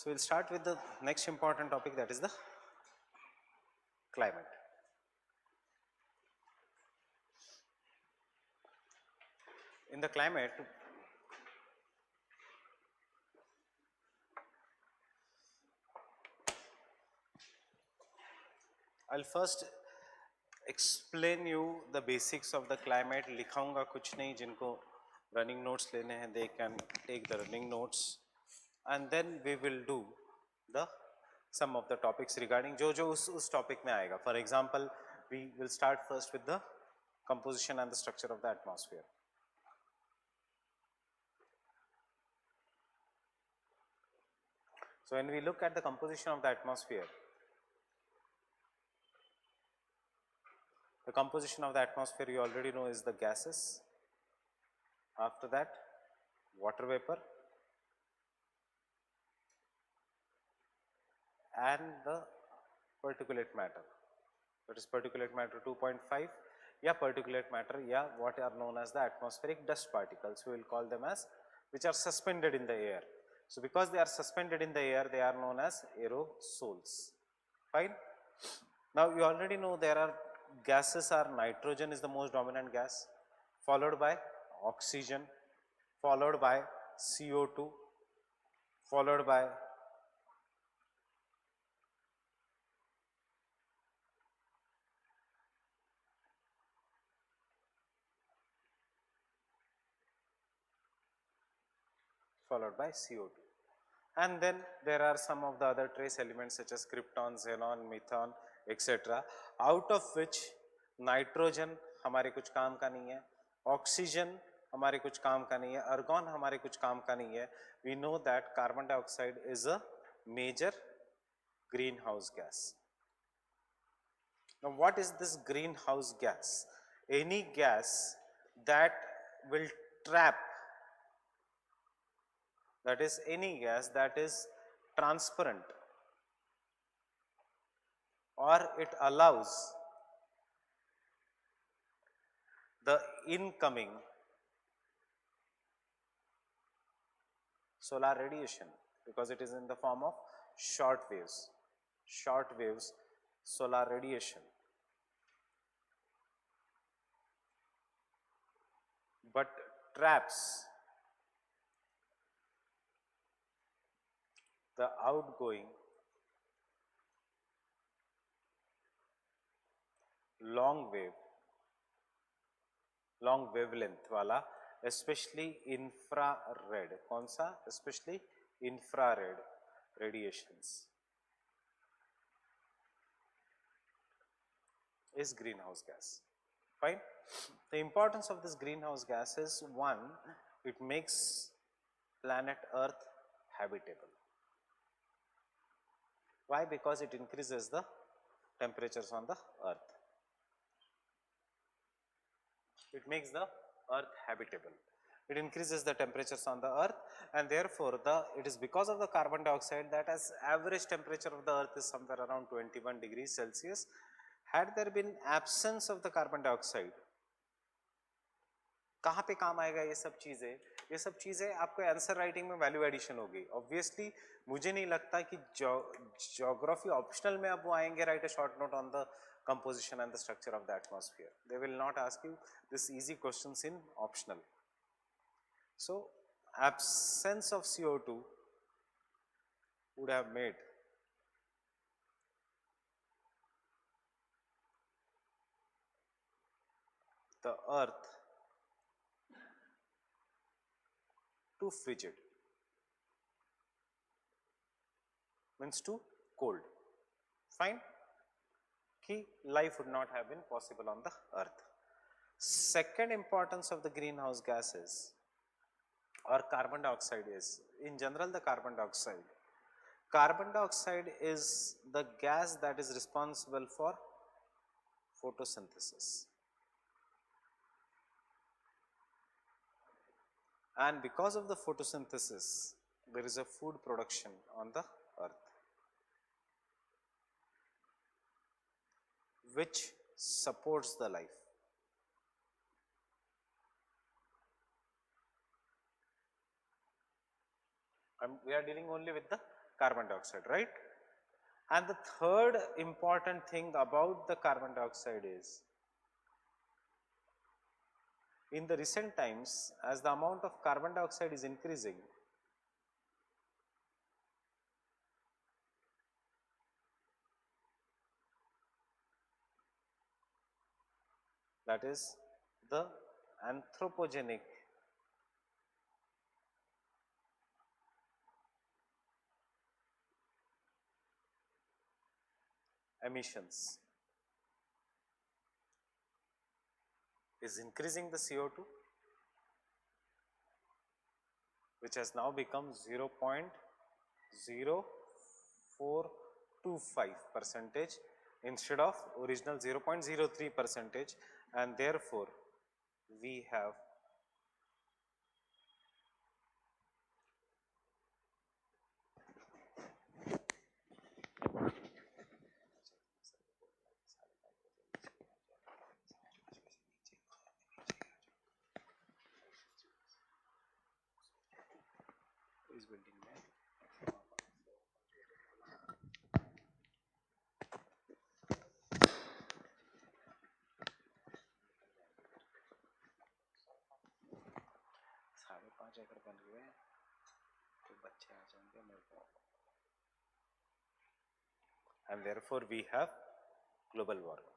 So we'll start with the next important topic, that is the climate. In the climate, I'll first explain you the basics of the climate. लिखाऊंगा कुछ नहीं, जिनको running notes लेने हैं they can take the running notes, and then we will do the some of the topics regarding जो उस topic में आएगा. For example, we will start first with the composition and the structure of the atmosphere. So when we look at the composition of the atmosphere, the composition of the atmosphere you already know is the gases. After that, water vapor and the particulate matter, that is particulate matter 2.5, या particulate matter, या what are known as the atmospheric dust particles, we will call them as, which are suspended in the air. So because they are suspended in the air, they are known as aerosols. Fine. Now you already know there are gases. Are nitrogen is the most dominant gas, followed by oxygen, followed by CO2, followed by CO2, and then there are some of the other trace elements such as krypton, xenon, methane, etc. out of which nitrogen हमारे कुछ काम का नहीं है, oxygen हमारे कुछ काम का नहीं है, argon हमारे कुछ काम का नहीं है. We know that carbon dioxide is a major greenhouse gas. Now what is this greenhouse gas? Any gas that will trap, that is any gas that is transparent or it allows the incoming solar radiation, because it is in the form of short waves, solar radiation, but traps the outgoing long wavelength वाला, especially infrared. कौन सा? Especially infrared radiations is greenhouse gas. Fine. The importance of this greenhouse gas is, one, it makes planet Earth habitable. Why? Because it increases the temperatures on the Earth. It makes the Earth habitable. It increases the temperatures on the Earth, and therefore it is because of the carbon dioxide that as average temperature of the Earth is somewhere around 21 degrees Celsius. Had there been absence of the carbon dioxide, कहाँ पे काम आएगा ये सब चीज़ें? ये सब चीज़ें आपको आंसर राइटिंग में वैल्यू एडिशन होगी. ऑब्वियसली मुझे नहीं लगता कि ज्योग्राफी ऑप्शनल में अब वो आएंगे, right a short note on the composition and the structure of the atmosphere. They will not ask you this easy questions in optional. So absence of CO2 would have made the Earth too frigid, means too cold. Fine. Life would not have been possible on the Earth. Second importance of the greenhouse gases or carbon dioxide is, in general, the carbon dioxide is the gas that is responsible for photosynthesis, and because of the photosynthesis there is a food production on the Earth, which supports the life. We are dealing only with the carbon dioxide, right? And the third important thing about the carbon dioxide is, in the recent times, as the amount of carbon dioxide is increasing, that is the anthropogenic emissions is increasing the CO2, which has now become 0.0425 percentage instead of original 0.03 percentage, and therefore we have इस building में ₹5.5 एकड़ बन गए तो बच्चे आ जाएंगे मेरे को, and therefore we have global warming.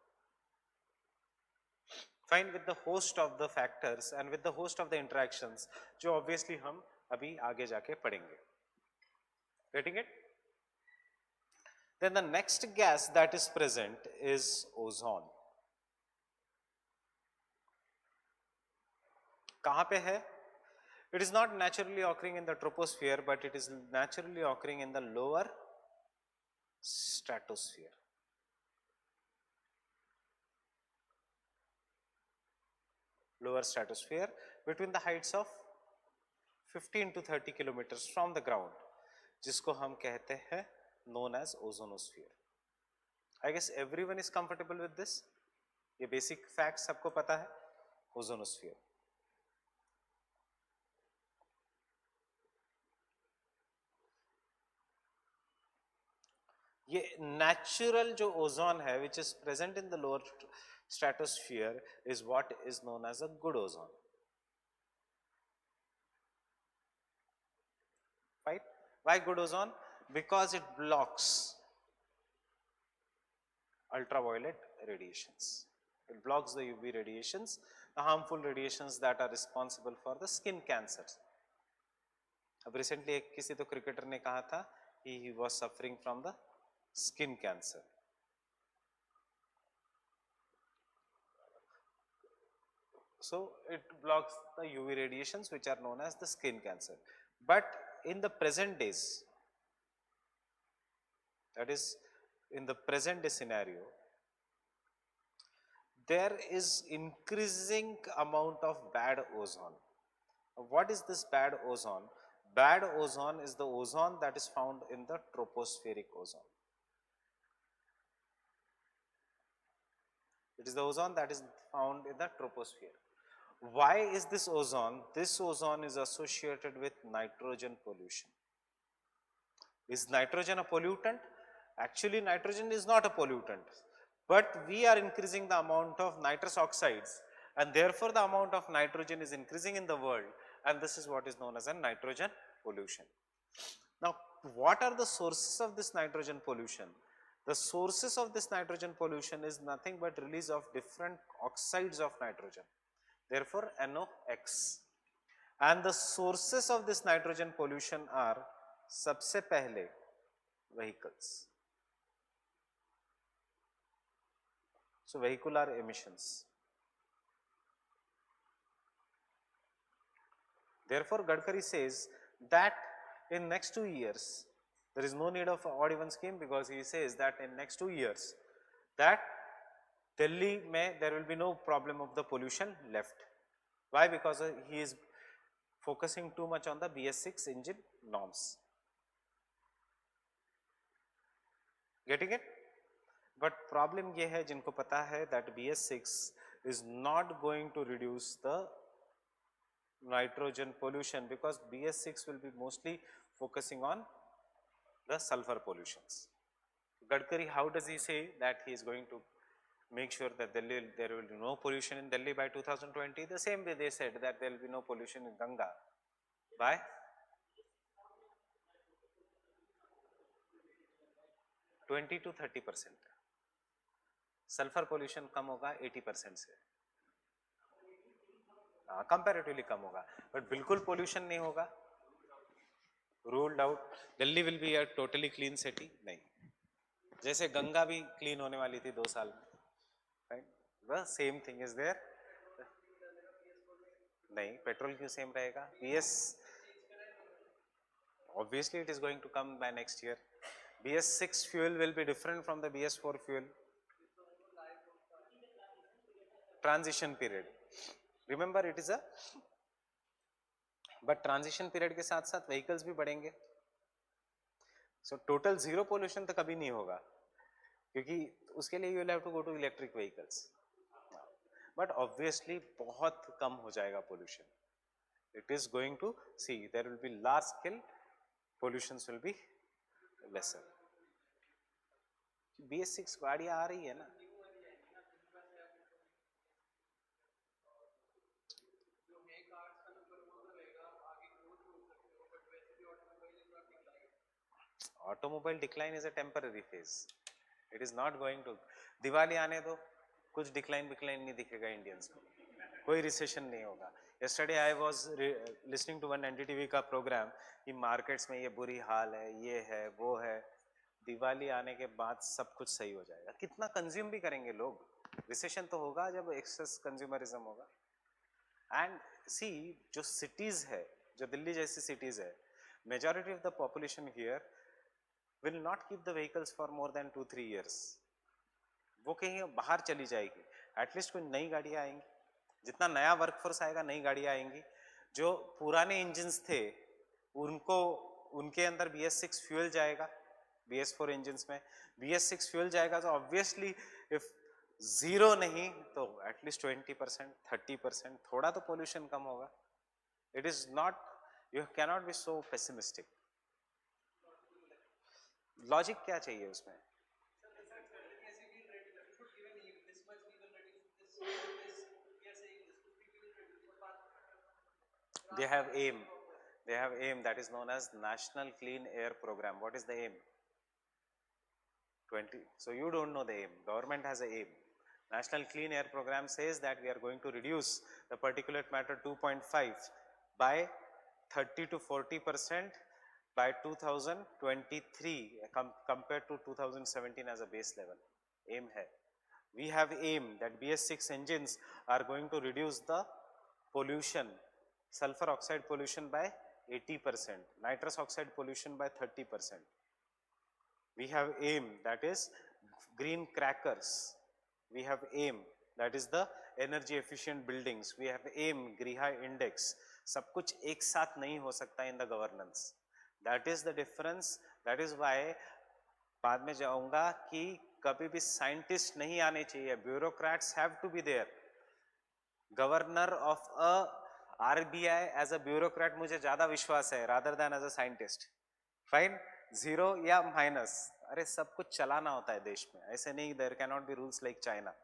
Fine, with the host of the factors and with the host of the interactions जो obviously हम अभी आगे जाके पढ़ेंगे. Getting it? Then the next gas that is present is ozone. कहाँ पे है? It is not naturally occurring in the troposphere, but it is naturally occurring in the lower stratosphere. Lower stratosphere between the heights of 15 to 30 kilometers from the ground, जिसको हम कहते हैं known as ozonosphere. I guess everyone is comfortable with this. ये basic facts सबको पता है. Ozonosphere. ये natural जो ozone है, which is present in the lower stratosphere, is what is known as a good ozone. Right? Why good ozone? Because it blocks ultraviolet radiations. It blocks the UV radiations, the harmful radiations that are responsible for the skin cancers. अब recently एक किसी तो cricketer ने कहा था he was suffering from the skin cancer. So it blocks the UV radiations which are known as the skin cancer. But in the present days, that is in the present day scenario, there is increasing amount of bad ozone. What is this bad ozone? Bad ozone is the ozone that is found in the tropospheric ozone. It is the ozone that is found in the troposphere. Why is this ozone? This ozone is associated with nitrogen pollution. Is nitrogen a pollutant? Actually, nitrogen is not a pollutant, but we are increasing the amount of nitrous oxides, and therefore the amount of nitrogen is increasing in the world, and this is what is known as a nitrogen pollution. Now, what are the sources of this nitrogen pollution? The sources of this nitrogen pollution is nothing but release of different oxides of nitrogen, therefore NOx. And the sources of this nitrogen pollution are सबसे पहले vehicles. So vehicular emissions. Therefore, Gadkari says that in next 2 years, there is no need of odd even scheme, because he says that in next 2 years, that Delhi mein there will be no problem of the pollution left. Why? Because he is focusing too much on the BS6 engine norms. Getting it? But problem ये है जिनको पता है that BS6 is not going to reduce the nitrogen pollution, because BS6 will be mostly focusing on the sulfur pollutions. Gadkari, how does he say that he is going to make sure that there will be no pollution in Delhi by 2020? The same way they said that there will be no pollution in Ganga by 20 to 30%. Sulphur pollution कम होगा 80% से, comparatively कम होगा, but बिल्कुल pollution नहीं होगा, ruled out. Delhi will be a totally clean city नहीं, जैसे गंगा भी clean होने वाली थी 2 साल में, right? The same thing is there. नहीं, पेट्रोल क्यों सेम रहेगा? BS obviously it is going to come by next year. BS6 fuel will be different from the BS4 fuel. Transition period, remember it is a, but transition period के साथ साथ vehicles भी बढ़ेंगे, so total zero pollution तो कभी नहीं होगा, क्योंकि उसके लिए you will have to go to electric vehicles, but obviously बहुत कम हो जाएगा pollution. It is going to see there will be large scale pollutions will be lesser. BS6 गाड़ियाँ आ रही है ना, automobile decline is a temporary phase, it is not going to. Diwali आने दो, कुछ डिक्लाइन नहीं दिखेगा इंडियंस को, कोई रिसेशन नहीं होगा. yesterday I was listening to one NDTV का प्रोग्राम कि मार्केट्स में ये बुरी हाल है, ये है, वो है. दिवाली आने के बाद सब कुछ सही हो जाएगा. कितना कंज्यूम भी करेंगे लोग, रिसेशन तो होगा जब एक्सेस कंज्यूमरिज्म होगा. एंड सी जो सिटीज है, जो दिल्ली जैसी सिटीज है, majority of the population here will not keep the vehicles for more than 2-3 years. वो कहीं बाहर चली जाएगी, एटलीस्ट कोई नई गाड़ियाँ आएंगी, जितना नया वर्कफोर्स आएगा नई गाड़ियाँ आएंगी. जो पुराने इंजन्स थे उनको, उनके अंदर BS6 फ्यूल जाएगा, BS4 इंजन्स में BS6 फ्यूल जाएगा, तो ऑब्वियसली इफ जीरो नहीं तो एटलीस्ट 20%, 30%, थोड़ा तो पोल्यूशन कम होगा. It is not, you cannot be so pessimistic. Logic क्या चाहिए उसमें? They have aim. They have aim that is known as National Clean Air Program. What is the aim? 20. So you don't know the aim. Government has a aim. National Clean Air Program says that we are going to reduce the particulate matter 2.5 by 30 to 40% by 2023 compared to 2017 as a base level. Aim hai. We have aim that BS6 engines are going to reduce the pollution, sulfur oxide pollution by 80%, nitrous oxide pollution by 30%. We have aim that is green crackers. We have aim that is the energy efficient buildings. We have aim Griha index. सब कुछ एक साथ नहीं हो सकता in the governance. That is the difference. That is why बाद में जाऊंगा कि कभी भी साइंटिस्ट नहीं आने चाहिए. Bureaucrats have to be there. Governor of a RBI as a bureaucrat मुझे ज़्यादा विश्वास है rather than as a scientist. Fine? Zero या minus. अरे सब कुछ चलाना होता है देश में, ऐसे नहीं. There cannot be rules like China.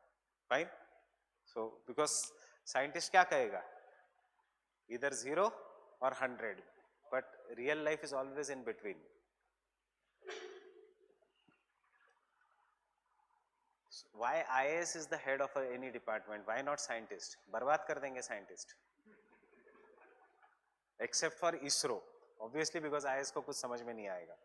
Fine? So because scientist क्या कहेगा? Either 0 or 100. But real life is always in between. So why IAS is the head of any department? Why not scientist? बर्बाद कर देंगे scientist. Except for ISRO. Obviously because IAS को कुछ समझ में नहीं आएगा.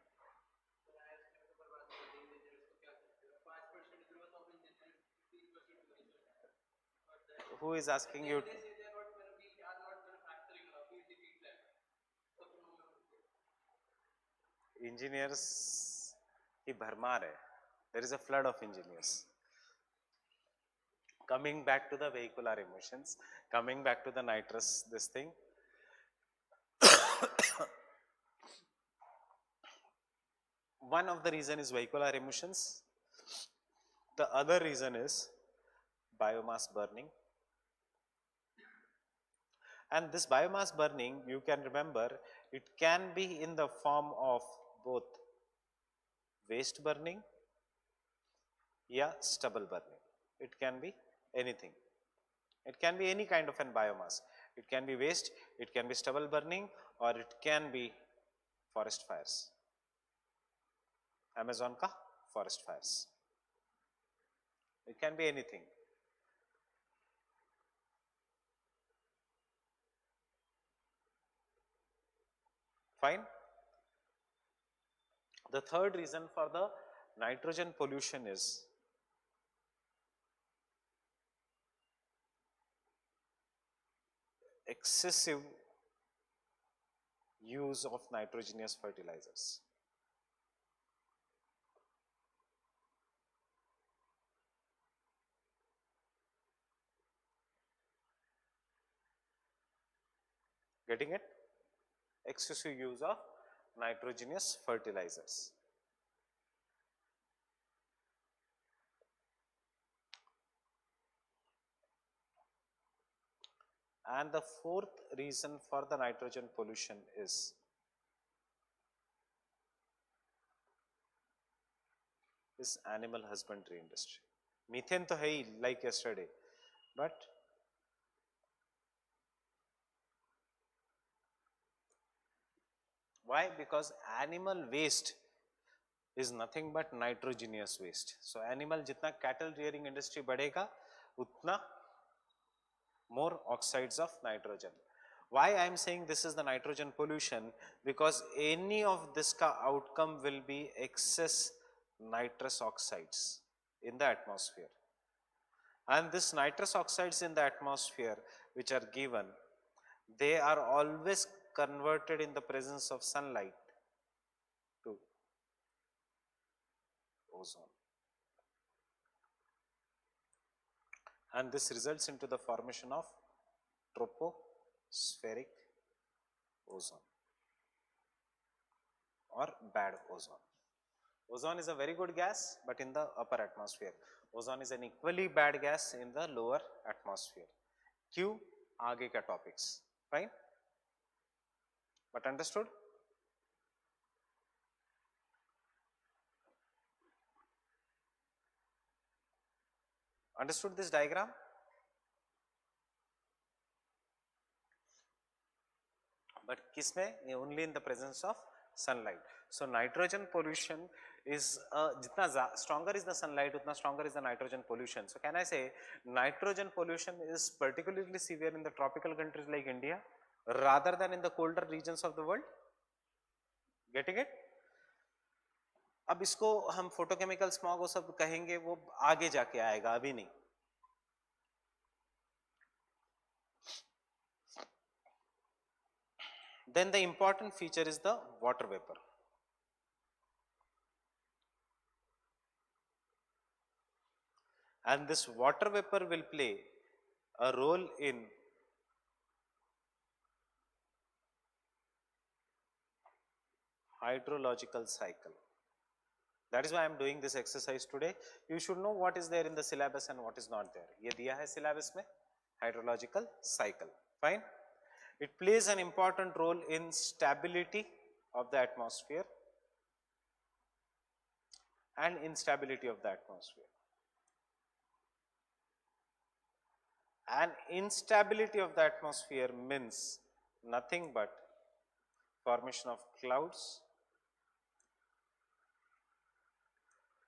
Who is asking you? Engineers की भरमार है. There is a flood of engineers. Coming back to the vehicular emissions, coming back to the nitrous, this thing. One of the reason is vehicular emissions. The other reason is biomass burning. And this biomass burning, you can remember, it can be in the form of both waste burning या stubble burning. It can be anything. It can be any kind of an biomass. It can be waste, it can be stubble burning, or it can be forest fires. Amazon ka forest fires. It can be anything. Fine. The third reason for the nitrogen pollution is excessive use of nitrogenous fertilizers. Getting it? Excessive use of nitrogenous fertilizers. And the fourth reason for the nitrogen pollution is animal husbandry industry. Methane to hai like yesterday, but why? Because animal waste is nothing but nitrogenous waste. So animal jitna cattle rearing industry badhega, utna more oxides of nitrogen. Why I am saying this is the nitrogen pollution? Because any of this ka outcome will be excess nitrous oxides in the atmosphere. And this nitrous oxides in the atmosphere which are given, they are always converted in the presence of sunlight to ozone. And this results into the formation of tropospheric ozone or bad ozone. Ozone is a very good gas, but in the upper atmosphere. Ozone is an equally bad gas in the lower atmosphere. Q आगे का topics, fine? But understood? Understood this diagram? But kisme? Only in the presence of sunlight. So nitrogen pollution is jitna stronger is the sunlight, utna stronger is the nitrogen pollution. So can I say nitrogen pollution is particularly severe in the tropical countries like India rather than in the colder regions of the world? Getting it? अब इसको हम photochemical smog वो सब कहेंगे, वो आगे जाके आएगा, अभी नहीं. Then the important feature is the water vapor. And this water vapor will play a role in hydrological cycle. That is why I am doing this exercise today. You should know what is there in the syllabus and what is not there. ये दिया है syllabus में, hydrological cycle. Fine. It plays an important role in stability of the atmosphere and instability of the atmosphere. And instability of the atmosphere means nothing but formation of clouds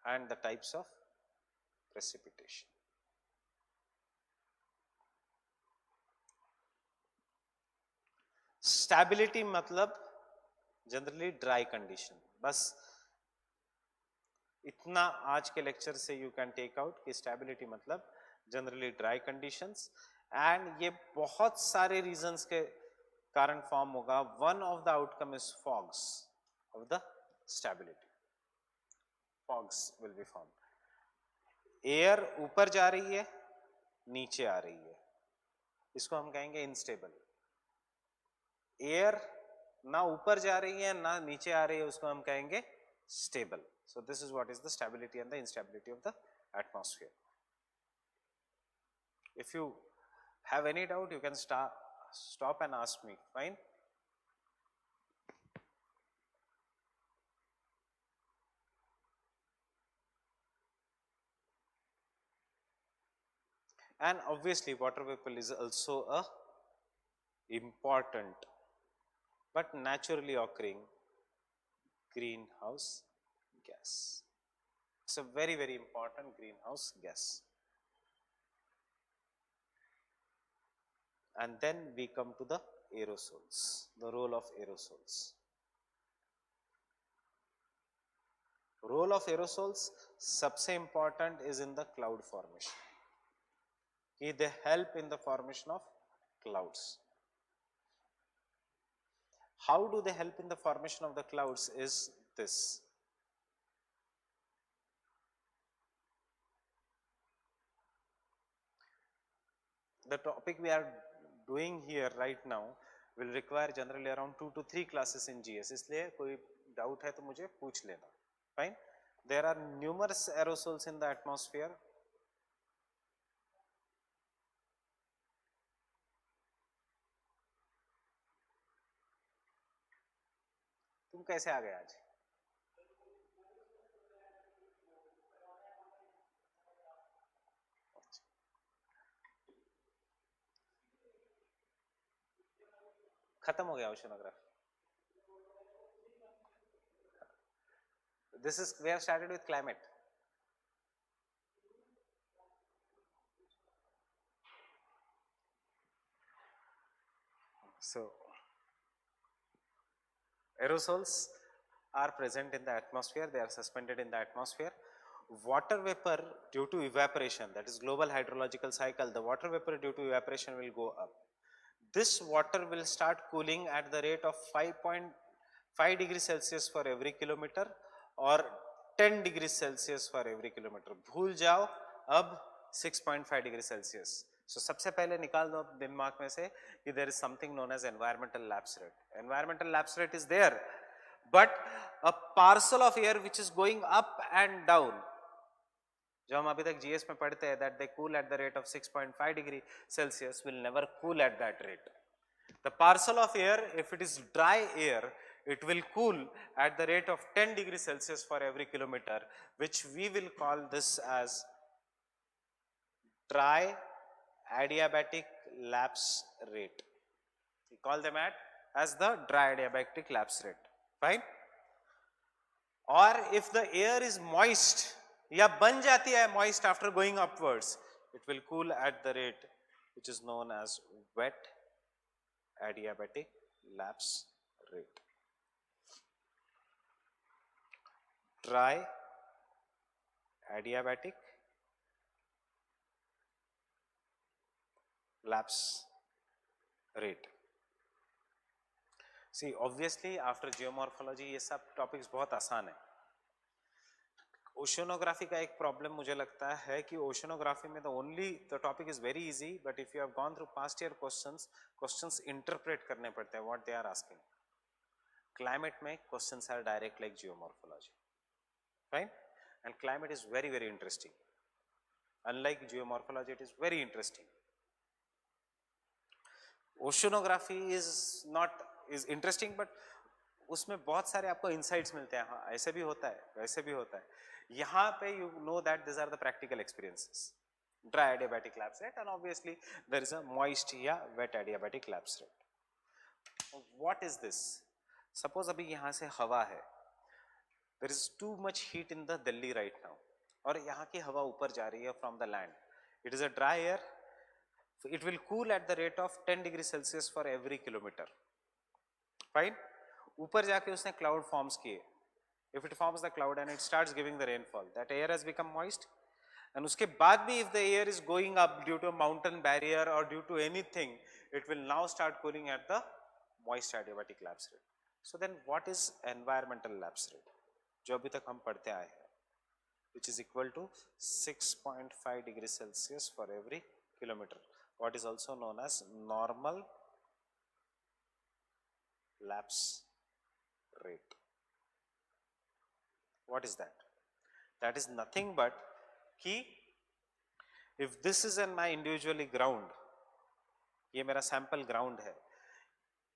and the types of precipitation. Stability मतलब generally dry condition. बस इतना आज के lecture से you can take out कि stability मतलब generally dry conditions, and ये बहुत सारे reasons के कारण form होगा. One of the outcome is fogs of the stability. Fogs will be formed. Air ऊपर जा रही है, नीचे आ रही है, इसको हम कहेंगे instable. Air ना ऊपर जा रही है ना नीचे आ रही है, उसको हम कहेंगे stable. So this is what is the stability and the instability of the atmosphere. If you have any doubt, you can stop and ask me. Fine. and obviously water vapor is also a important but naturally occurring greenhouse gas. It's a very, very important greenhouse gas. And then we come to the aerosols, the role of aerosols. Role of aerosols सबसे important is in the cloud formation. They help in the formation of clouds. How do they help in the formation of the clouds is this. The topic we are doing here right now will require generally around 2 to 3 classes in GS. इसलिए कोई doubt है तो मुझे पूछ लेना. Fine. There are numerous aerosols in the atmosphere. तुम कैसे आ गए आज? खत्म हो गया oceanography. This is, we have started with climate. So aerosols are present in the atmosphere, they are suspended in the atmosphere. Water vapor due to evaporation, that is global hydrological cycle, the water vapor due to evaporation will go up. This water will start cooling at the rate of 5.5 degrees Celsius for every kilometer or 10 degrees Celsius for every kilometer. भूल जाओ अब 6.5 degrees Celsius. So सबसे पहले निकाल दो दिमाग में से कि there is something known as environmental lapse rate. Environmental lapse rate is there, but a parcel of air which is going up and down, जो हम अभी तक GS में पढ़ते हैं, that they cool at the rate of 6.5 degree Celsius will never cool at that rate. The parcel of air, if it is dry air, it will cool at the rate of 10 degrees Celsius for every kilometer, which we will call this as dry adiabatic lapse rate. We call them as the dry adiabatic lapse rate. Fine. Or if the air is moist, या बन जाती है moist after going upwards, it will cool at the rate which is known as wet adiabatic lapse rate. Dry adiabatic lapse rate. See, obviously after geomorphology ये सब topics बहुत आसान है. Oceanography का एक प्रॉब्लम मुझे लगता है कि ओशनोग्राफी में the topic is very easy, but if you have gone through past year questions interpret करने पड़ते हैं what they are asking. Climate में questions are direct like geomorphology. Fine? And climate is very, very interesting. Unlike geomorphology, it is very interesting. Oceanography is interesting, but उसमें बहुत सारे आपको insights मिलते हैं. हाँ, ऐसे भी होता है, वैसे भी होता है. यहाँ पे you know that these are the practical experiences. Dry adiabatic lapse rate, and obviously there is a moist या wet adiabatic lapse rate. What is this? Suppose अभी यहाँ से हवा है. There is too much heat in the Delhi right now. और यहाँ की हवा ऊपर जा रही है from the land. It is a dry air. It will cool at the rate of 10 degrees Celsius for every kilometer. Fine? ऊपर जाके उसने cloud forms किए. If it forms the cloud and it starts giving the rainfall, that air has become moist. And उसके बाद भी if the air is going up due to a mountain barrier or due to anything, it will now start cooling at the moist adiabatic lapse rate. So then what is environmental lapse rate? जो अभी तक हम पढ़ते आए हैं, which is equal to 6.5 degrees Celsius for every kilometer. What is also known as normal lapse rate. What is that? That is nothing but कि if this is in my individually ground, ये मेरा sample ground है.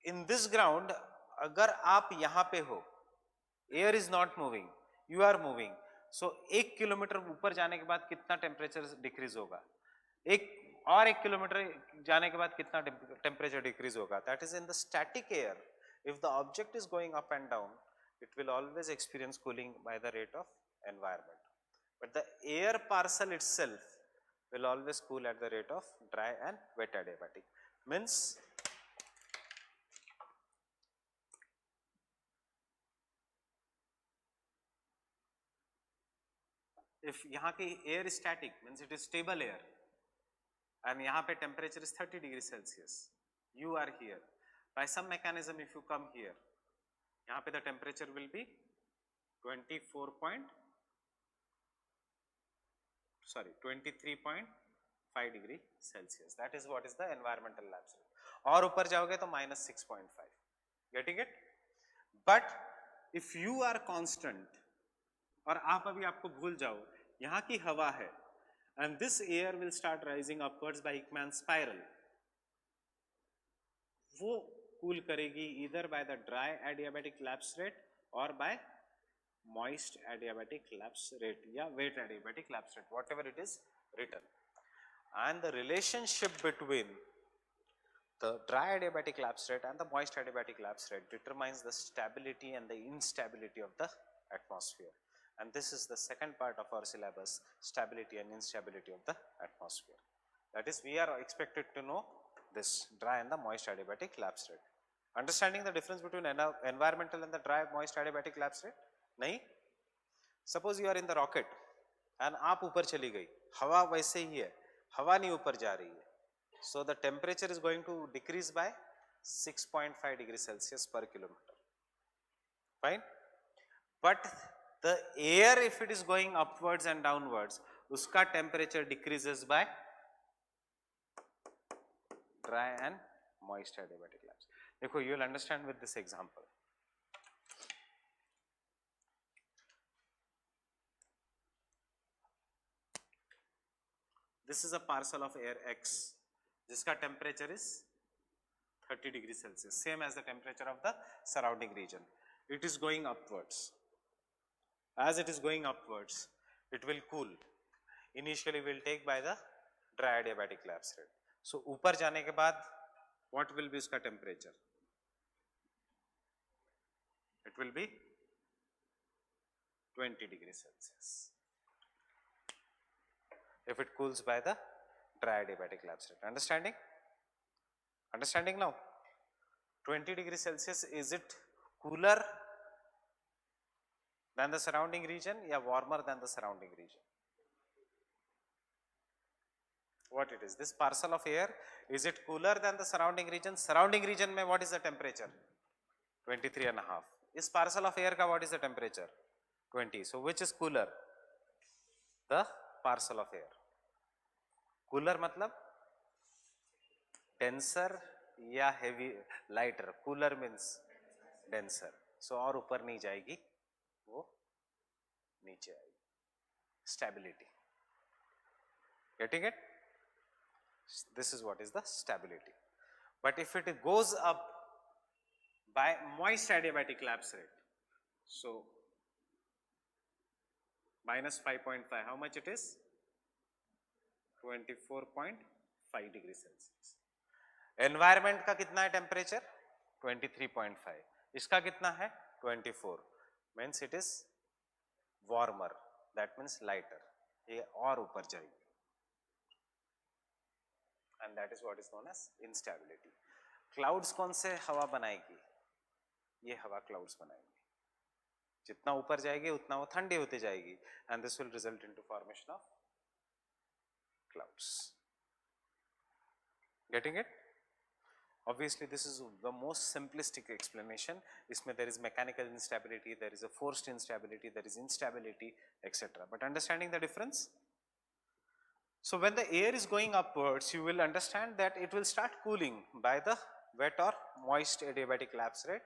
In this ground, अगर आप यहाँ पे हो, air is not moving, you are moving. So 1 kilometre ऊपर जाने के बाद कितना temperature decrease होगा? और 1 किलोमीटर जाने के बाद कितना टेम्परेचर डिक्रीज होगा? That is in the static air. If the object is going up and down, it will always experience cooling by the rate of environment. But the air parcel itself will always cool at the rate of dry and wet adiabatic. Means if यहाँ की air is static, means it is stable air, and यहाँ पे temperature is 30 degrees Celsius. You are here. By some mechanism, if you come here, यहाँ पे the temperature will be 23.5 degree Celsius. That is what is the environmental lapse rate. और ऊपर जाओगे तो -6.5. Getting it? But if you are constant, और आप अभी आपको भूल जाओ, यहाँ की हवा है, and this air will start rising upwards by Ekman's spiral. वो cool करेगी either by the dry adiabatic lapse rate or by moist adiabatic lapse rate या wet adiabatic lapse rate, whatever it is written. And the relationship between the dry adiabatic lapse rate and the moist adiabatic lapse rate determines the stability and the instability of the atmosphere. And this is the second part of our syllabus, stability and instability of the atmosphere. That is, we are expected to know this dry and the moist adiabatic lapse rate. Understanding the difference between environmental and the dry moist adiabatic lapse rate? नहीं? Suppose you are in the rocket and आप ऊपर चली गई, हवा वैसे ही है, हवा नहीं ऊपर जा रही है. So the temperature is going to decrease by 6.5 degrees Celsius per kilometer. Fine? But the air, if it is going upwards and downwards, uska temperature decreases by dry and moist adiabatic lapse. देखो, you will understand with this example. This is a parcel of air X, जिसका temperature is 30 degrees Celsius, same as the temperature of the surrounding region. It is going upwards. As it is going upwards, it will cool. Initially, we will take by the dry adiabatic lapse rate. So, ऊपर जाने के बाद, what will be उसका temperature? It will be 20 degrees Celsius. If it cools by the dry adiabatic lapse rate. Understanding? Understanding now? 20 degrees Celsius, is it cooler than the surrounding region or warmer than the surrounding region? What it is? This parcel of air, is it cooler than the surrounding region? Surrounding region mein what is the temperature? 23.5. This parcel of air ka what is the temperature? 20. So which is cooler? The parcel of air. Cooler matlab denser या heavy, lighter. Cooler means denser. So और ऊपर नहीं जाएगी, वो नीचे आएगी. Stability. Getting it? This is what is the stability. But if it goes up by moist adiabatic lapse rate, so minus 5.5, how much it is? 24.5 degrees Celsius. Environment का कितना है temperature? 23.5. इसका कितना है? 24. Means it is warmer. That means lighter. ये और ऊपर जाएगी. And that is what is known as instability. Clouds कौन से हवा बनाएगी? ये हवा clouds बनाएगी. जितना ऊपर जाएगी उतना वो ठंडी होती जाएगी. And this will result into formation of clouds. Getting it? Obviously, this is the most simplistic explanation. इसमें there is mechanical instability, there is a forced instability, there is instability, etc. But understanding the difference? So when the air is going upwards, you will understand that it will start cooling by the wet or moist adiabatic lapse rate,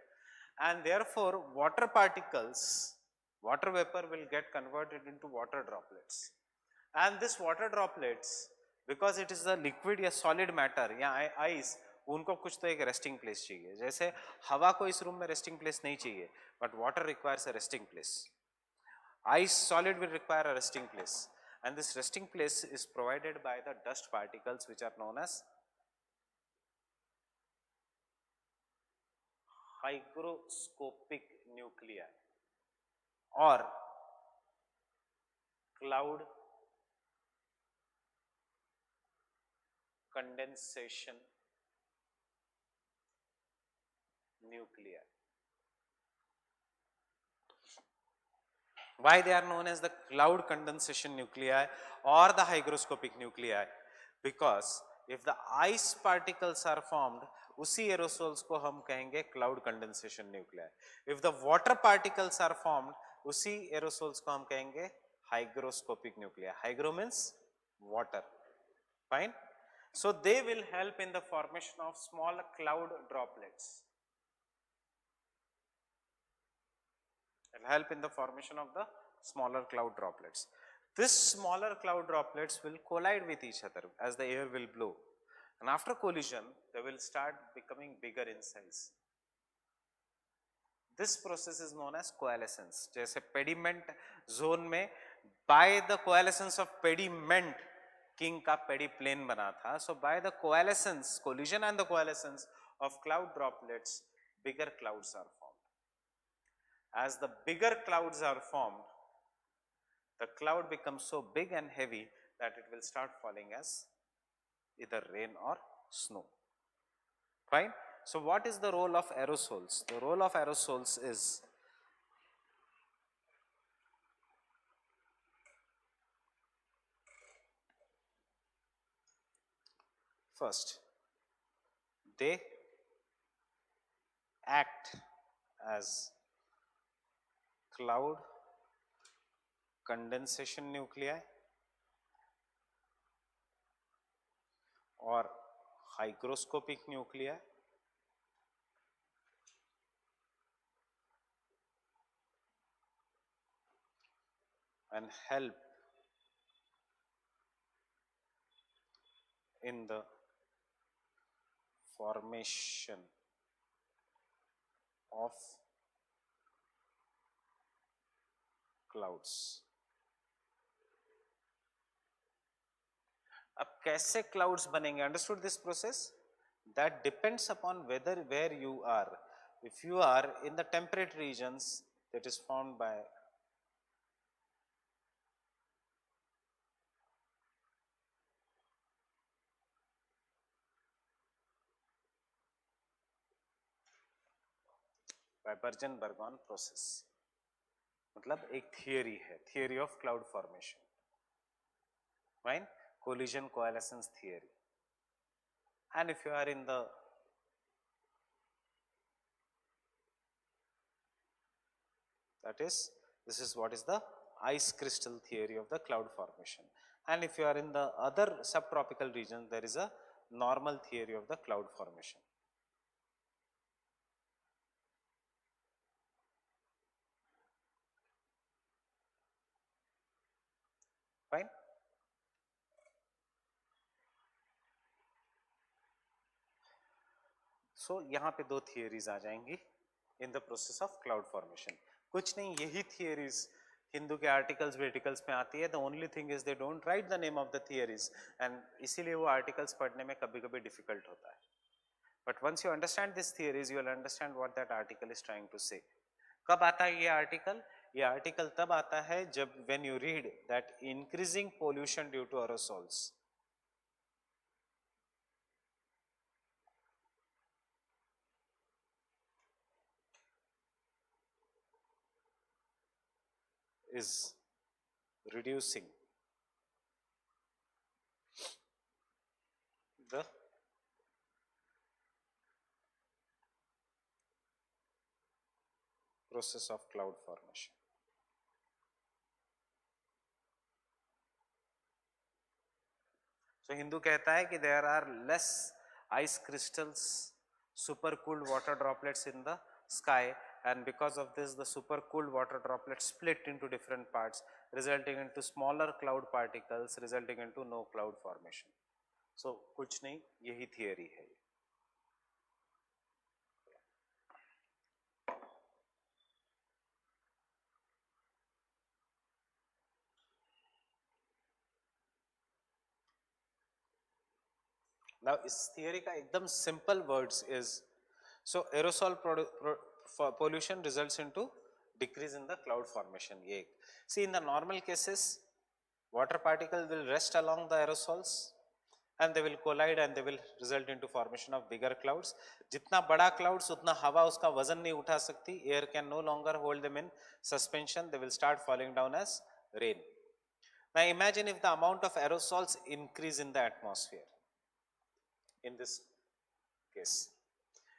and therefore water particles, water vapor will get converted into water droplets. And this water droplets, because it is a liquid या solid matter या ice, उनको कुछ तो एक resting place चाहिए. जैसे हवा को इस रूम में resting place नहीं चाहिए, but water requires a resting place. Ice solid will require a resting place. and this resting place is provided by the dust particles which are known as hygroscopic nuclei or cloud condensation nuclei. Why they are known as the cloud condensation nuclei or the hygroscopic nuclei? Because if the ice particles are formed, उसी aerosols को हम कहेंगे cloud condensation nuclei. If the water particles are formed, उसी aerosols को हम कहेंगे hygroscopic nuclei. Hygro means water. Fine. So they will help in the formation of small cloud droplets. Will help in the formation of the smaller cloud droplets. This smaller cloud droplets will collide with each other as the air will blow, and after collision they will start becoming bigger in size. This process is known as coalescence. जैसे pediment zone में by the coalescence of pediment king का pediplane बना था. So by the coalescence, collision and the coalescence of cloud droplets, bigger clouds are formed. As the bigger clouds are formed, the cloud becomes so big and heavy that it will start falling as either rain or snow. Fine. So what is the role of aerosols? The role of aerosols is first, they act as cloud condensation nuclei or hygroscopic nuclei and help in the formation of clouds. अब कैसे clouds बनेंगे? Understood this process? That depends upon whether where you are. If you are in the temperate regions, that is formed by Bergen-Bergon process. मतलब एक theory है, theory of cloud formation. Fine. Collision coalescence theory. And if you are in the this is what is the ice crystal theory of the cloud formation. And if you are in the other subtropical region, there is a normal theory of the cloud formation. Fine. So यहाँ पे दो theories आ जाएंगी in the process of cloud formation. कुछ नहीं, यही theories Hindu के articles verticals में आती है. The only thing is they don't write the name of the theories, and इसीलिए वो articles पढ़ने में कभी-कभी difficult होता है. But once you understand these theories, you will understand what that article is trying to say. कब आता है ये article? ये article तब आता है जब when you read that increasing pollution due to aerosols is reducing the process of cloud formation. So Hindu कहता है कि there are less ice crystals, super cooled water droplets in the sky, and because of this the super cooled water droplets split into different parts, resulting into smaller cloud particles, resulting into no cloud formation. So कुछ नहीं, यही theory है. Now इस theory का एकदम simple words is, so aerosol pollution results into decrease in the cloud formation. ये see in the normal cases water particle will rest along the aerosols and they will collide and they will result into formation of bigger clouds. जितना बड़ा clouds उतना हवा उसका वजन नहीं उठा सकती, air can no longer hold them in suspension, they will start falling down as rain. Now imagine if the amount of aerosols increase in the atmosphere. In this case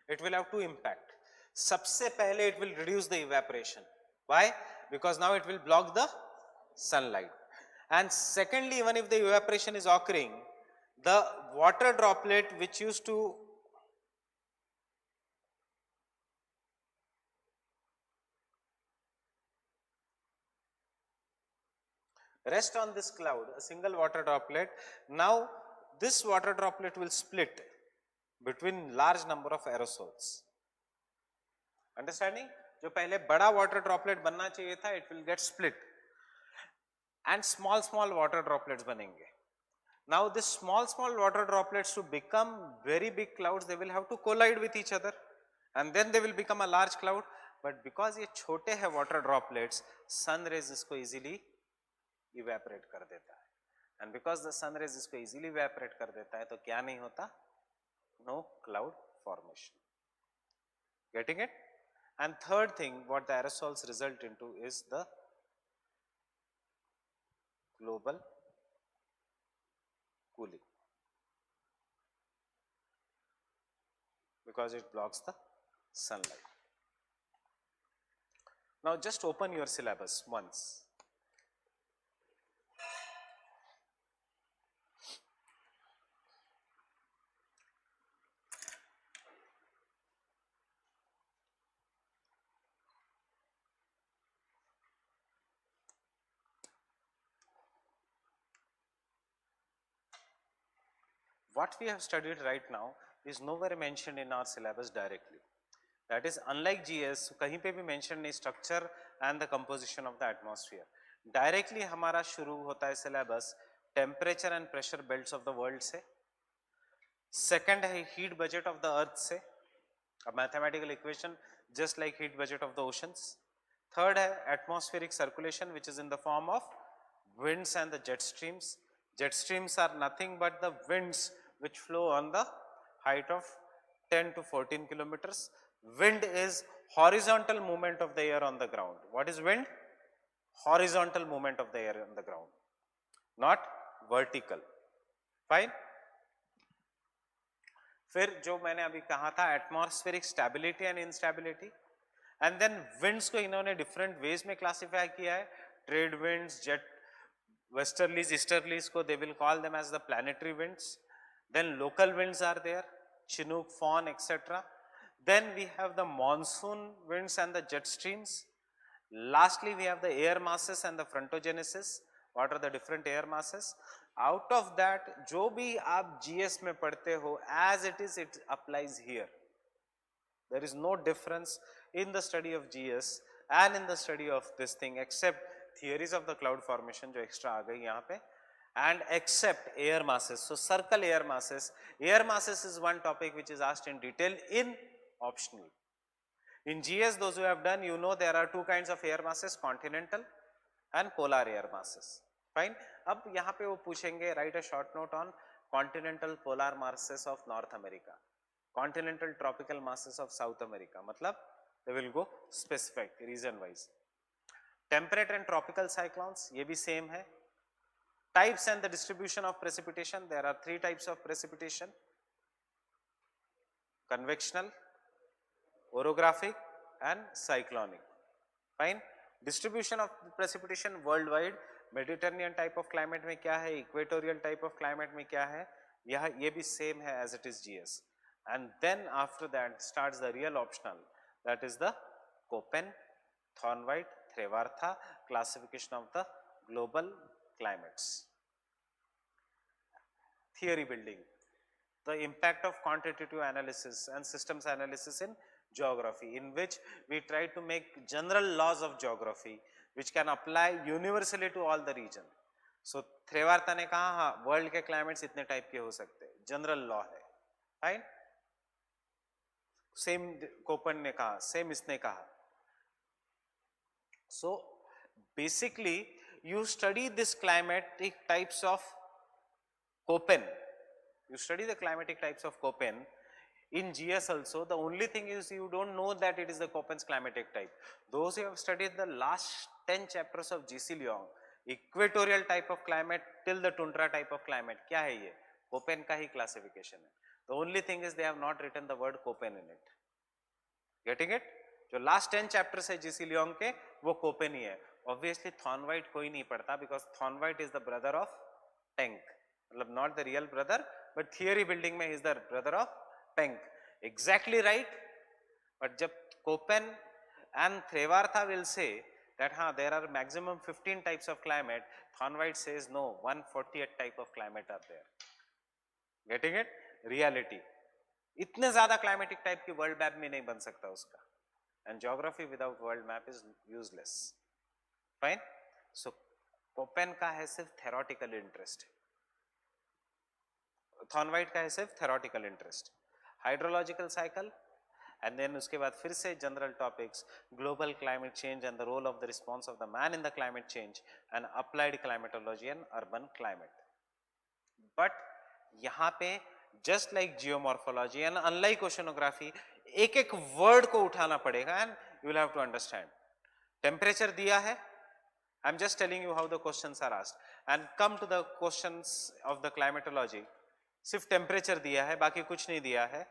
it will have two impact. सबसे पहले it will reduce the evaporation. Why? Because now it will block the sunlight. And secondly, even if the evaporation is occurring, the water droplet which used to rest on this cloud, a single water droplet, now this water droplet will split between large number of aerosols. Understanding? जो पहले बड़ा water droplet बनना चाहिए था, it will get split and small water droplets बनेंगे. Now this small water droplets to become very big clouds, they will have to collide with each other and then they will become a large cloud. But because ये छोटे हैं water droplets, sun rays इसको easily evaporate कर देता है. And because the sun rays इसको easily evaporate कर देता है, तो क्या नहीं होता? No cloud formation. Getting it? And third thing, what the aerosols result into is the global cooling, because it blocks the sunlight. Now just open your syllabus once. What we have studied right now is nowhere mentioned in our syllabus directly. That is, unlike GS, कहीं पे भी mention नहीं structure and the composition of the atmosphere. Directly हमारा शुरू होता है syllabus temperature and pressure belts of the world से. Second है heat budget of the earth से, a mathematical equation just like heat budget of the oceans. Third है atmospheric circulation, which is in the form of winds and the jet streams. Jet streams are nothing but the winds which flow on the height of 10 to 14 kilometers. Wind is horizontal movement of the air on the ground. What is wind? Horizontal movement of the air on the ground, not vertical. Fine. फिर जो मैंने अभी कहा था atmospheric stability and instability, and then winds को इन्होंने different ways में classify किया है. Trade winds, jet westerlies, easterlies को they will call them as the planetary winds. Then local winds are there, Chinook, Fawn, etc. Then we have the monsoon winds and the jet streams. Lastly, we have the air masses and the frontogenesis. What are the different air masses? Out of that, जो भी आप GS में पढ़ते हो, as it is, it applies here. There is no difference in the study of GS and in the study of this thing, except theories of the cloud formation जो extra आ गई यहाँ पे, and except air masses. So circle air masses. Air masses is one topic which is asked in detail in optional. In GS, those who have done, you know there are two kinds of air masses, continental and polar air masses. Fine. अब यहाँ पे वो पूछेंगे, write a short note on continental polar masses of North America, continental tropical masses of South America. मतलब they will go specific region wise. Temperate and tropical cyclones, ये भी same है. Types and the distribution of precipitation, there are three types of precipitation: convectional, orographic and cyclonic. Fine. Distribution of precipitation worldwide, Mediterranean type of climate में क्या है, equatorial type of climate में क्या है, यह ये भी same है as it is GS. And then after that starts the real optional, that is the Köppen, Thornwright, Trevartha classification of the global climates. Theory building, the impact of quantitative analysis and systems analysis in geography, in which we try to make general laws of geography which can apply universally to all the region. So Trevartha ने कहा हाँ world के climates इतने type के हो सकते हैं, general law है. फाइन, सेम कोपन ने कहा, सेम इसने कहा. So basically you study this climatic types of Köppen, you study the climatic types of Köppen in GS also. The only thing is you don't know that it is the Köppen's climatic type. Those who have studied the last 10 chapters of GC Leong, equatorial type of climate till the tundra type of climate, क्या है ये? Köppen का ही classification है. The only thing is they have not written the word Köppen in it. Getting it? जो last 10 chapters है GC Leong के वो Koppen ही है. ऑब्वियसली थॉर्नवाइट कोई नहीं पढ़ता because Thornthwaite is the brother of टेंक, मतलब not the real brother but theory building में इज द ब्रदर ऑफ टेंक. Exactly right. बट जब Koppen and Trewartha will say that there are maximum 15 types of climate, Thornwright says no, 148 type of climate are there. Getting it? Reality. इतने ज्यादा climatic type की world map में नहीं बन सकता उसका. And geography without world map is useless. Fine. So Koppen का है सिर्फ थेरोटिकल इंटरेस्ट, थॉर्नवाइट का है सिर्फ theoretical interest. Hydrological cycle and then उसके बाद फिर से general topics, global climate change and the role of the response of the man in the climate change and applied climatology and urban climate. But यहां पे just like geomorphology and unlike oceanography एक एक word को उठाना पड़ेगा and you will have to understand. Temperature दिया है, I am just telling you how the questions are asked and come to the questions of the climatology. सिर्फ temperature दिया है, बाकी कुछ नहीं दिया है.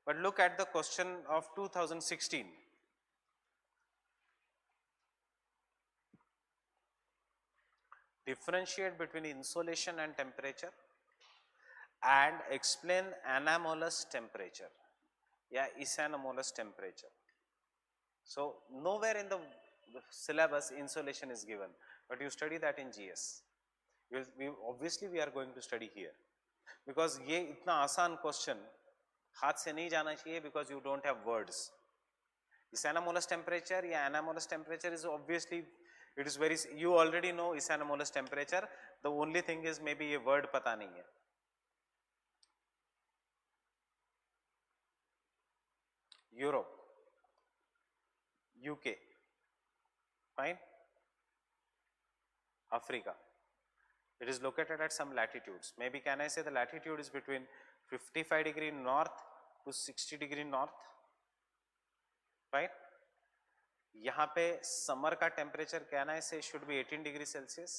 But look at the question of 2016. Differentiate between insolation and temperature and explain anomalous temperature या anomalous temperature. So nowhere in the syllabus insolation is given, but you study that in GS. Obviously we are going to study here because ये इतना आसान question हाथ से नहीं जाना चाहिए because you don't have words. Is anomalous temperature या anomalous temperature is obviously it is very, you already know is anomalous temperature. The only thing is maybe ये word पता नहीं है. Europe, UK, fine. Africa, it is located at some latitudes. Maybe can I say the latitude is between 55 degree north to 60 degree north, right? यहाँ पे summer का temperature can I say should be 18 degree Celsius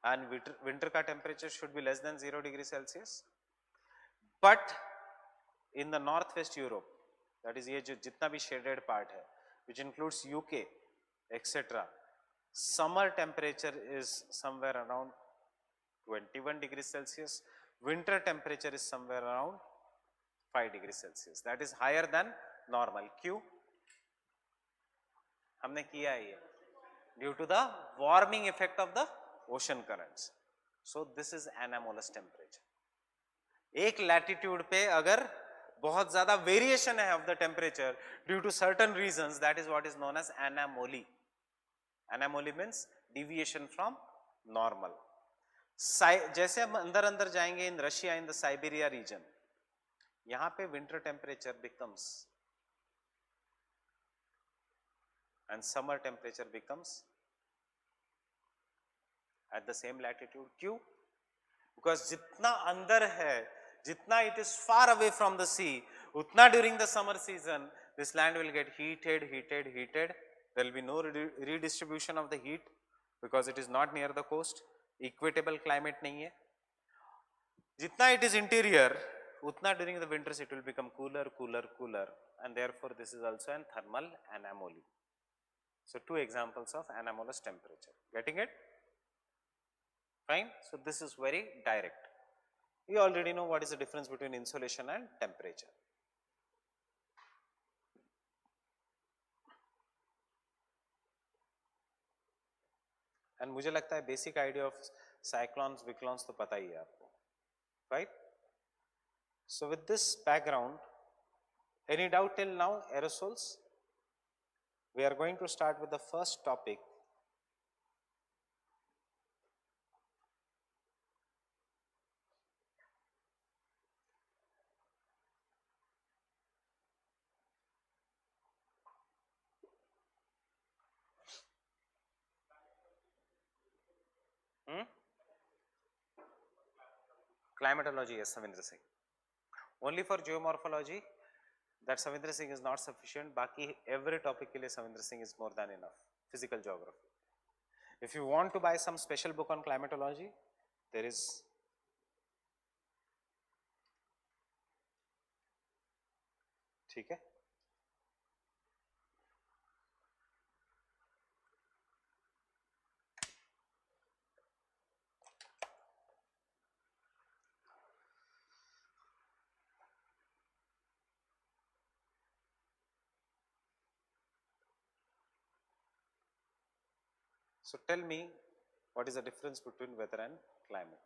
and winter का temperature should be less than 0 degree Celsius. But in the north west Europe, that is ये जो जितना भी shaded part है which includes UK etcetera, summer temperature is somewhere around 21 degree Celsius. Winter temperature is somewhere around 5 degrees Celsius. That is higher than normal. क्यों? हमने किया है ये due to the warming effect of the ocean currents. So this is anomalous temperature. एक latitude पे अगर बहुत ज़्यादा variation है of the temperature due to certain reasons, that is what is known as anomaly. Anomaly means deviation from normal. जैसे हम अंदर अंदर जाएंगे in Russia, in the Siberia region, यहां पे winter temperature becomes and summer temperature becomes at the same latitude. क्यों? Because जितना अंदर है, जितना it is far away from the sea, उतना during the summer season this land will get heated heated heated. There will be no redistribution of the heat because it is not near the coast. Equitable climate नहीं है. जितना it is interior उतना during the winters it will become cooler cooler cooler and therefore this is also an thermal anomaly. So two examples of anomalous temperature. Getting it? Fine. So this is very direct. We already know what is the difference between insolation and temperature. And मुझे लगता है basic idea of cyclones विक्लॉन्स तो पता ही है आपको, right? So with this background, any doubt till now? Aerosols, We are going to start with the first topic. Hmm? Climatology, yes, Savindra Singh. Only for geomorphology, that Savindra Singh is not sufficient. Baki every topic ke liye Savindra Singh is more than enough. Physical geography. If you want to buy some special book on climatology, there is. ठीक है. So tell me, what is the difference between weather and climate?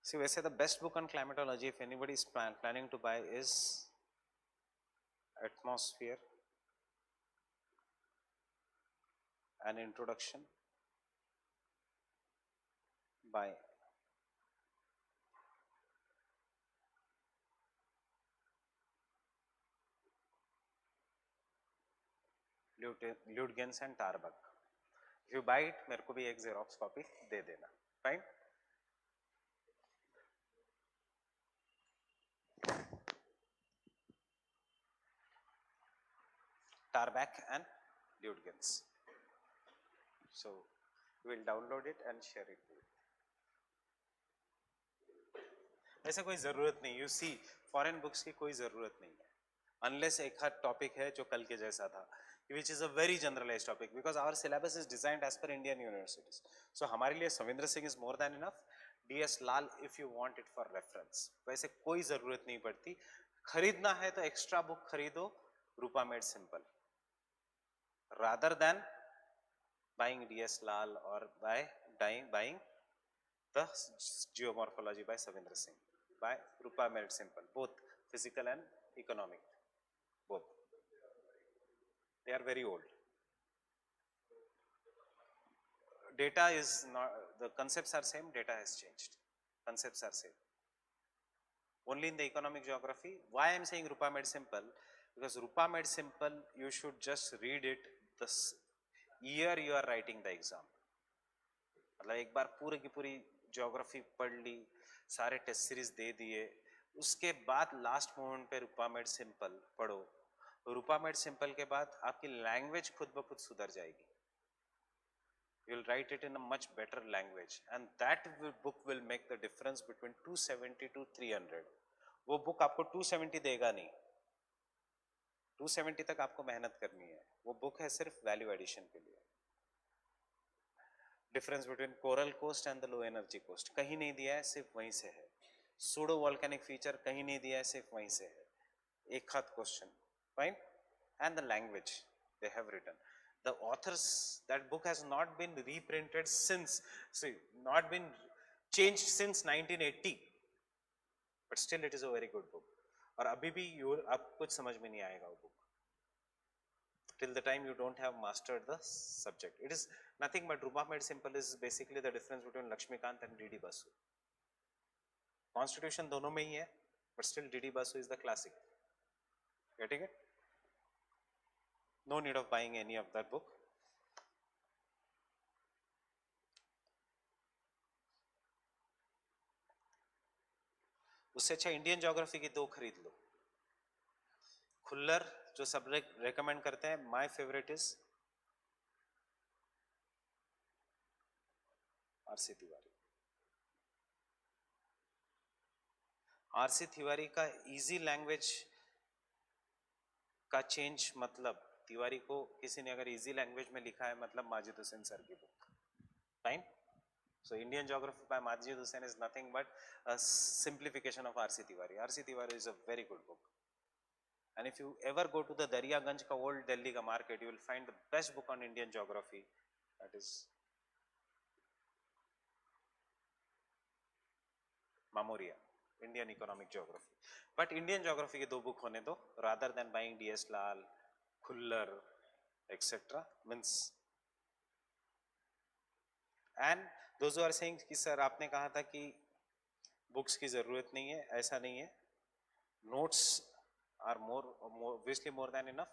See, we say the best book on climatology, if anybody is planning to buy, is Atmosphere, an introduction by Lutyens and Tarbuck. If you buy it, मेरे को भी एक xerox copy दे देना. Fine. Tarbuck and Lutyens. So we will download it and share it with you. ऐसा कोई ज़रूरत नहीं. You see, foreign books की कोई ज़रूरत नहीं है. Unless एक हाथ topic है जो कल के जैसा था, which is a very generalized topic because our syllabus is designed as per Indian universities. So हमारे लिए Savindra Singh is more than enough. DS Lal if you want it for reference. वैसे कोई ज़रूरत नहीं पड़ती. खरीदना है तो extra book खरीदो, रूपा made simple. Rather than buying DS Lal or buying the Geomorphology by Savindra Singh, by Rupa made simple, both physical and economic, both. They are very old. Data is not, the concepts are same, data has changed. Concepts are same. Only in the economic geography. Why I am saying Rupa made simple? Because Rupa made simple, you should just read it the year you are writing the exam. मतलब एक बार पूरे की पूरी geography पढ़ ली, सारे test series दे दिए, उसके बाद लास्ट मोमेंट पे रूपा मेड सिंपल पढ़ो. रूपा मेड सिंपल के बाद आपकी लैंग्वेज खुद ब खुद सुधर जाएगी. You will write it in a much better language and that book will make the difference between 270 to 300. वो बुक आपको 270 देगा नहीं, 270 तक आपको मेहनत करनी है. वो बुक है सिर्फ वैल्यू एडिशन के लिए. Difference between coral coast and the low energy coast कहीं नहीं दिया है, सिर्फ वहीं से है. सूडो वॉल्केनिक फीचर कहीं नहीं दिया है, सिर्फ वहीं से है. एक हाथ question. Fine. And the language they have written. The authors, that book has not been reprinted since, see, not been changed since 1980, but still it is a very good book. और अभी भी आप कुछ समझ में नहीं आएगा वो book till the time you don't have mastered the subject. It is nothing but Rupa made simple is basically the difference between Lakshmikant and D.D. Basu. Constitution दोनों में ही है, but still D.D. Basu is the classic. Getting it? No need of buying any of that book. उससे अच्छा Indian geography की दो खरीद लो. खुल्लर जो सब रेकमेंड करते हैं, my favourite is RC Tiwari. RC Tiwari का इजी लैंग्वेज का चेंज, मतलब तिवारी को किसी ने अगर इजी लैंग्वेज में लिखा है, मतलब माजिद हुसैन सर की book. Fine. So Indian Geography by Majid Hussain is nothing but a simplification of R.C. Tiwari. R.C. Tiwari is a very good book. And if you ever go to the Daryaganj ka old Delhi ka market, you will find the best book on Indian geography, that is Mamoria, Indian Economic Geography. But Indian Geography ke do book hone do, rather than buying DS Lal, Khullar, etc. means. And those who are saying कि sir आपने कहा था कि books की ज़रूरत नहीं है, ऐसा नहीं है. Notes are more obviously more than enough,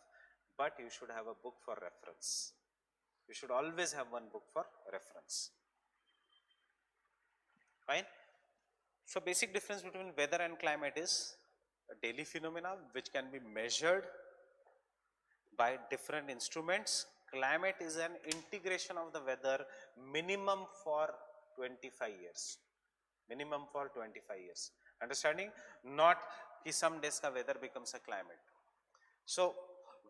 but you should have a book for reference. You should always have one book for reference. Fine. So basic difference between weather and climate is a daily phenomena which can be measured by different instruments. Climate is an integration of the weather minimum for 25 years. Minimum for 25 years. Understanding? Not कि some days का weather becomes a climate. So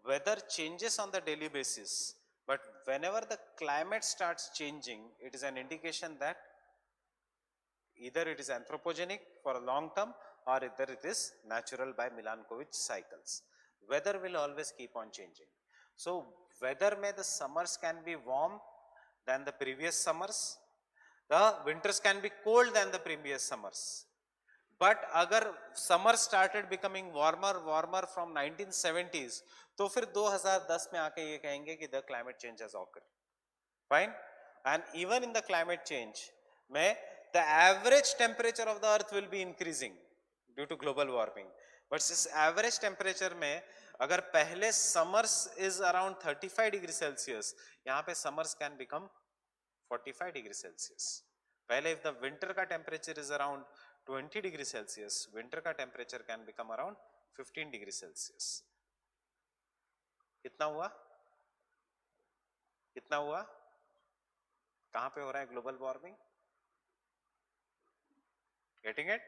weather changes on the daily basis, but whenever the climate starts changing, it is an indication that either it is anthropogenic for a long term or either it is natural by Milankovitch cycles. Weather will always keep on changing. So weather may the summers can be warm than the previous summers, the winters can be cold than the previous summers. But अगर summer started becoming warmer from 1970s, तो फिर 2010 में आके ये कहेंगे कि the climate change has occurred. Fine. And even in the climate change में the average temperature of the earth will be increasing due to global warming. But इस average temperature में अगर पहले summers is around 35 degrees Celsius, यहाँ पे summers can become 45 degrees Celsius. पहले if the winter का temperature is around 20 degrees Celsius, winter का temperature can become around 15 degrees Celsius. कितना हुआ? कितना हुआ? कहाँ पे हो रहा है global warming? Getting it?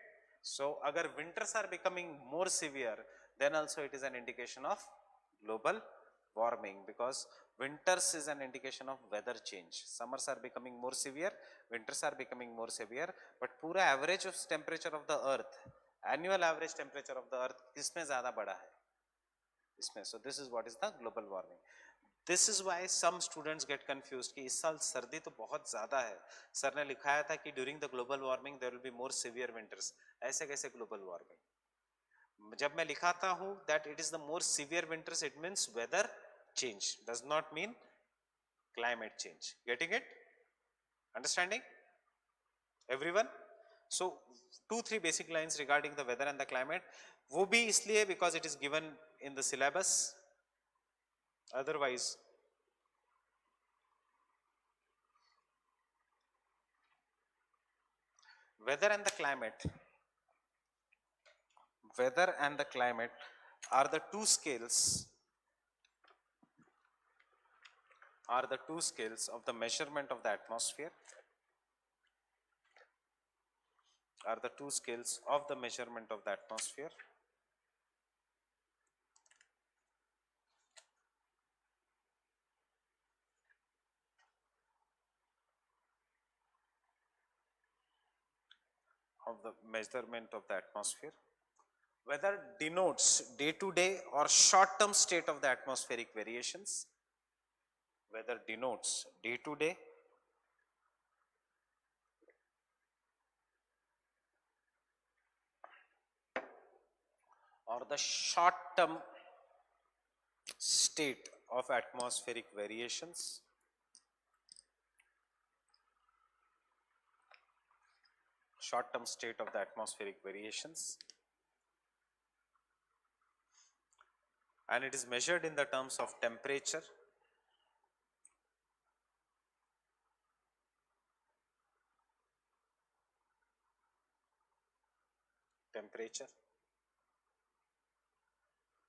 So अगर winters are becoming more severe, then also it is an indication of global warming, because winters is an indication of weather change. Summers are becoming more severe, winters are becoming more severe, but पूरा average of temperature of the earth, annual average temperature of the earth किसमें ज़्यादा बड़ा है? इसमें. So this is what is the global warming. This is why some students get confused कि इस साल सर्दी तो बहुत ज़्यादा है. सर ने लिखाया था कि during the global warming there will be more severe winters. ऐसे कैसे global warming? जब मैं लिखाता हूँ that it is the more severe winters, it means weather change, does not mean climate change. Getting it? Understanding? Everyone? So 2-3 basic lines regarding the weather and the climate. वो भी इसलिए because it is given in the syllabus. Otherwise weather and the climate are the two scales of the measurement of the atmosphere, Weather denotes day-to-day or short-term state of the atmospheric variations. Weather denotes day-to-day or the short-term state of atmospheric variations. Short-term state of the atmospheric variations. And it is measured in the terms of temperature,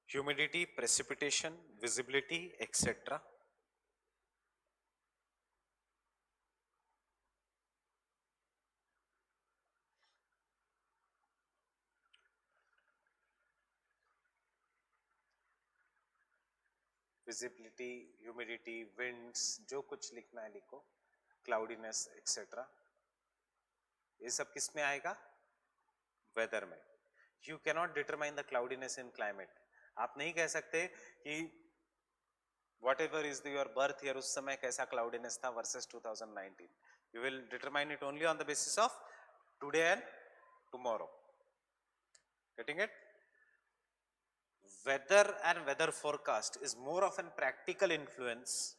humidity, precipitation, visibility, etc. Visibility, humidity, winds, जो कुछ लिखना है लिखो, cloudiness, etc. ये सब किस में आएगा? Weather में. You cannot determine the cloudiness in climate. आप नहीं कह सकते कि whatever is your birth year उस समय कैसा cloudiness था versus 2019. You will determine it only on the basis of today and tomorrow. Getting it? Weather and weather forecast is more of a practical influence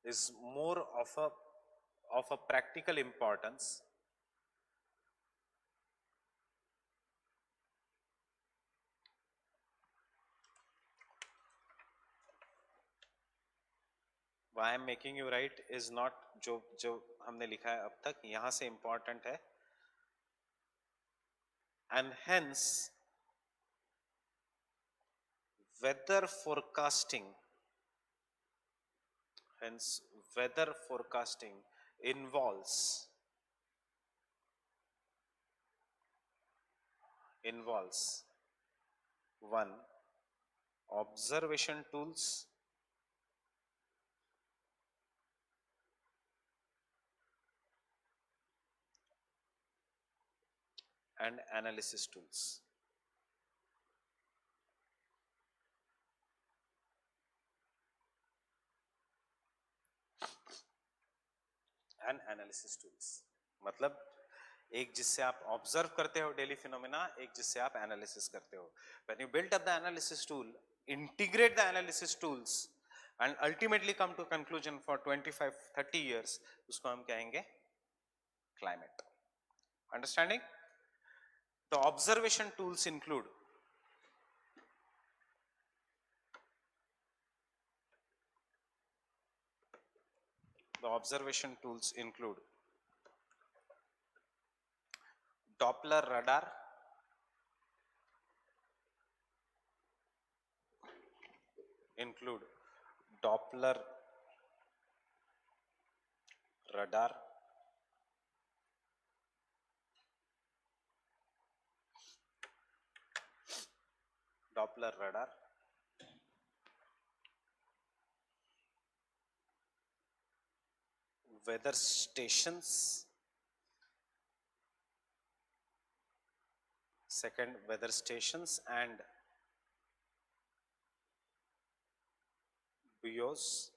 is more of a practical importance why I am making you write is not जो जो हमने लिखा है अब तक यहाँ से important है and hence weather forecasting involves one observation tools and analysis tools. And analysis tools मतलब एक जिससे आप ऑब्जर्व करते हो डेली फिनोमेना, एक जिससे आप एनालिसिस करते हो. When you build up the analysis tool, integrate the analysis tools and ultimately come to conclusion for 25-30 years, उसको हम कहेंगे climate. Understanding? The observation tools include Doppler radar, Doppler radar, weather stations, and buoys.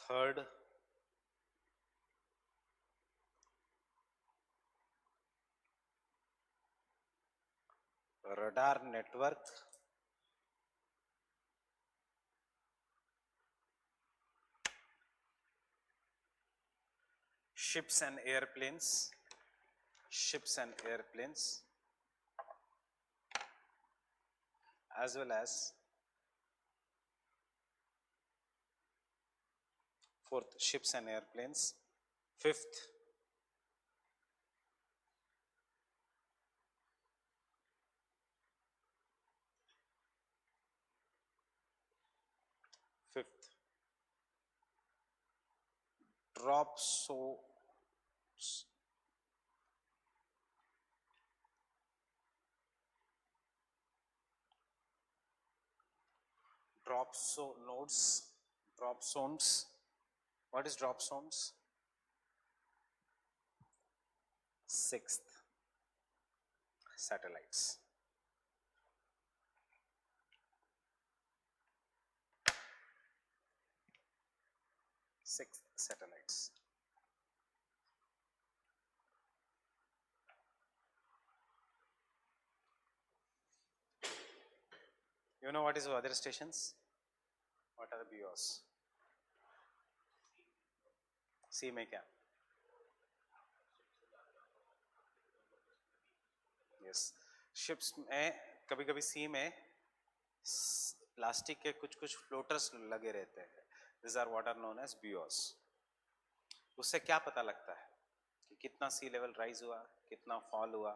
Third, radar network. Ships and airplanes, as well as fourth, ships and airplanes. Fifth, drop zones, drop zones. What is drop zones? Sixth, satellites. You know what is weather stations? What are the BOs? सी में क्या? Yes, ships में कभी कभी सी में plastic के कुछ कुछ floaters लगे रहते हैं. This are what are known as BOs. उससे क्या पता लगता है कि कितना सी लेवल राइज हुआ, कितना फॉल हुआ,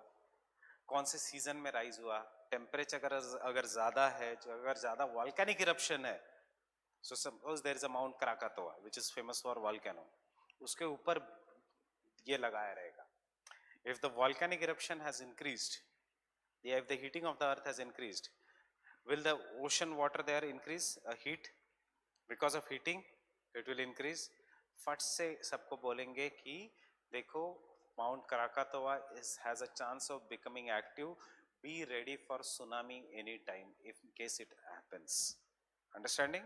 कौन से सीजन में राइज हुआ, टेम्परेचर अगर ज्यादा है, जो अगर ज्यादा वॉल्केनिक इरप्शन है, so suppose there is a Mount Krakatoa which is famous for volcano, उसके ऊपर ये लगाया रहेगा. If the volcanic eruption has increased, if the heating of the earth has increased, Will the ocean water there increase heat? Because of heating it will increase. फट से सबको बोलेंगे कि देखो mount Krakatoa has a chance of becoming active. Be ready for tsunami anytime if in case it happens. Understanding?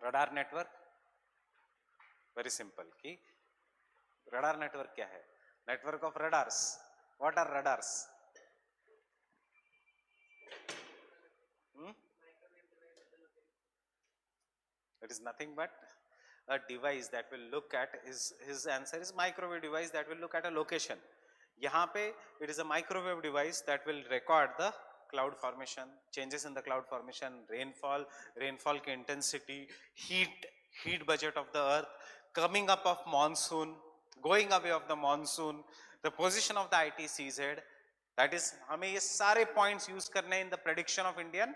Radar network, very simple. कि radar network क्या है? Network of radars. What are radars? It is nothing but a device that will look at his answer is microwave device that will look at a location. यहाँ पे it is a microwave device that will record the cloud formation, changes in the cloud formation, rainfall की intensity, heat budget of the earth, coming up of monsoon, going away of the monsoon, the position of the ITCZ. That is हमें ये सारे points use करने in the prediction of Indian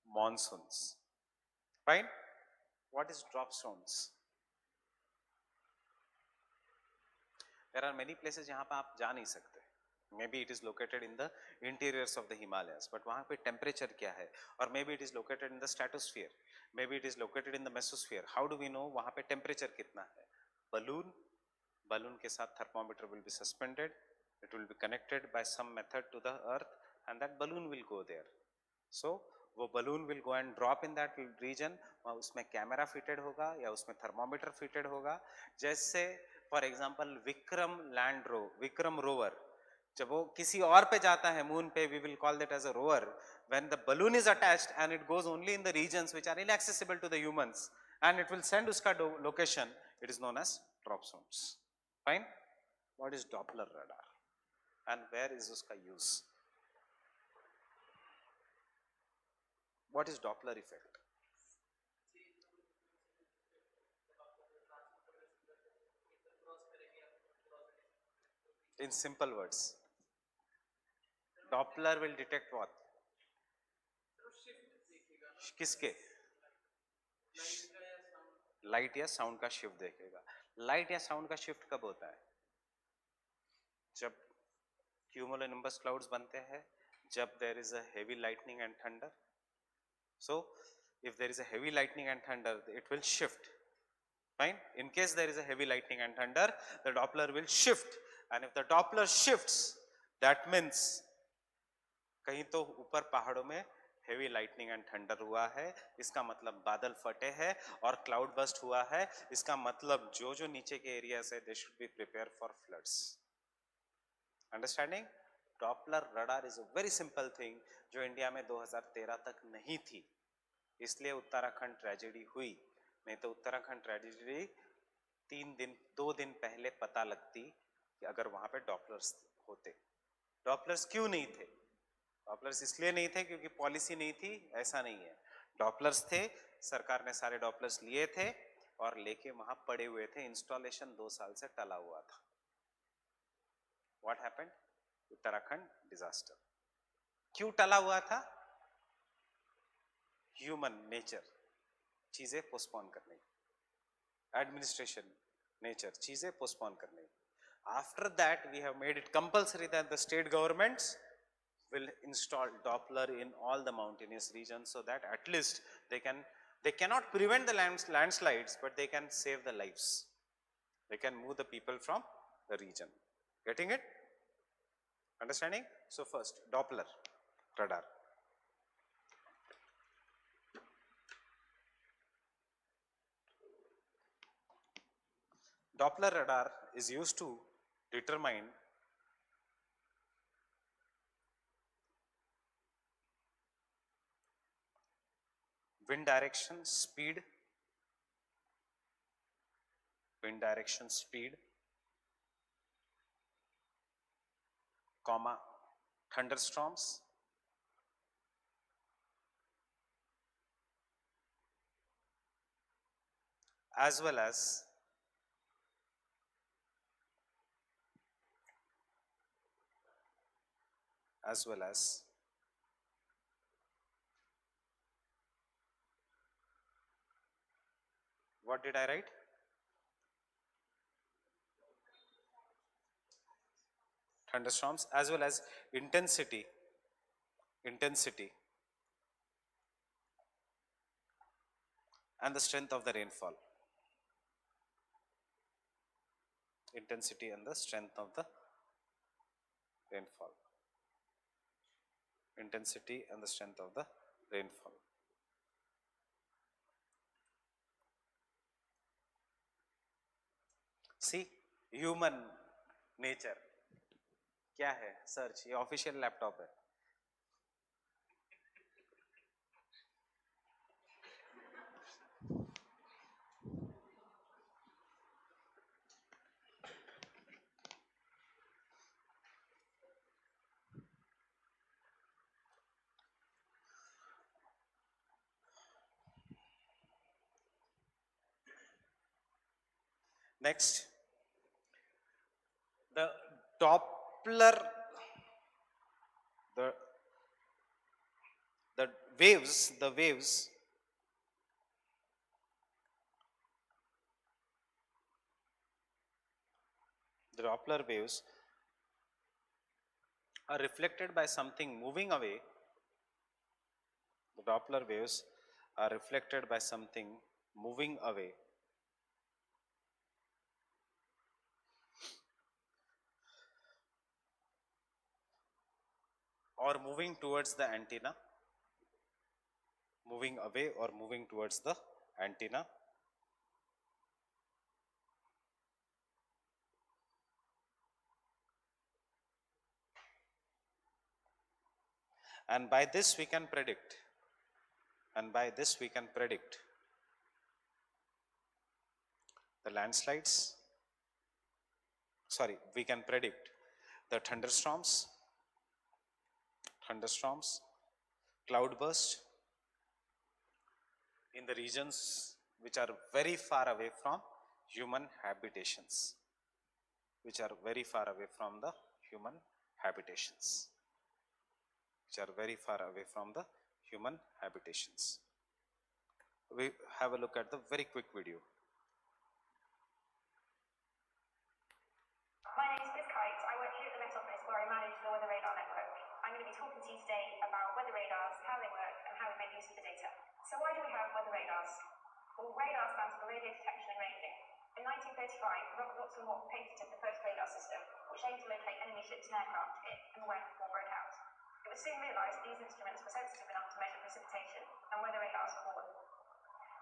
monsoons. Fine? What is drop zones? There are many places जहाँ पे आप जा नहीं सकते. Maybe it is located in the interiors of the Himalayas, but वहाँ पे temperature क्या है? Or maybe it is located in the stratosphere. Maybe it is located in the mesosphere. How do we know वहाँ पे temperature कितना है? Balloon के साथ thermometer will be suspended. It will be connected by some method to the earth, and that balloon will go there. So वो balloon will go and drop in that region. वहाँ उसमें camera fitted होगा या उसमें thermometer fitted होगा. जैसे for example Vikram rover जब वो किसी और पे जाता है मून पे, we will call that as a rover. When the balloon is attached and it goes only in the regions which are inaccessible to the humans, and it will send उसका location, it is known as drop zones. Fine? What is Doppler radar and where is उसका use? What is Doppler effect? In simple words, Doppler will detect what? किसके? Light या sound का shift देखेगा. Light या sound का shift कब होता है? जब cumulonimbus clouds बनते हैं, जब there is a heavy lightning and thunder. So if there is a heavy lightning and thunder, it will shift. Fine? In case there is a heavy lightning and thunder, the Doppler will shift, and if the Doppler shifts, that means कहीं तो ऊपर पहाड़ों में heavy lightning and thunder हुआ है, इसका मतलब बादल फटे हैं और क्लाउड बस्ट हुआ है. इसका मतलब जो नीचे के एरिया है they should be prepare for floods. Understanding? Doppler radar is a very simple thing जो इंडिया में 2013 तक नहीं थी, इसलिए उत्तराखंड ट्रेजेडी हुई. नहीं तो उत्तराखंड ट्रेजेडी 2 दिन पहले पता लगती कि अगर वहां पे डॉपलर्स होते. डॉपलर्स क्यों नहीं थे? डॉपलर्स इसलिए नहीं थे क्योंकि पॉलिसी नहीं थी, ऐसा नहीं है. डॉपलर्स थे, सरकार ने सारे डॉपलर्स लिए थे और लेके वहां पड़े हुए थे. इंस्टॉलेशन 2 साल से टला हुआ था. What happened? उत्तराखंड डिजास्टर. क्यों टला हुआ था? ह्यूमन नेचर, चीजें पोस्टपोन करने की. एडमिनिस्ट्रेशन नेचर, चीजें पोस्टपोन करने की. After that we have made it compulsory that the state governments will install Doppler in all the mountainous regions so that at least they cannot prevent the landslides, but they can save the lives. They can move the people from the region. Getting it? Understanding? So first, Doppler radar. Doppler radar is used to determine wind direction, speed, comma, thunderstorms, as well as what did I write? Thunderstorms, as well as intensity intensity and the strength of the rainfall. Intensity and the strength of the rainfall. Intensity and the strength of the rainfall. See, human nature क्या है? Search, ये official laptop है. Next, the Doppler, the waves, the Doppler waves are reflected by something moving away. The Doppler waves are reflected by something moving away. Or moving towards the antenna, moving away or moving towards the antenna. And by this we can predict, the landslides, sorry, we can predict the thunderstorms, cloudburst in the regions which are very far away from human habitations, which are very far away from the human habitations, We have a look at the very quick video. My name is Liz Kite. I work here at the Met Office where I manage the Weather Radar network. I'm going to be talking to you today about weather radars, how they work, and how we make use of the data. So why do we have weather radars? Well, radar stands for radio detection and ranging. In 1935, Robert Watson Watt patented the first radar system, which aimed to locate enemy ships and aircraft if and when war broke out. It was soon realised these instruments were sensitive enough to measure precipitation, and weather radars were born.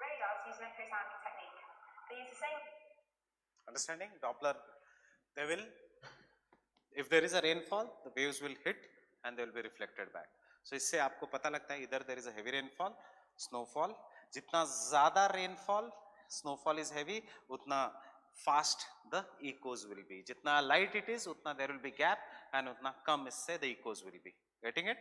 Radars use an echo sounding technique. They use the same... Understanding? Doppler, they will, if there is a rainfall, the waves will hit and they will be reflected back. So इससे आपको पता लगता है इधर there is a heavy rainfall, snowfall. जितना ज़्यादा rainfall, snowfall is heavy, उतना fast the echoes will be. जितना light it is, उतना there will be gap and उतना कम इससे the echoes will be. Getting it?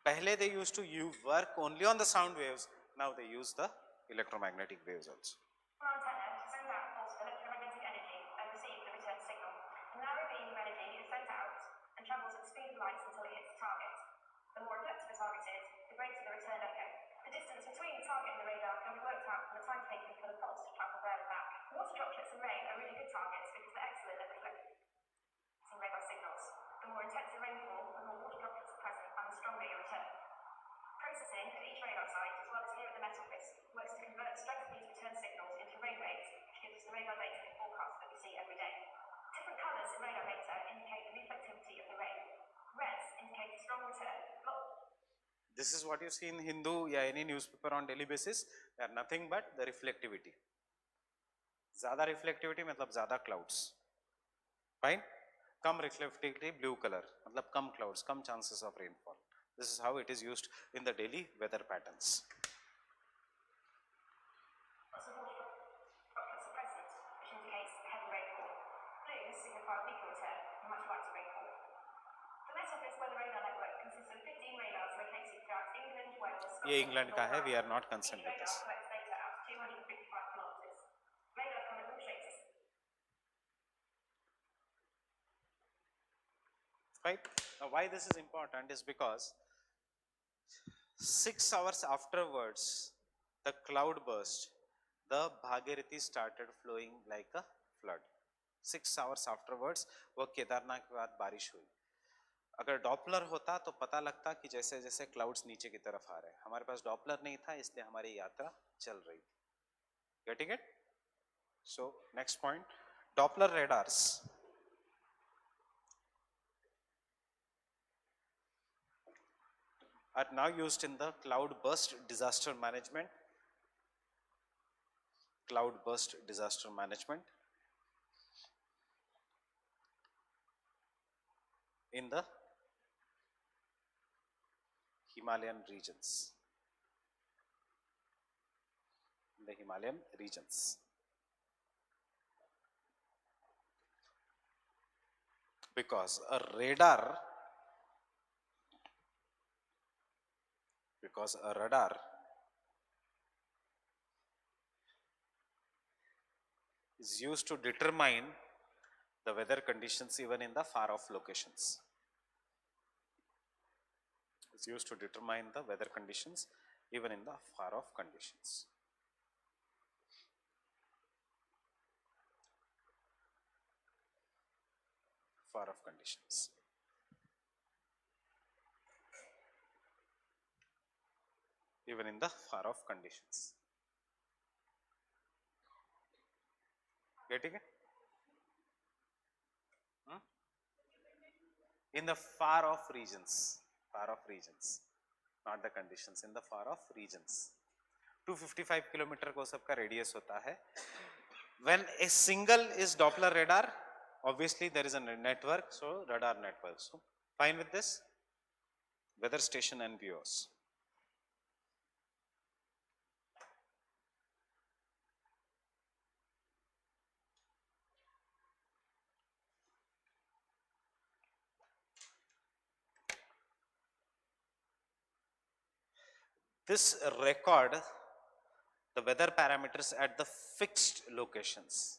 पहले they used to work only on the sound waves. Now they use the electromagnetic waves also. Antenna sends out a pulse of electromagnetic energy and receives the return signal. A narrow beam of energy is sent out and travels at the speed of light until it hits the target. The more reflective the target is, the greater the return echo. The distance between the target and the radar can be worked out from the time taken for the pulse to travel there and back. Water droplets and rain are really good targets because they're excellent at reflecting radar signals. The more intense the rainfall, the more water droplets are present and the stronger your return. Processing at each radar site, as well as here at the Met Office, works to convert the strength of these return signals into rain rates, which gives us the radar data and forecast that we see every day. Different colours in radar data indicate the reflectivity of the rain. Reds indicate a strong return. This is what you see in Hindu या any newspaper on daily basis. They are nothing but the reflectivity. ज़्यादा reflectivity मतलब ज़्यादा clouds. Fine? कम reflectivity blue color मतलब कम clouds, come chances of rainfall. This is how it is used in the daily weather patterns. Lots of water droplets are present, which indicates heavy rainfall. Blues signify weaker return and much lighter rainfall. The Met Office weather radar network consists of 15 radars located throughout England, Wales, ये England का है. We are not concerned with this. Each radar collects data out to 255 kilometers. Radar come in all shapes. Right? Now, why this is important is because 6 hours afterwards, the cloud burst, the Bhagirathi started flowing like a flood. 6 hours afterwards वो केदारनाथ के बाद बारिश हुई। अगर Doppler होता तो पता लगता कि जैसे जैसे क्लाउड्स नीचे की तरफ आ रहे हैं। हमारे पास डॉपलर नहीं था, इसलिए हमारी यात्रा चल रही थी। Getting it? So next point, Doppler radars are now used in the cloud burst disaster management. Cloud burst disaster management in the Himalayan regions. In the Himalayan regions. Because a radar is used to determine the weather conditions even in the far off locations. It's used to determine the weather conditions even in the far off conditions. Far off conditions. Even in the far off conditions. Getting it? In the far off regions, not the conditions, in the far off regions. 255 kilometer को सबका radius होता है. When a single is Doppler radar, obviously there is a network, so radar network. So fine with this? Weather station and bureaus. This record the weather parameters at the fixed locations.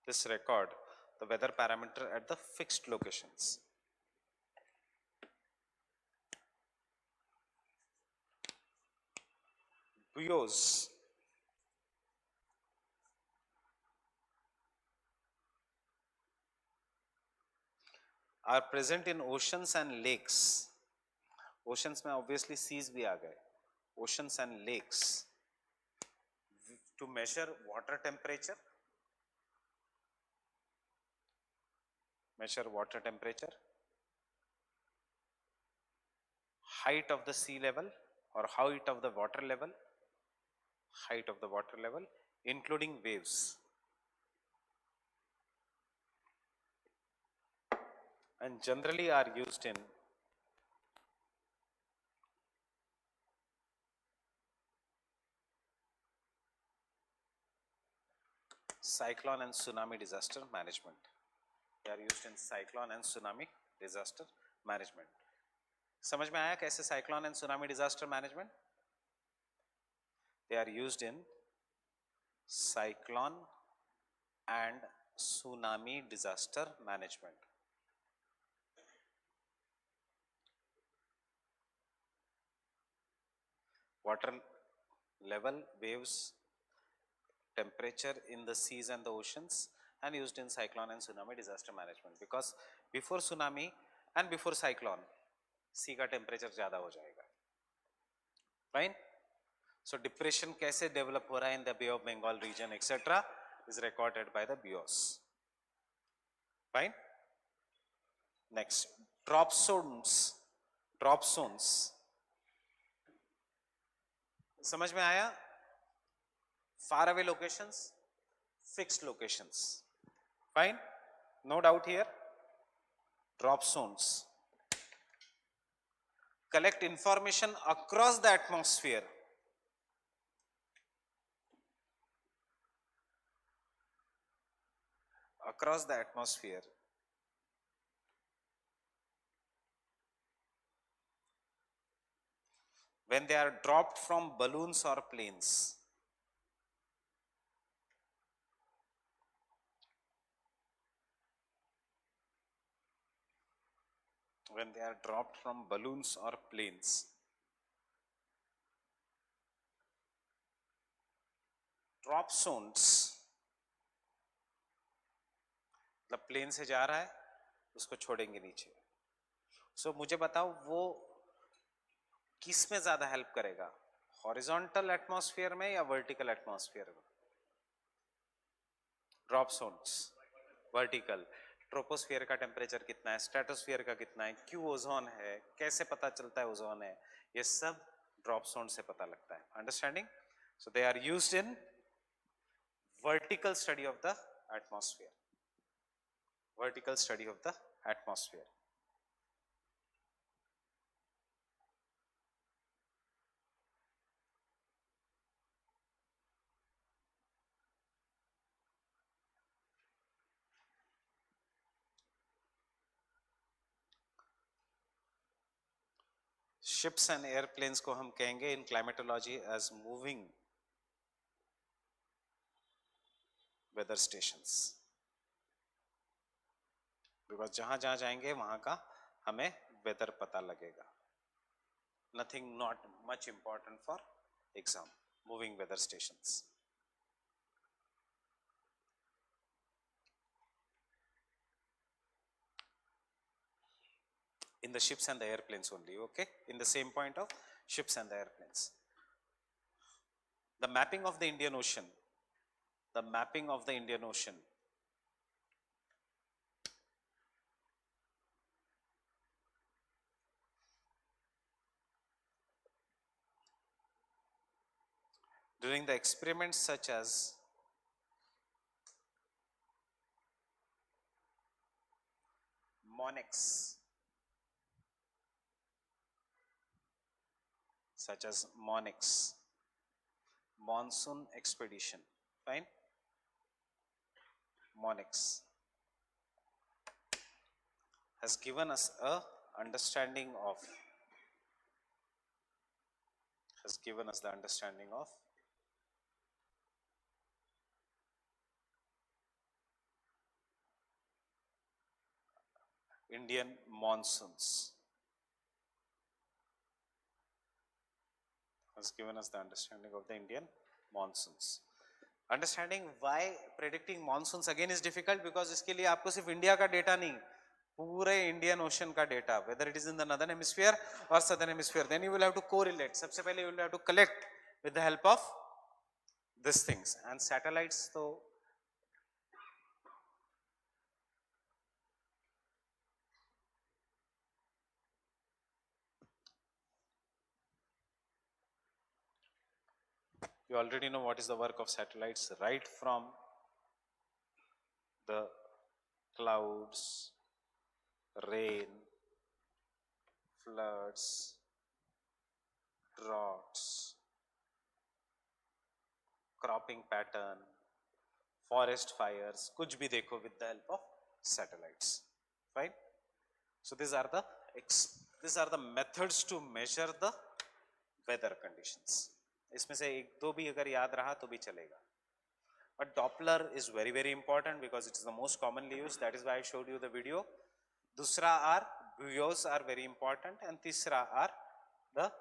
This record the weather parameter at the fixed locations. Buoys are present in oceans and lakes. Oceans में obviously seas भी आ गए. Oceans and lakes to measure water temperature. Measure water temperature, height of the sea level or height of the water level, including waves, and generally are used in cyclone and tsunami disaster management. They are used in cyclone and tsunami disaster management. समझ में आया कैसे cyclone and tsunami disaster management? They are used in cyclone and tsunami disaster management. Water level, waves, temperature in the seas and the oceans, and used in cyclone and tsunami disaster management, because before tsunami and before cyclone sea का temperature ज़्यादा हो जाएगा. Fine? So depression कैसे develop हो रहा है in the Bay of Bengal region etc. is recorded by the bureaus. Fine? Next, drop zones. समझ में आया? Far away locations, fixed locations. Fine? No doubt here. Drop zones collect information across the atmosphere. Across the atmosphere. When they are dropped from balloons or planes. When they are dropped from balloons or planes. Drop zones, मतलब plane से जा रहा है उसको छोड़ेंगे नीचे. सो मुझे बताओ वो किस में ज्यादा हेल्प करेगा, हॉरिजॉन्टल एटमॉस्फेयर में या वर्टिकल एटमॉस्फेयर में? Drop zones vertical. ट्रोपोस्फियर का टेम्परेचर कितना है, स्ट्रेटोस्फियर का कितना है, क्यों ओजोन है, कैसे पता चलता है ओजोन है, ये सब ड्रॉप जोन से पता लगता है. Understanding? So they are used in vertical study of the atmosphere. Vertical study of the atmosphere. Ships and airplanes को हम कहेंगे in climatology as moving weather stations, because जहां जहां जाएंगे वहां का हमें वेदर पता लगेगा. Nothing not much important for exam. Moving weather stations. In the ships and the airplanes only, okay, in the same point of ships and the airplanes. The mapping of the Indian Ocean, the mapping of the Indian Ocean, during the experiments such as MONEX, such as MONEX, monsoon expedition, fine, MONEX has given us a understanding of, has given us the understanding of Indian monsoons, has given us the understanding of the Indian monsoons. Understanding why predicting monsoons again is difficult, because इसके लिए आपको सिर्फ India का data नहीं, पूरे Indian ocean का data, whether it is in the northern hemisphere or southern hemisphere, then you will have to correlate. सबसे पहले you will have to collect with the help of these things, and satellites तो you already know what is the work of satellites, right from the clouds, rain, floods, droughts, cropping pattern, forest fires, कुछ भी देखो with the help of satellites, fine. So these are the methods to measure the weather conditions. इसमें से एक दो भी अगर याद रहा तो भी चलेगा. But Doppler is very very important because it is the most commonly used. That is why I showed you the video. दूसरा are buoys are very important, and तीसरा are the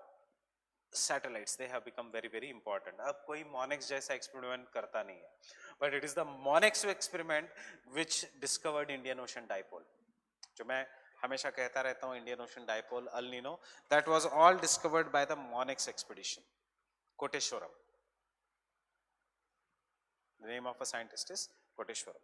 satellites. They have become very very important. अब कोई MONEX जैसा experiment करता नहीं है, but it is the MONEX experiment which discovered Indian Ocean dipole. जो मैं हमेशा कहता रहता हूँ Indian Ocean dipole, El Nino, that was all discovered by the MONEX expedition, Koteshwaram. The name of a scientist is Koteshwaram.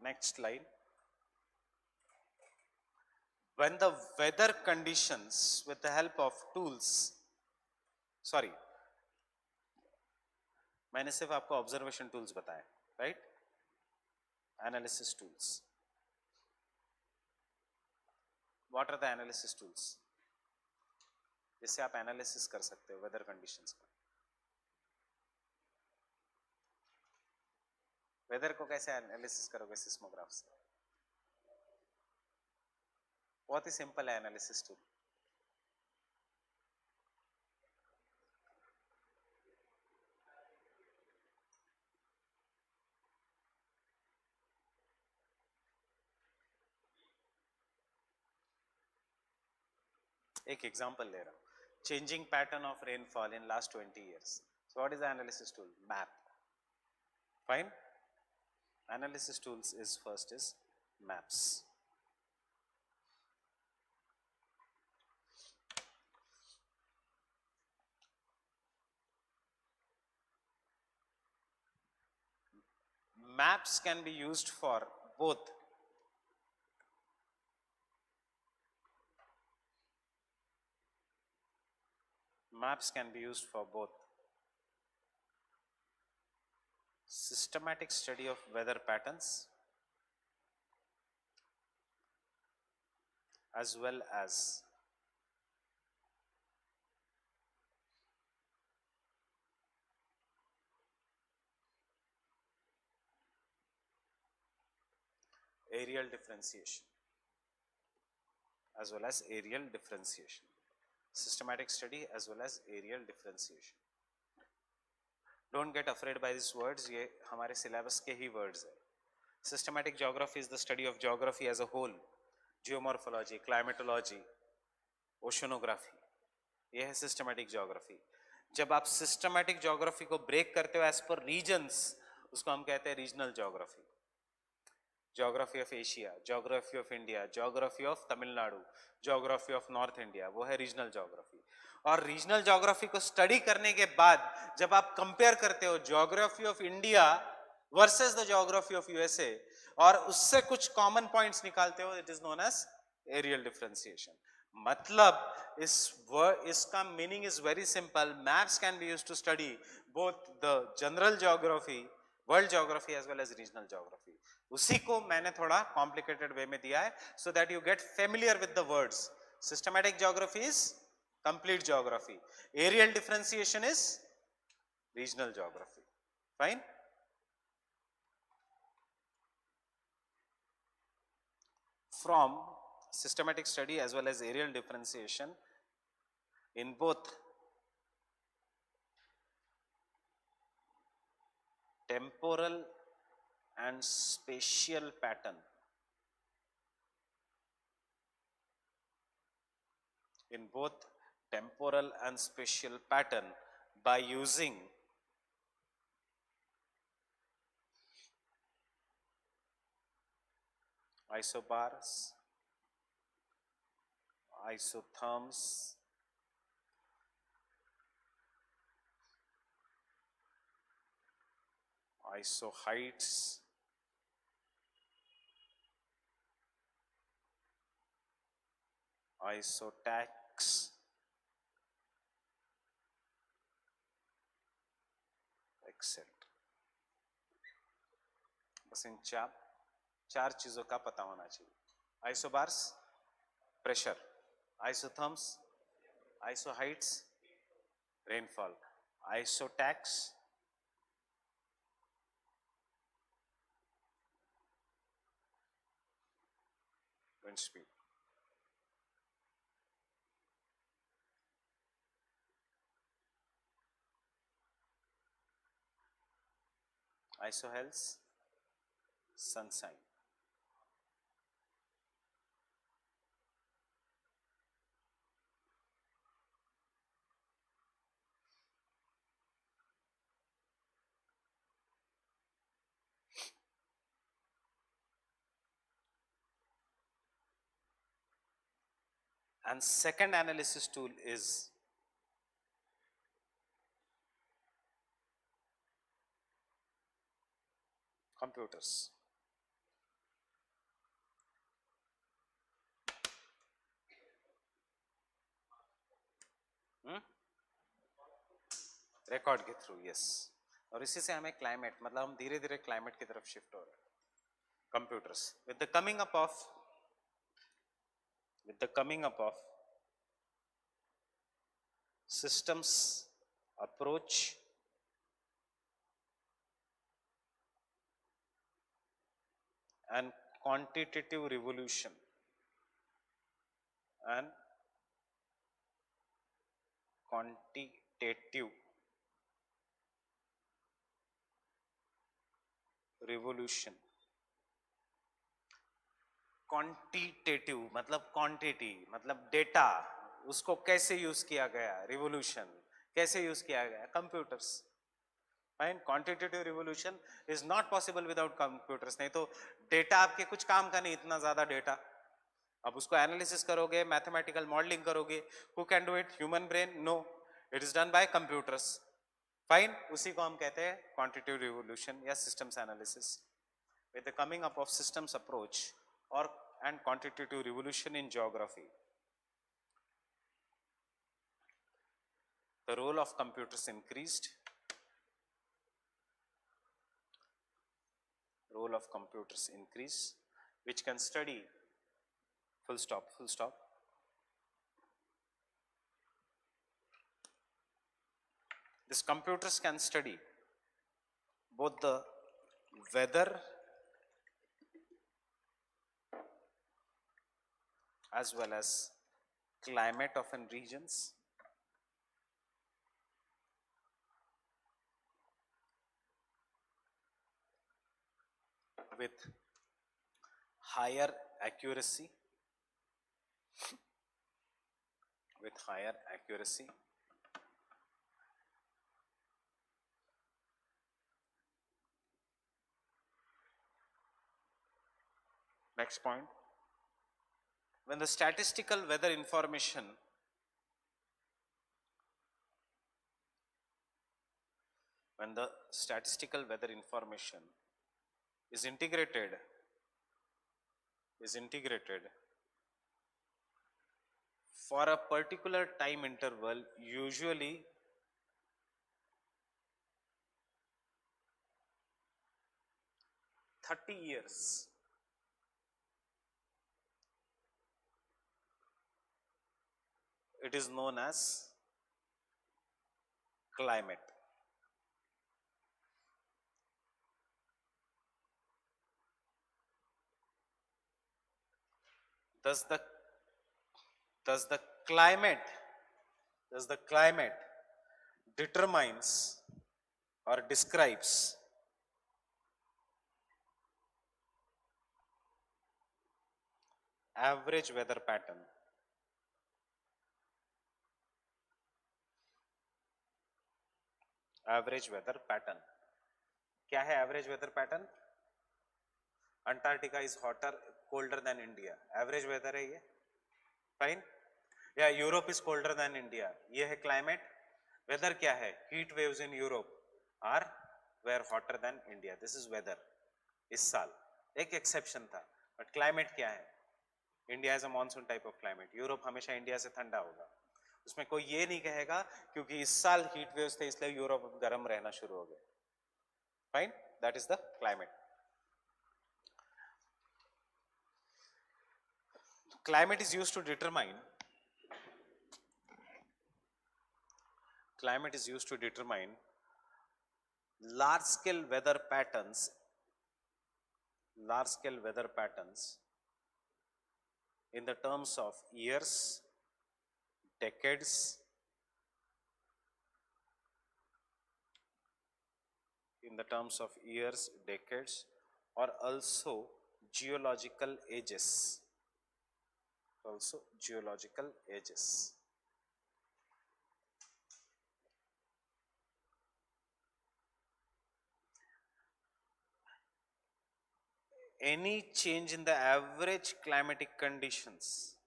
Next line. When the weather conditions with the help of tools, sorry, मैंने सिर्फ आपको observation tools बताए, right, analysis tools. What are the analysis tools? जिससे आप analysis कर सकते हो weather conditions का. वेदर को कैसे एनालिसिस करोगे? सिस्मोग्राफ से. बहुत ही सिंपल है एनालिसिस टूल. एक एग्जांपल ले रहा हूं, changing pattern of rainfall in last 20 years. So what is the analysis tool? Map. Fine. Analysis tools is first is maps. Maps can be used for both systematic study of weather patterns as well as aerial differentiation. Systematic study as well as aerial differentiation. Don't get afraid by these words, ये हमारे syllabus के ही words है. Systematic geography is the study of geography as a whole. Geomorphology, climatology, oceanography, ये है systematic geography. जब आप systematic geography को break करते हो as per regions, उसको हम कहते हैं regional geography. Geography of Asia, geography of India, geography of Tamil Nadu, geography of North India, वो है regional geography. और रीजनल ज्योग्राफी को स्टडी करने के बाद जब आप कंपेयर करते हो geography of India versus the geography of USA और उससे कुछ कॉमन पॉइंट्स निकालते हो, it is known as areal differentiation. मतलब इसका meaning is very simple. Maps can be used to study both the general geography, world geography as well as regional geography. उसी को मैंने थोड़ा कॉम्प्लिकेटेड वे में दिया है so that you get familiar with the words. Systematic geography is complete geography. Aerial differentiation is regional geography. Fine. From systematic study as well as aerial differentiation in both temporal and spatial pattern, in both temporal and spatial pattern by using isobars, isotherms, isoheights, isotachs, etc. बस इन चार चीजों का पता होना चाहिए. Isobars pressure, isotherms isohyets rainfall, isotachs wind speed. isohels sunshine. And second analysis tool is computers. Record के through, yes. और इसी से हमें क्लाइमेट, मतलब हम धीरे धीरे क्लाइमेट की तरफ शिफ्ट हो रहे हैं. Computers with the coming up of systems approach and quantitative revolution and quantitative revolution. Quantitative मतलब क्वांटिटी, मतलब डेटा, उसको कैसे यूज किया गया, रिवोल्यूशन कैसे यूज किया गया, computers. Fine, quantitative revolution is not possible without computers. नहीं तो डेटा आपके कुछ काम का नहीं, इतना ज्यादा डेटा अब उसको एनालिसिस करोगे, मैथमेटिकल मॉडलिंग करोगे, who can do it, human brain? No, it is done by computers. Fine, उसी को हम कहते हैं क्वांटिटेटिव रिवोल्यूशन या systems analysis. With the coming up of systems approach और and quantitative revolution in geography, the role of computers increased. Role of computers increase, which can study, full stop, full stop. These computers can study both the weather as well as climate of an regions, with higher accuracy, with higher accuracy. Next point, when the statistical weather information is integrated for a particular time interval, usually 30 years, it is known as climate. Does the climate determines or describes average weather pattern? Average weather pattern क्या है? Average weather pattern, Antarctica is hotter, colder than India, average weather है ये. Fine. या Europe is colder than India, ये है climate. Weather क्या है? Heat waves in Europe are where hotter than India, this is weather. इस साल एक एक्सेप्शन था, बट क्लाइमेट क्या है? India is a monsoon type of climate. Europe हमेशा इंडिया से ठंडा होगा, उसमें कोई ये नहीं कहेगा क्योंकि इस साल हीट वेव्स थे इसलिए यूरोप गर्म रहना शुरू हो गया. Fine, that is the climate. Climate is used to determine large scale weather patterns in the terms of years, decades, or also geological ages. Any change in the average climatic conditions,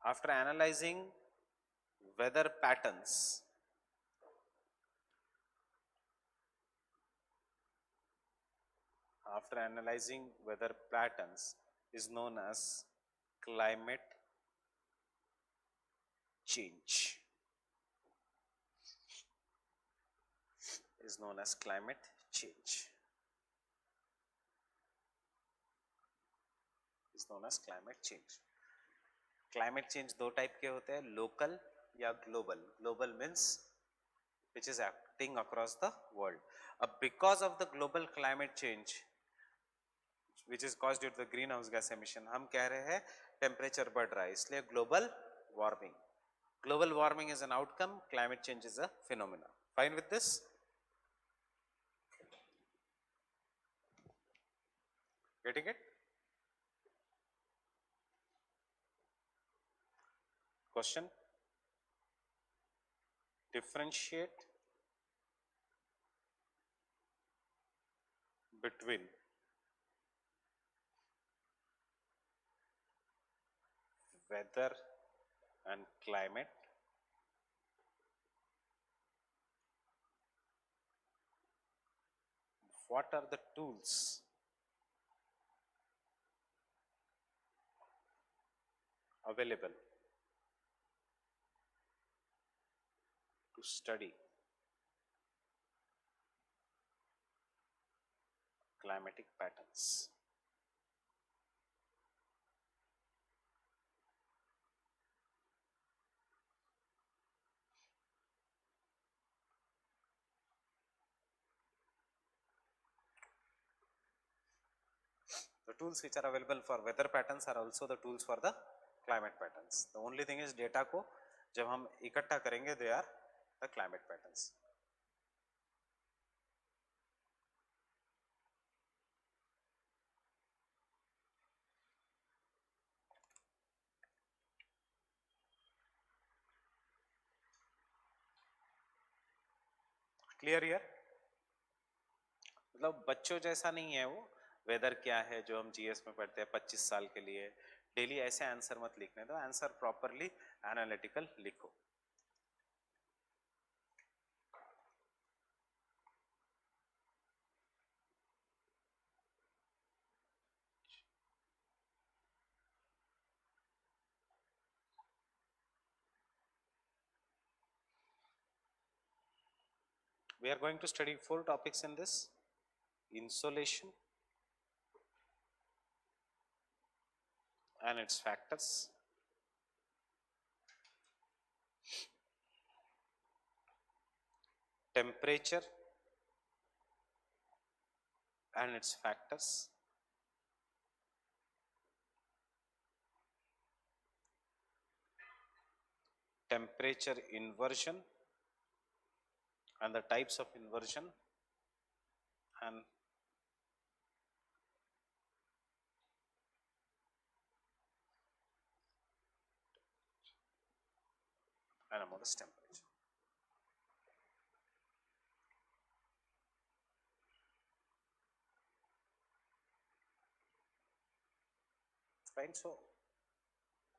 after analyzing weather patterns, is known as climate change. Climate change दो type के होते हैं, local या global. Global means which is acting across the world. Because of the global climate change which is caused due to the greenhouse gas emission, हम कह रहे हैं temperature बढ़ रहा है, इसलिए global warming. Global warming is an outcome, climate change is a phenomena. Fine with this? Getting it? Question: differentiate between weather and climate what are the tools available to study climatic patterns. The tools which are available for weather patterns are also the tools for the climate patterns. The only thing is data को जब हम इकट्ठा करेंगे they are the climate patterns. Clear here? मतलब बच्चों जैसा नहीं है वो. वेदर क्या है जो हम जीएस में पढ़ते हैं 25 साल के लिए, डेली ऐसे आंसर मत लिखने दो, आंसर प्रॉपरली एनालिटिकल लिखो. We are going to study 4 topics in this: insolation and its factors, temperature and its factors, temperature inversion and the types of inversion, and a modest temperature. Fine. So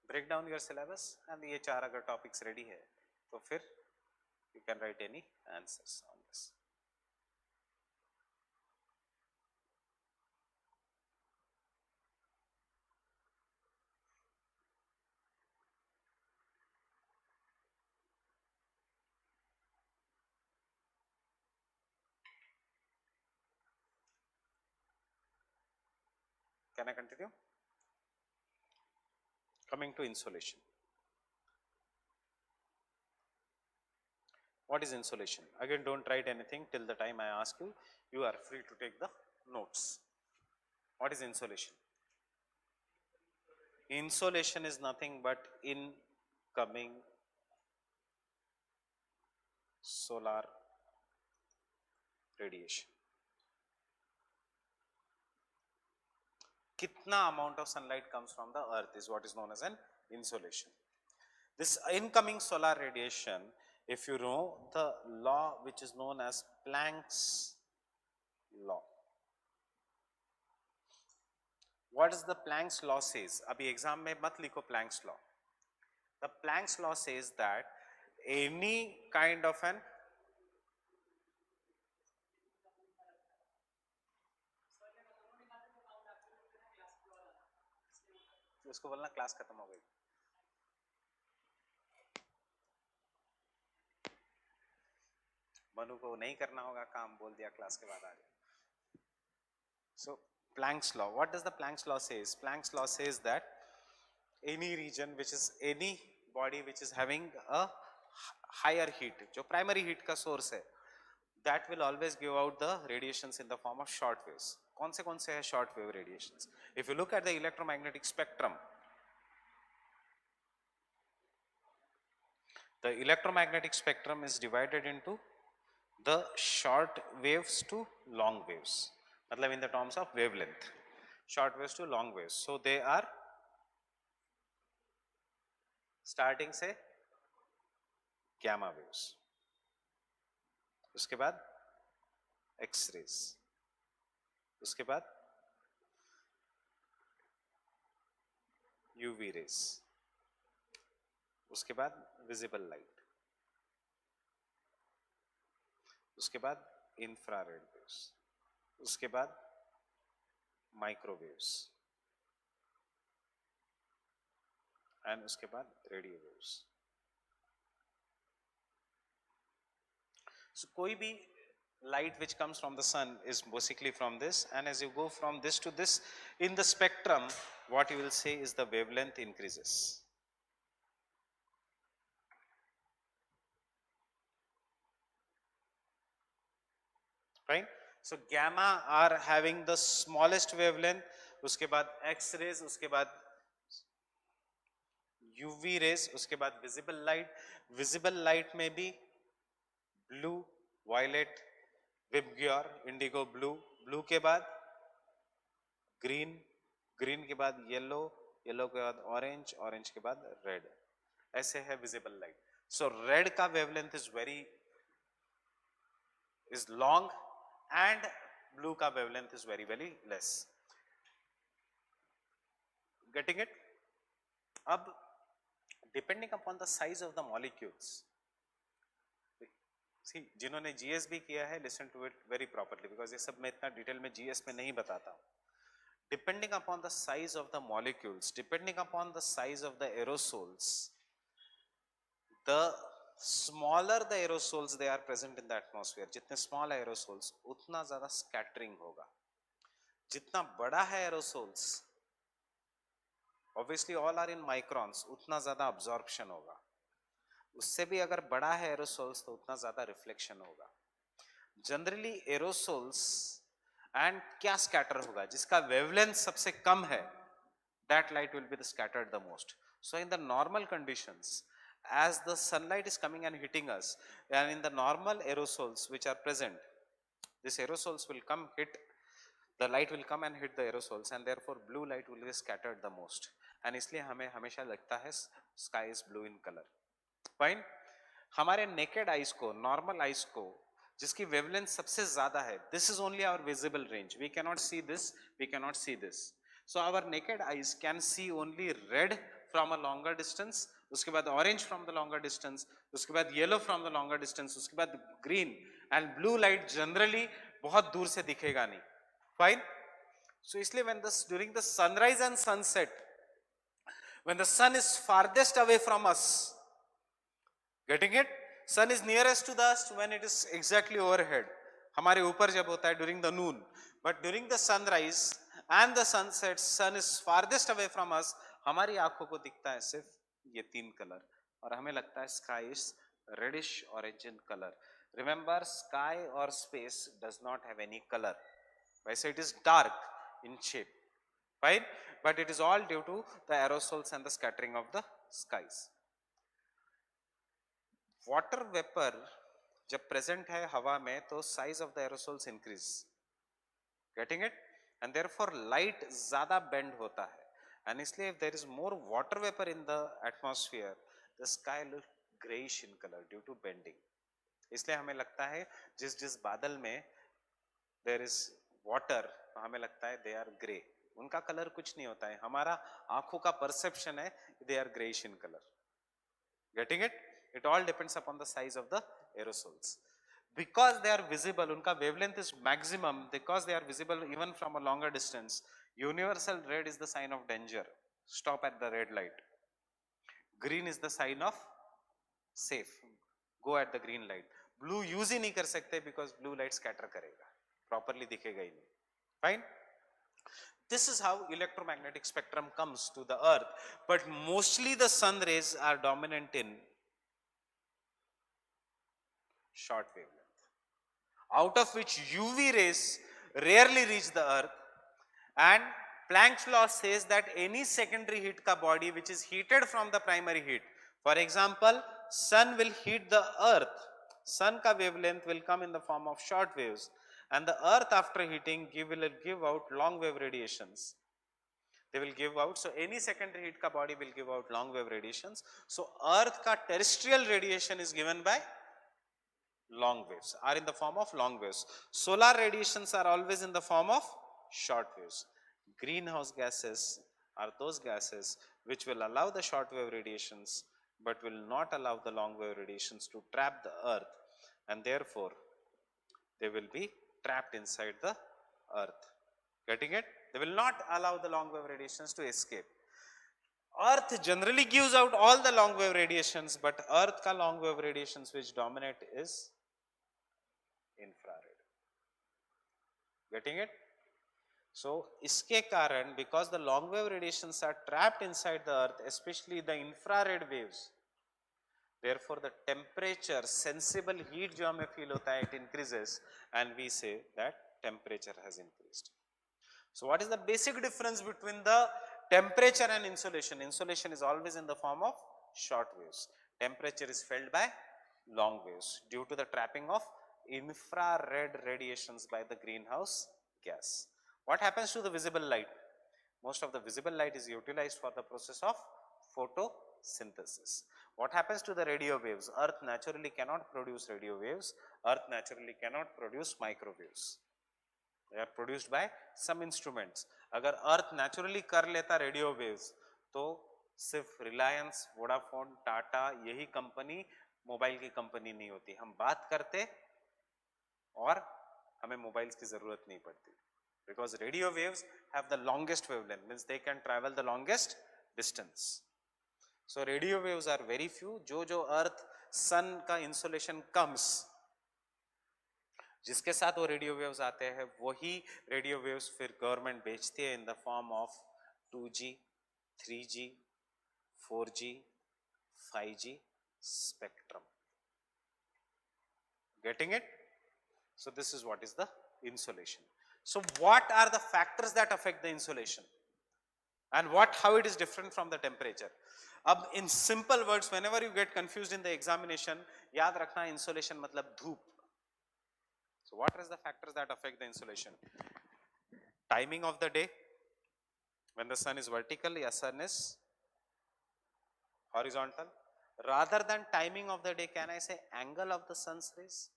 break down your syllabus and ये 4 अगर topics ready है तो फिर you can write any answers on this. Can I continue? Coming to insolation. What is insolation? Again, don't write anything till the time I ask you. You are free to take the notes. What is insolation? Insolation is nothing but incoming solar radiation. Kitna amount of sunlight comes from the earth is what is known as an insolation. This incoming solar radiation, if you know the law which is known as Planck's law. What does the Planck's law says? Abhi exam mein mat likho Planck's law. The Planck's law says that any kind of an उसको बोलना class खत्म हो गई. मनु को नहीं करना होगा काम, बोल दिया क्लास के बाद आ जाए. So Planck's law. What does the Planck's law says? Planck's law says that any region which is any body which is having a higher heat, जो primary heat का source है, that will always give out the radiations in the form of short waves. कौन से है short wave radiations? If you look at the electromagnetic spectrum, the electromagnetic spectrum is divided into the short waves to long waves, मतलब in the terms of wavelength. short waves to long waves. So they are starting से gamma waves, उसके बाद X rays, उसके बाद UV rays, उसके बाद visible light, उसके बाद infrared waves, उसके बाद microwaves and उसके बाद radio waves. So कोई भी light which comes from the sun is basically from this, and as you go from this to this in the spectrum, what you will say is the wavelength increases. Right? So gamma are having the smallest wavelength, उसके बाद X rays, उसके बाद UV rays, उसके बाद visible light. Visible light में भी blue, violet, VIBGYOR, Indigo, blue, blue के बाद ग्रीन, ग्रीन के बाद येलो, येलो के बाद ऑरेंज, ऑरेंज के बाद रेड. ऐसे है विजिबल लाइट. सो रेड का wavelength is long and blue का wavelength is very very less. Getting it? अब depending upon the size of the molecules, see जिन्होंने जीएस भी किया है, listen to it very properly, because ये सब मैं इतना डिटेल में जीएस में नहीं बताता हूं. Depending upon the size of the molecules, depending upon the size of the aerosols, the smaller the aerosols they are present in the atmosphere, जितने small aerosols उतना ज़्यादा scattering होगा. जितना बड़ा है aerosols, obviously all are in microns, उतना ज़्यादा absorption होगा. उससे भी अगर बड़ा है aerosols तो उतना ज़्यादा reflection होगा. Generally aerosols एंड क्या स्कैटर होगा, जिसका वेवलेंथ सबसे कम है, that light will be the scattered the most. So in the normal conditions, as the sunlight is coming and hitting us, and in the normal aerosols which are present, this aerosols will come hit, the light will come and hit the aerosols, and therefore blue light will be scattered the most. And इसलिए हमें हमेशा लगता है sky is blue in color. Fine? हमारे naked eyes को, normal eyes को, जिसकी wavelength सबसे ज्यादा है, this is only our visible range. We can not see this, we can not see this. So our naked eyes can see only red from a longer distance, उसके बाद orange from the longer distance, उसके बाद yellow from the longer distance, उसके बाद green, and blue light generally बहुत दूर से दिखेगा नहीं. फाइन? सो इसलिए when the during the sunrise and sunset, when the sun is farthest away from us, getting it? Sun is nearest to us when it is exactly overhead. हमारे ऊपर जब होता है during the noon, but during the sunrise and the sunset, sun is farthest away from us. हमारी आंखों को दिखता है सिर्फ ये तीन कलर, और हमें लगता है sky is reddish orange in color. Remember, sky or space does not have any color. वैसे it is dark in shape, right? But it is all due to the aerosols and the scattering of the skies. Water vapour जब present है हवा में तो size of the aerosols increase. Getting it? And therefore light ज्यादा bend होता है, and इसलिए if there is more water vapour in the atmosphere, the sky look greyish in colour due to bending. इसलिए हमें लगता है जिस जिस बादल में देयर इज वाटर, हमें लगता है दे आर ग्रे. उनका कलर कुछ नहीं होता है, हमारा आंखों का परसेप्शन है they are greyish in colour. Getting it? It all depends upon the size of the aerosols. Because they are visible, unka wavelength is maximum, because they are visible even from a longer distance. Universal red is the sign of danger. Stop at the red light. Green is the sign of safe. Go at the green light. Blue use ही नहीं कर सकते because blue light scatter करेगा, properly दिखेगा ही नहीं. Fine? This is how electromagnetic spectrum comes to the earth, but mostly the sun rays are dominant in short wavelength, out of which UV rays rarely reach the earth, and Planck's law says that any secondary heat ka body which is heated from the primary heat, for example sun will heat the earth, sun ka wavelength will come in the form of short waves, and the earth after heating will give out long wave radiations. They will give out, so any secondary heat ka body will give out long wave radiations. So earth ka terrestrial radiation is given by long waves, are in the form of long waves. Solar radiations are always in the form of short waves. Greenhouse gases are those gases which will allow the short wave radiations but will not allow the long wave radiations to trap the earth, and therefore they will be trapped inside the earth. Getting it? They will not allow the long wave radiations to escape. Earth generally gives out all the long wave radiations, but earth ka long wave radiations which dominate is infrared. Getting it? So iske karan, because the long wave radiations are trapped inside the earth, especially the infrared waves, therefore the temperature, sensible heat jo hame feel hota hai, it increases, and we say that temperature has increased. So what is the basic difference between the temperature and insolation? Insolation is always in the form of short waves. Temperature is felt by long waves due to the trapping of infrared radiations by the greenhouse gas. What happens to the visible light? Most of the visible light is utilized for the process of photosynthesis. What happens to the radio waves? Earth naturally cannot produce radio waves. Earth naturally cannot produce microwaves. They are produced by some instruments. अगर अर्थ naturally कर लेता radio waves तो सिर्फ Reliance, Vodafone, Tata यही company mobile की company नहीं होती. हम बात करते और हमें मोबाइल्स की जरूरत नहीं पड़ती. Because radio waves have the longest wavelength, means they can travel the longest distance. So radio waves are very few. जो अर्थ सन का इंसुलेशन comes, जिसके साथ वो रेडियो वेव्स आते हैं, वही रेडियो वेव्स फिर गवर्नमेंट बेचती है इन the form of 2G, 3G, 4G, 5G spectrum. Getting it? So this is what is the insolation. So what are the factors that affect the insolation, and how it is different from the temperature? अब in simple words, whenever you get confused in the examination, याद रखना insolation मतलब धूप. So what is the factors that affect the insolation? Timing of the day, when the sun is vertical or sun is horizontal. Rather than timing of the day, can I say angle of the sun's rays?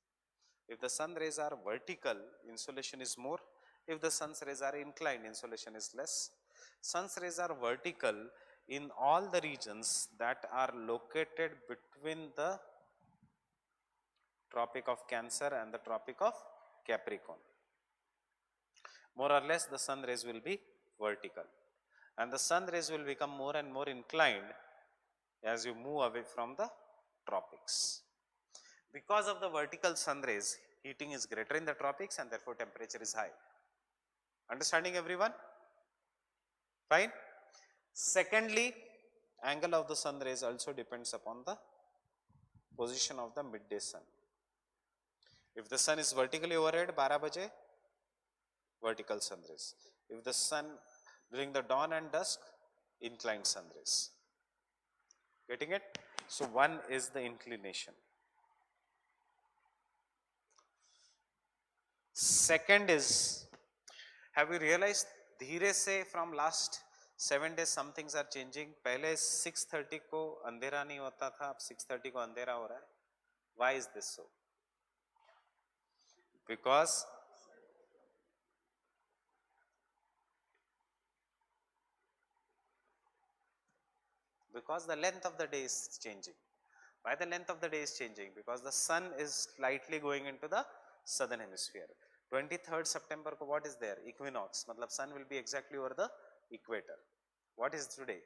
If the sun rays are vertical, insolation is more. If the sun's rays are inclined, insolation is less. Sun's rays are vertical in all the regions that are located between the Tropic of Cancer and the Tropic of Capricorn. More or less the sun rays will be vertical, and the sun rays will become more and more inclined as you move away from the tropics. Because of the vertical sun rays, heating is greater in the tropics and therefore temperature is high. Understanding everyone? Fine. Secondly, angle of the sun rays also depends upon the position of the midday sun. If the sun is vertically overhead, 12 baje, vertical sun rays. If the sun during the dawn and dusk, inclined sun rays. Getting it? So one is the inclination. Second is, have you realized धीरे से from last 7 days some things are changing. पहले 6:30 को अंधेरा नहीं होता था, अब 6:30 को अंधेरा हो रहा है. Why is this so? Because the length of the day is changing. Why the length of the day is changing? Because the sun is slightly going into the southern hemisphere. 23rd September ko what is there? Equinox. Matlab sun will be exactly over the equator. What is today?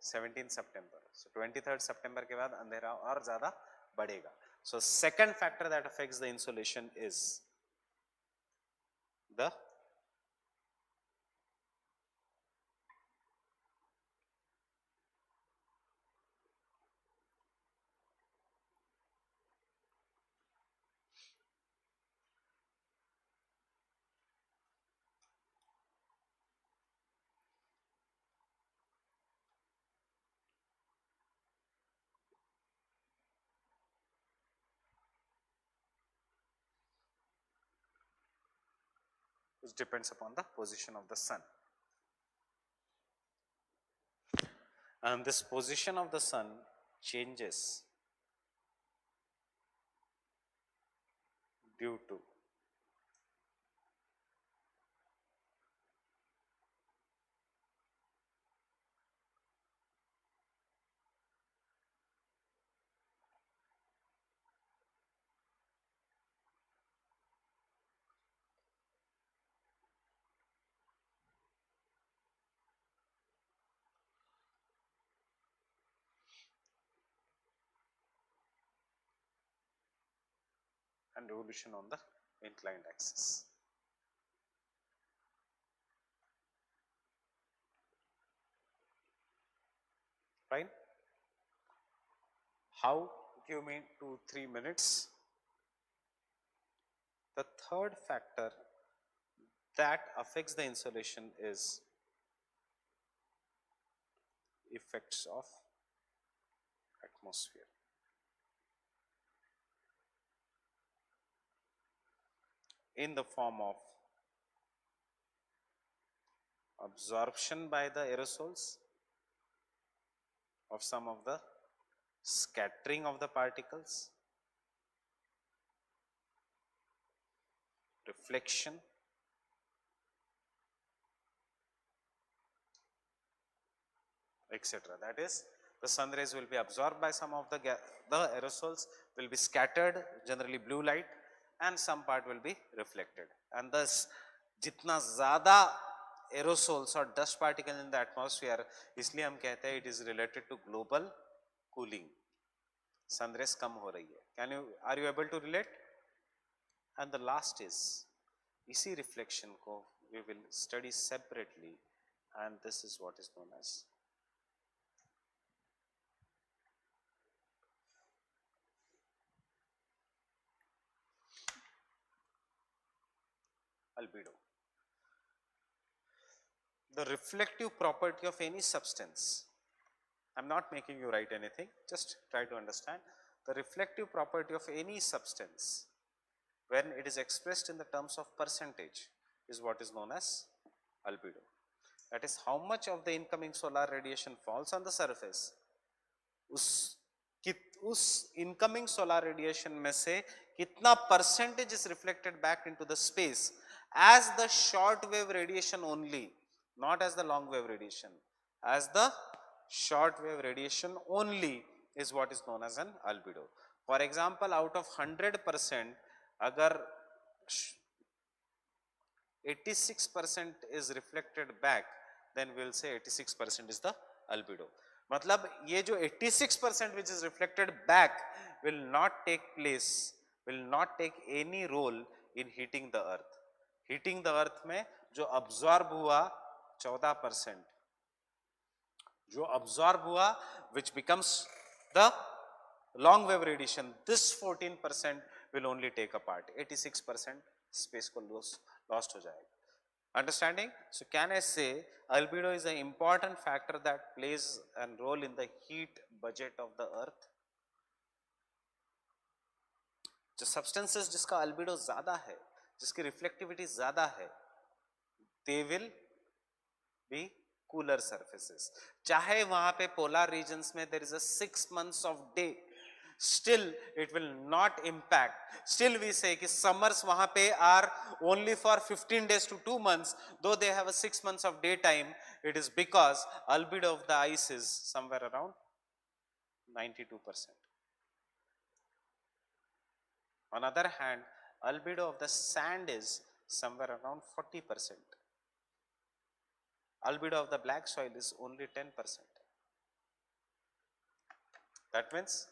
17th September. So 23rd September के बाद अंधेरा और ज़्यादा बढ़ेगा. So second factor that affects the insolation is the which depends upon the position of the sun. And this position of the sun changes due to and revolution on the inclined axis. Fine. How? Give me 2-3 minutes. The third factor that affects the insolation is effects of atmosphere. In the form of absorption by the aerosols of some of the scattering of the particles, reflection, etc. That is, the sun rays will be absorbed by some of the aerosols, will be scattered, generally blue light, and some part will be reflected. And thus, जितना ज़्यादा aerosols or dust particle in the atmosphere, इसलिए हम कहते हैं it is related to global cooling. Sun rays कम हो रही है. Are you able to relate? And the last is, इसी reflection को we will study separately, and this is what is known as albedo. The reflective property of any substance. I am not making you write anything, just try to understand. The reflective property of any substance, when it is expressed in the terms of percentage, is what is known as albedo. That is, how much of the incoming solar radiation falls on the surface, उस incoming solar radiation में से कितना percentage is reflected back into the space as the short wave radiation only, not as the long wave radiation, as the short wave radiation only is what is known as an albedo. For example, out of 100%, अगर 86% is reflected back, then we will say 86% is the albedo. मतलब ये जो 86% which is reflected back will not take place, will not take any role in heating the earth. Heating the earth में जो absorb हुआ 14%, जो absorb हुआ which becomes the long wave radiation, this 14% will only take a part. 86% space को lost हो जाएगा. Understanding? So can I say albedo is an important factor that plays a role in the heat budget of the earth? जो substances जिसका albedo ज़्यादा है, जिसकी reflectivity ज़्यादा है, they will be cooler surfaces. चाहे वहाँ पे polar regions में there is a 6 months of day, still it will not impact. Still we say कि summers वहाँ पे are only for 15 days to 2 months, though they have a 6 months of daytime. It is because albedo of the ice is somewhere around 92%. On the other hand, albedo of the sand is somewhere around 40%. Albedo of the black soil is only 10%. That means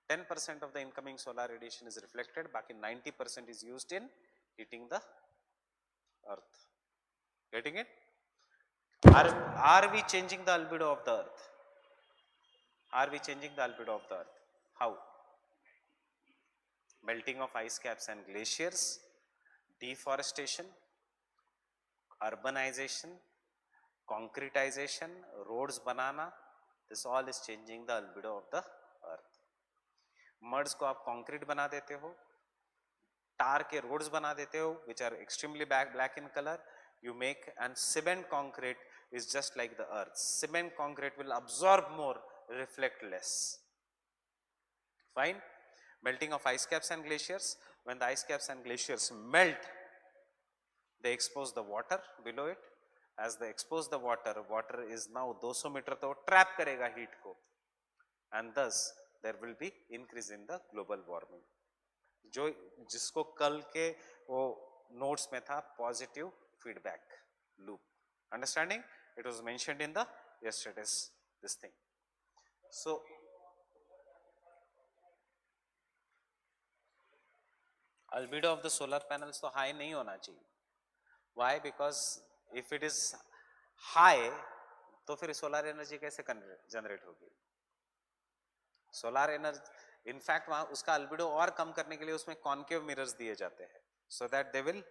10% of the incoming solar radiation is reflected, बाकी 90% is used in heating the earth. Getting it? Are we changing the albedo of the earth? Are we changing the albedo of the earth? How? Melting of ice caps and glaciers, deforestation, urbanization, concretization, roads banana, this all is changing the albedo of the earth. Muds को आप concrete बना देते हो, tar के roads बना देते हो which are extremely black in color, you make, and cement concrete is just like the earth. Cement concrete will absorb more, reflect less. Fine. Melting of ice caps and glaciers. When the ice caps and glaciers melt, they expose the water below it. As they expose the water, water is now 200 metre तो trap करेगा heat को, and thus there will be increase in the global warming. जो जिसको कल के वो notes में था positive feedback loop. Understanding? It was mentioned in the yesterday's this thing. So albedo of the solar panels तो high नहीं होना चाहिए. Why? Because if it is high, तो फिर सोलर एनर्जी कैसे जनरेट होगी? सोलर एनर्जी, इनफैक्ट वहां उसका अल्बिडो और कम करने के लिए उसमें कॉन्केव मिरर्स दिए जाते हैं, so that they will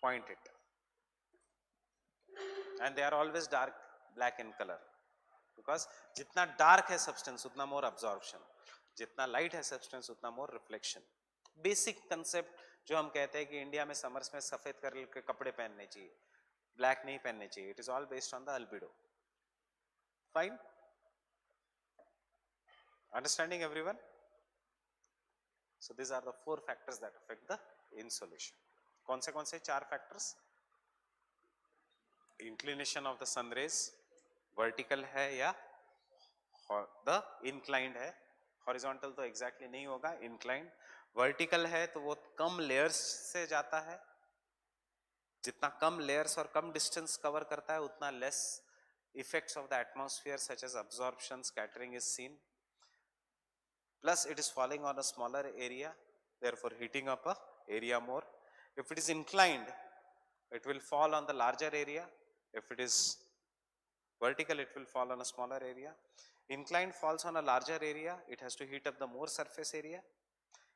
point it, and they are always dark black in colour, because जितना डार्क है सब्सटेंस उतना मोर अब्जॉर्प्शन, जितना लाइट है सब्सटेंस उतना मोर रिफ्लेक्शन. बेसिक कंसेप्ट जो हम कहते हैं कि इंडिया में समर्स में सफेद कलर के कपड़े पहनने चाहिए, ब्लैक नहीं पहनने चाहिए, it is all based on the albedo. Fine. Understanding everyone? So these are the 4 factors that affect the insolation. कौन से 4 factors? Inclination of the sun rays, vertical है या the inclined है, horizontal तो exactly नहीं होगा, inclined. Vertical है तो वो कम layers से जाता है, जितना कम layers और कम distance cover करता है उतना less effects of the atmosphere such as absorption, scattering is seen. Plus it is falling on a smaller area, therefore heating up a area more. If it is inclined, it will fall on the larger area. If it is vertical, it will fall on a smaller area. Inclined falls on a larger area, it has to heat up the more surface area.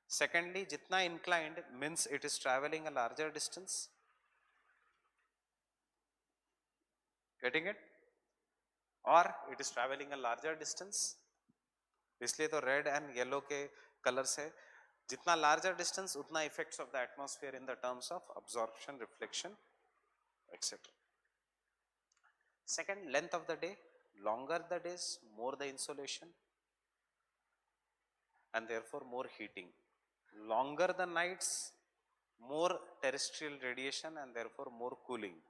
Secondly, jitna inclined means it is traveling a larger distance. Getting it? Or it is traveling a larger distance. इसलिए तो red and yellow के colours है, जितना larger distance उतना effects of the atmosphere in the terms of absorption, reflection etcetera. Second, length of the day. Longer the days, more the insolation and therefore more heating. Longer the nights, more terrestrial radiation and therefore more cooling.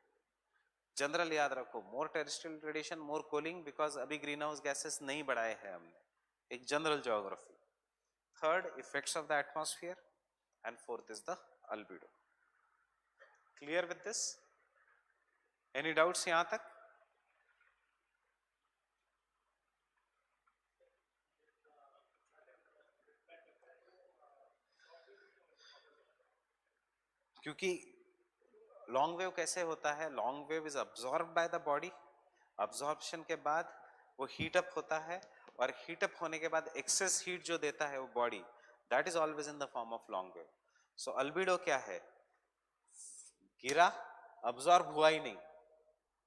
General याद रखो, more terrestrial radiation, more cooling, because अभी greenhouse gases नहीं बढ़ाए हैं हमने, एक general geography. Third, effects of the atmosphere, and fourth is the albedo. Clear with this? Any doubts यहां तक? क्योंकि लॉन्ग वेव कैसे होता है? Long wave is absorb by the body, absorption के बाद वो हीट अप होता है, और हीट अप होने के बाद एक्सेस हीट जो देता है वो body, that is always in the form of long wave. So albedo क्या है? गिरा, अब्सॉर्ब हुआ ही नहीं,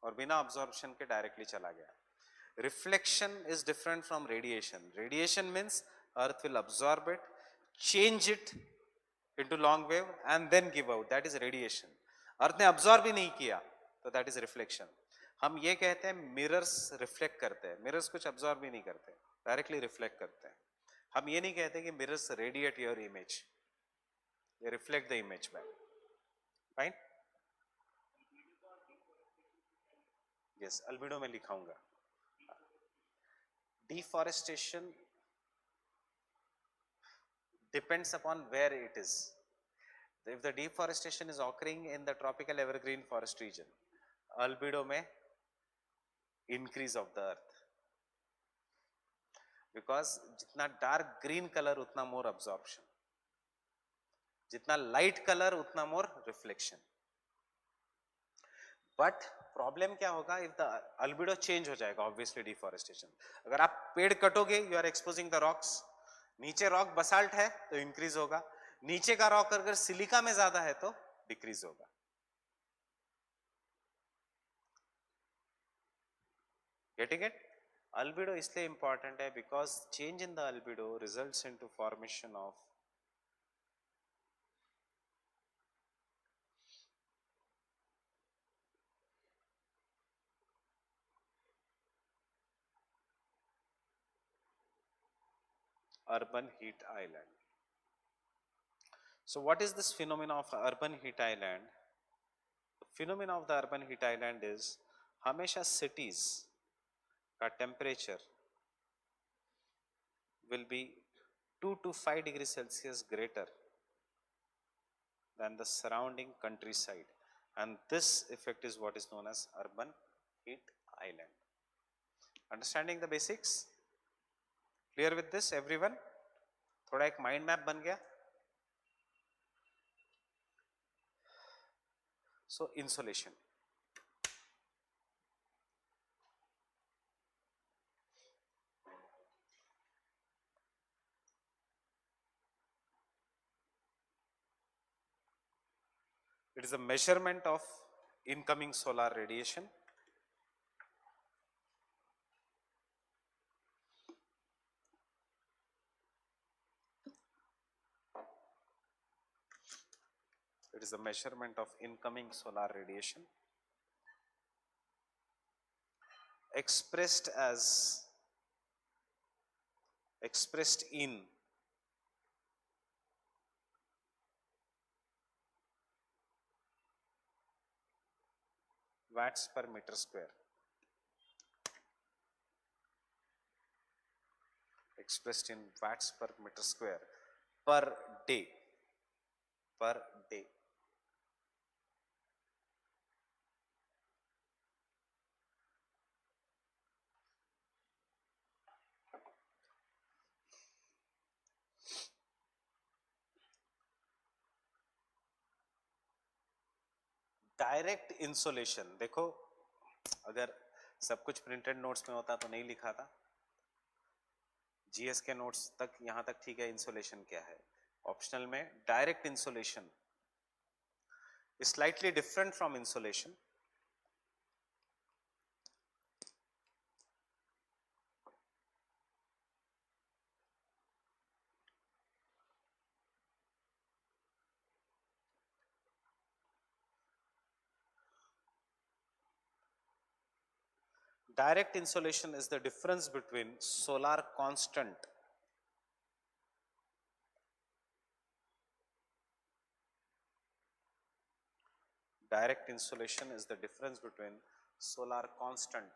और बिना अब्सॉर्प्शन के डायरेक्टली चला गया. Reflection is different from radiation. Radiation means earth will absorb it, change it into long wave and then give out, that is radiation. अर्थ ने अब्सॉर्ब ही नहीं किया तो that is reflection. हम ये कहते हैं मिरर्स रिफ्लेक्ट करते हैं, मिरर्स कुछ अब्सॉर्ब भी नहीं करते, डायरेक्टली रिफ्लेक्ट करते हैं. हम ये नहीं कहते कि mirrors radiate your image, they reflect the image back. Fine? Yes, albedo में लिखाऊंगा. Deforestation depends upon where it is. If the deforestation is occurring in the tropical evergreen forest region, albedo में increase of the earth, because जितना dark green color उतना more absorption, जितना light color उतना more reflection. But problem क्या होगा? If the albedo change हो जाएगा, obviously deforestation. अगर आप पेड़ कटोगे, you are exposing the rocks. नीचे रॉक बसाल्ट है तो इंक्रीज होगा, नीचे का रॉक अगर सिलिका में ज्यादा है तो डिक्रीज होगा. Getting it? अल्बिडो इसलिए इंपॉर्टेंट है because change in the albedo results into formation of urban heat island. So what is this phenomena of urban heat island? The phenomena of the urban heat island is हमेशा cities का temperature will be 2 to 5 degrees Celsius greater than the surrounding countryside, and this effect is what is known as urban heat island. Understanding the basics? Clear with this everyone? थोड़ा एक mind map बन गया. So insolation. It is a measurement of incoming solar radiation. It is a measurement of incoming solar radiation expressed in watts per meter square. Expressed in watts per meter square per day. Per day. Direct insolation देखो, अगर सब कुछ printed notes में होता तो नहीं लिखा था. जीएस के नोट्स तक यहां तक ठीक है. इंसोलेशन क्या है? ऑप्शनल में direct insolation is slightly different from insolation. Direct insolation is the difference between solar constant direct insolation is the difference between solar constant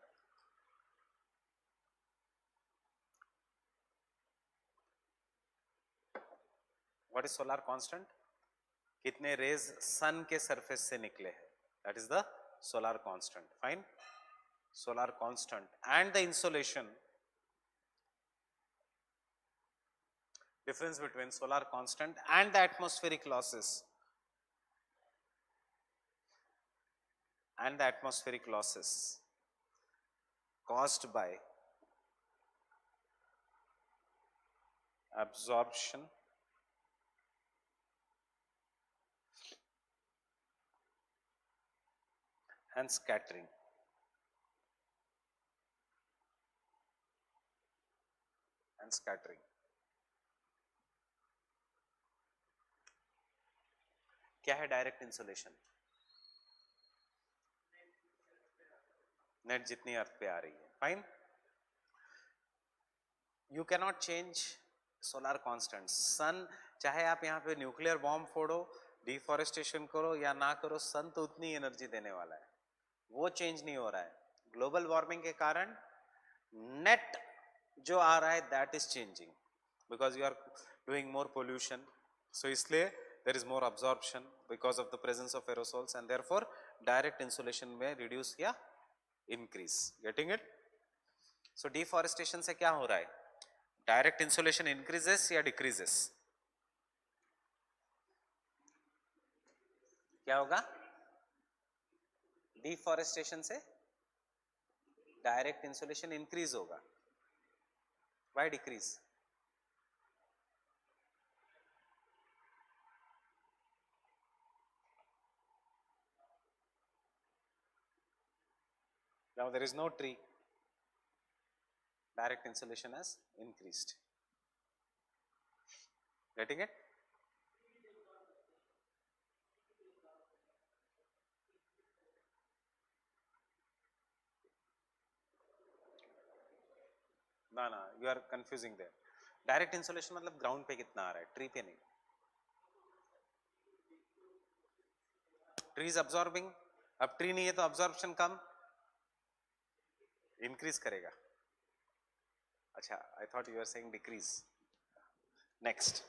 what is solar constant? कितने रेज सन के सरफेस से निकले हैं, that is the solar constant. Fine. Solar constant and the insolation, difference between solar constant and the atmospheric losses caused by absorption and scattering. क्या है direct insolation? Net जितनी अर्थ पे आ रही है. Fine. You cannot change solar constant. Sun चाहे आप यहाँ पे न्यूक्लियर बॉम्ब फोड़ो, डिफॉरेस्टेशन करो या ना करो, सन तो उतनी एनर्जी देने वाला है. वो चेंज नहीं हो रहा है. ग्लोबल वार्मिंग के कारण नेट जो आ रहा है that is changing because you are doing more pollution. So इसलिए there is more absorption because of the presence of aerosols and therefore direct insolation may reduce या increase. Getting it? So deforestation से क्या हो रहा है? Direct insolation increases या decreases? क्या होगा? Deforestation से direct insolation increase होगा. Why decrease? Now there is no tree. Direct insolation has increased. Getting it? No, you are confusing there. Direct insolation मतलब ग्राउंड पे कितना आ रहा है, ट्री पे नहीं. ट्री इज अब्सॉर्बिंग, अब ट्री नहीं है तो अब्सॉर्प्शन कम, इंक्रीज करेगा. अच्छा, I thought you are saying decrease. Next,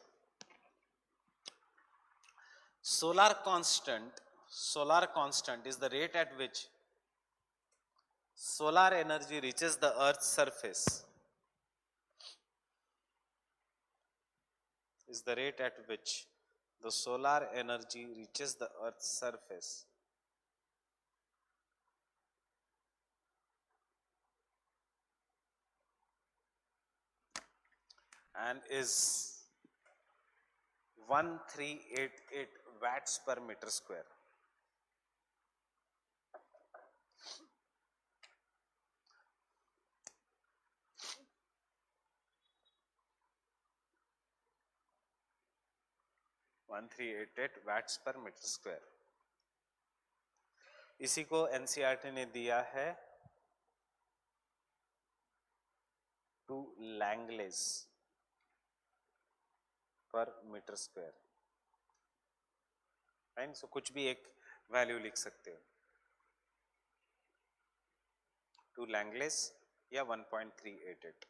solar constant is the rate at which solar energy reaches the earth's surface, is the rate at which the solar energy reaches the earth's surface and is 1388 watts per meter square. One three eight eight watts per metre square. इसी को NCERT ने दिया है to लैंगलेस पर metre square. Fine, सो कुछ भी एक value लिख सकते हो, टू लैंगलेस या 1388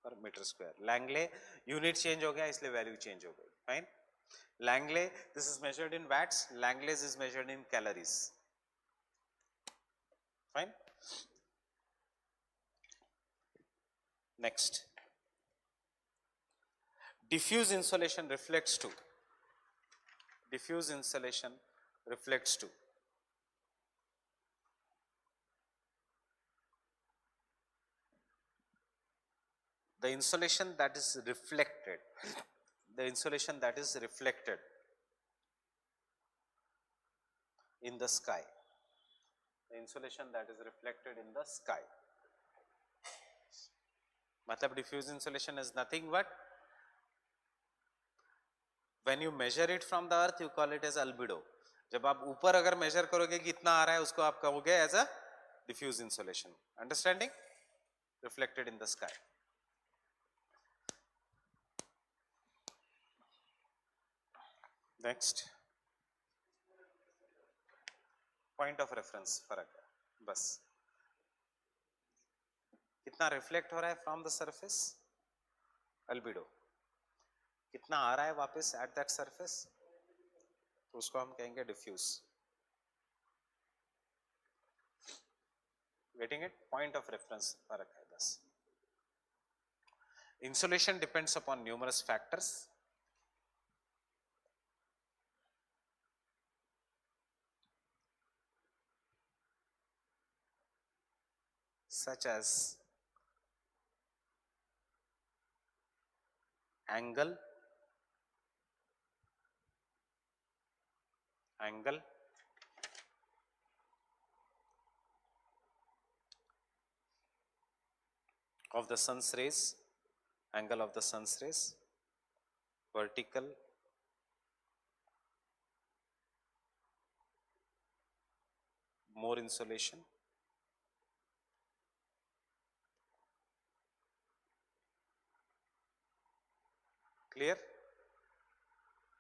पर metre square. Langley unit change हो गया इसलिए वैल्यू चेंज हो गई. Fine, langley this is measured in watts, langleys is measured in calories. Fine, next, diffuse insolation reflects to, diffuse insolation reflects to the insolation that is reflected, the insolation that is reflected in the sky, the insolation that is reflected in the sky. मतलब diffuse insolation is nothing but when you measure it from the earth you call it as albedo. जब आप ऊपर अगर measure करोगे कि कितना आ रहा है उसको आप कहोगे as a diffuse insolation. Understanding? Reflected in the sky. Next, point of reference फर्क है बस. कितना रिफ्लेक्ट हो रहा है फ्रॉम द सरफेस, अल्बिडो. कितना आ रहा है वापस एट दैट सरफेस, तो उसको हम कहेंगे diffuse. Getting it? Point of reference फर्क है बस. Insulation depends upon numerous factors such as angle, of the sun's rays, angle of the sun's rays, vertical, more insolation, clear?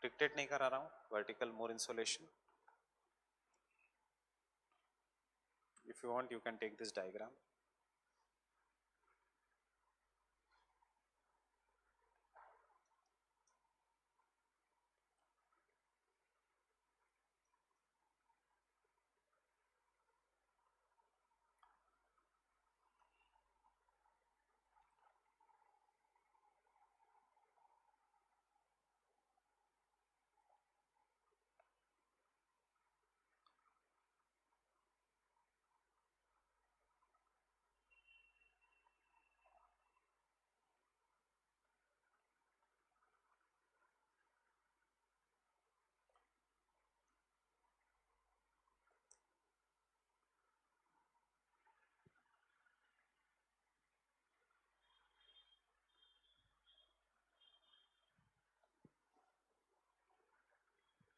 Dictate नहीं करा रहा हूं. Vertical more insolation. If you want you can take this diagram.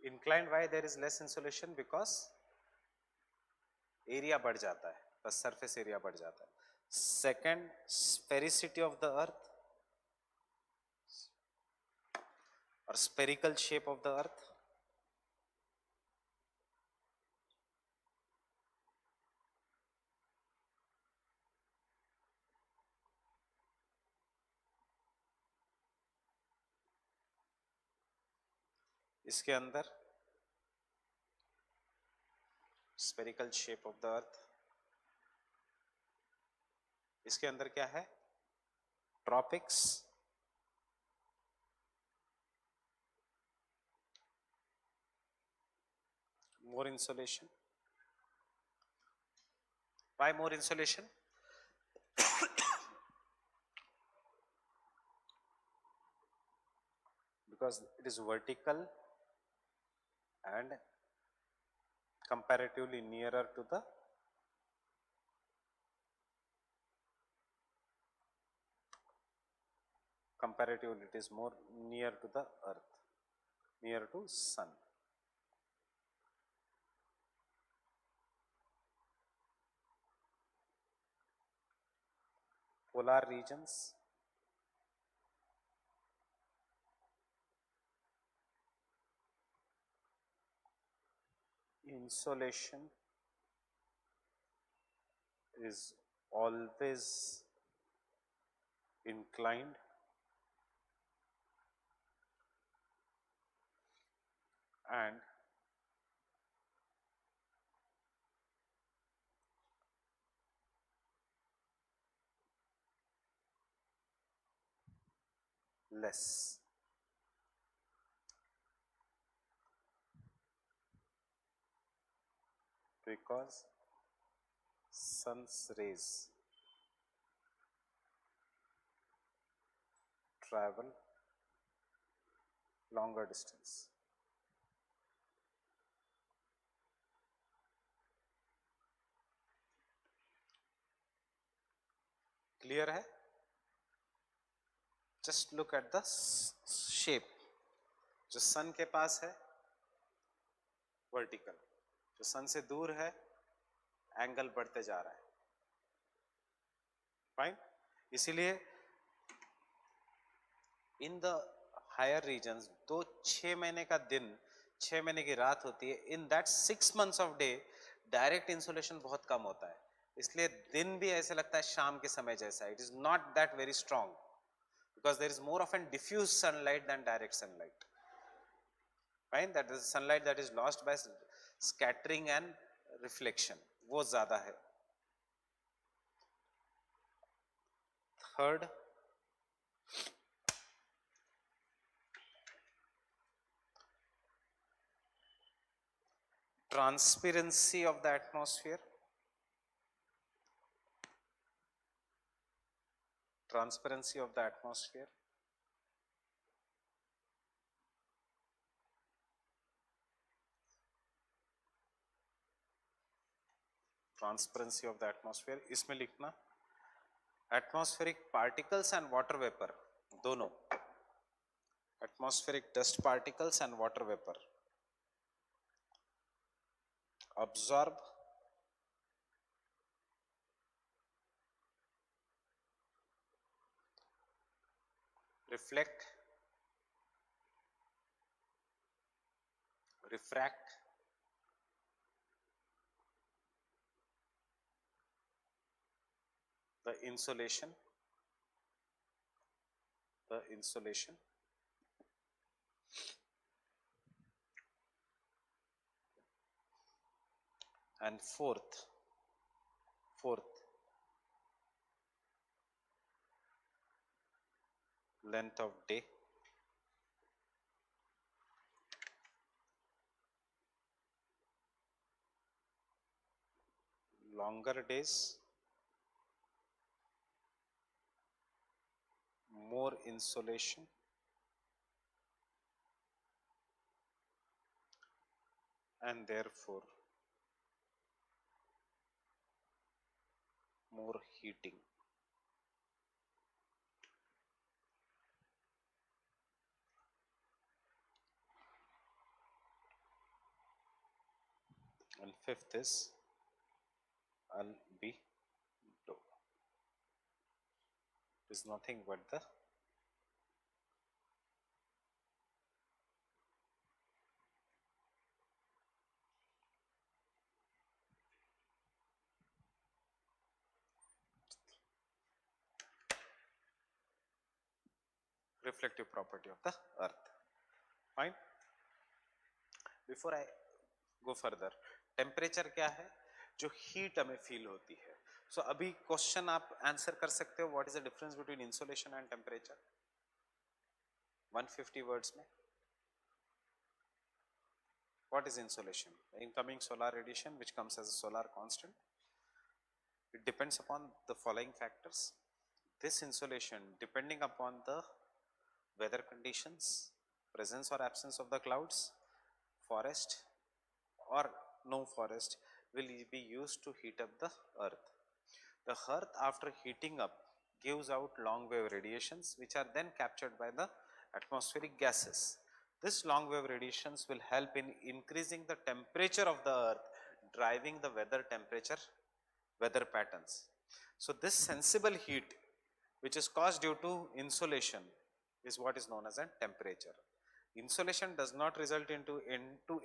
Inclined why there is less insolation? Because area बढ़ जाता है, बस surface area बढ़ जाता है. Second, sphericity of the earth, or spherical shape of the earth? इसके अंदर spherical shape of the earth, इसके अंदर क्या है? Tropics, more insolation. Why more insolation? Because it is vertical and comparatively nearer to the comparatively it is more near to the earth, near to sun. Polar regions, insolation is always inclined and less. Because sun's rays travel longer distance. Clear है? Just look at the shape. जो सन के पास है vertical, जो सन से दूर है angle बढ़ते जा रहा है. फाइन. इसीलिए इन द हायर रीजन्स तो 6 महीने का दिन 6 महीने की रात होती है. In that 6 months of day direct insolation बहुत कम होता है, इसलिए दिन भी ऐसे लगता है शाम के समय जैसा. It is not that very strong because there is more often diffuse sunlight than direct sunlight. Fine, that is sunlight that is lost by scattering and reflection, वो ज्यादा है. Third, transparency of the atmosphere. Transparency of the atmosphere. Transparency of the atmosphere. इसमें लिखना atmospheric particles and water vapor दोनों, atmospheric dust particles and water vapor absorb reflect refract the insolation and fourth length of day. Longer days, more insolation, and therefore more heating. And fifth is albedo. It is nothing but the reflective property of the earth. Fine. Before I go further, temperature क्या है? जो heat हमें feel होती है. So अभी question आप answer कर सकते हो, what is the difference between insolation and temperature? 150 words में. What is insolation? Incoming solar radiation which comes as a solar constant. It depends upon the following factors. This insolation, depending upon the weather conditions, presence or absence of the clouds, forest or no forest, will be used to heat up the earth. The earth, after heating up, gives out long wave radiations which are then captured by the atmospheric gases. This long wave radiations will help in increasing the temperature of the earth, driving the weather patterns. So this sensible heat which is caused due to insolation is what is known as a temperature. Insolation does not result into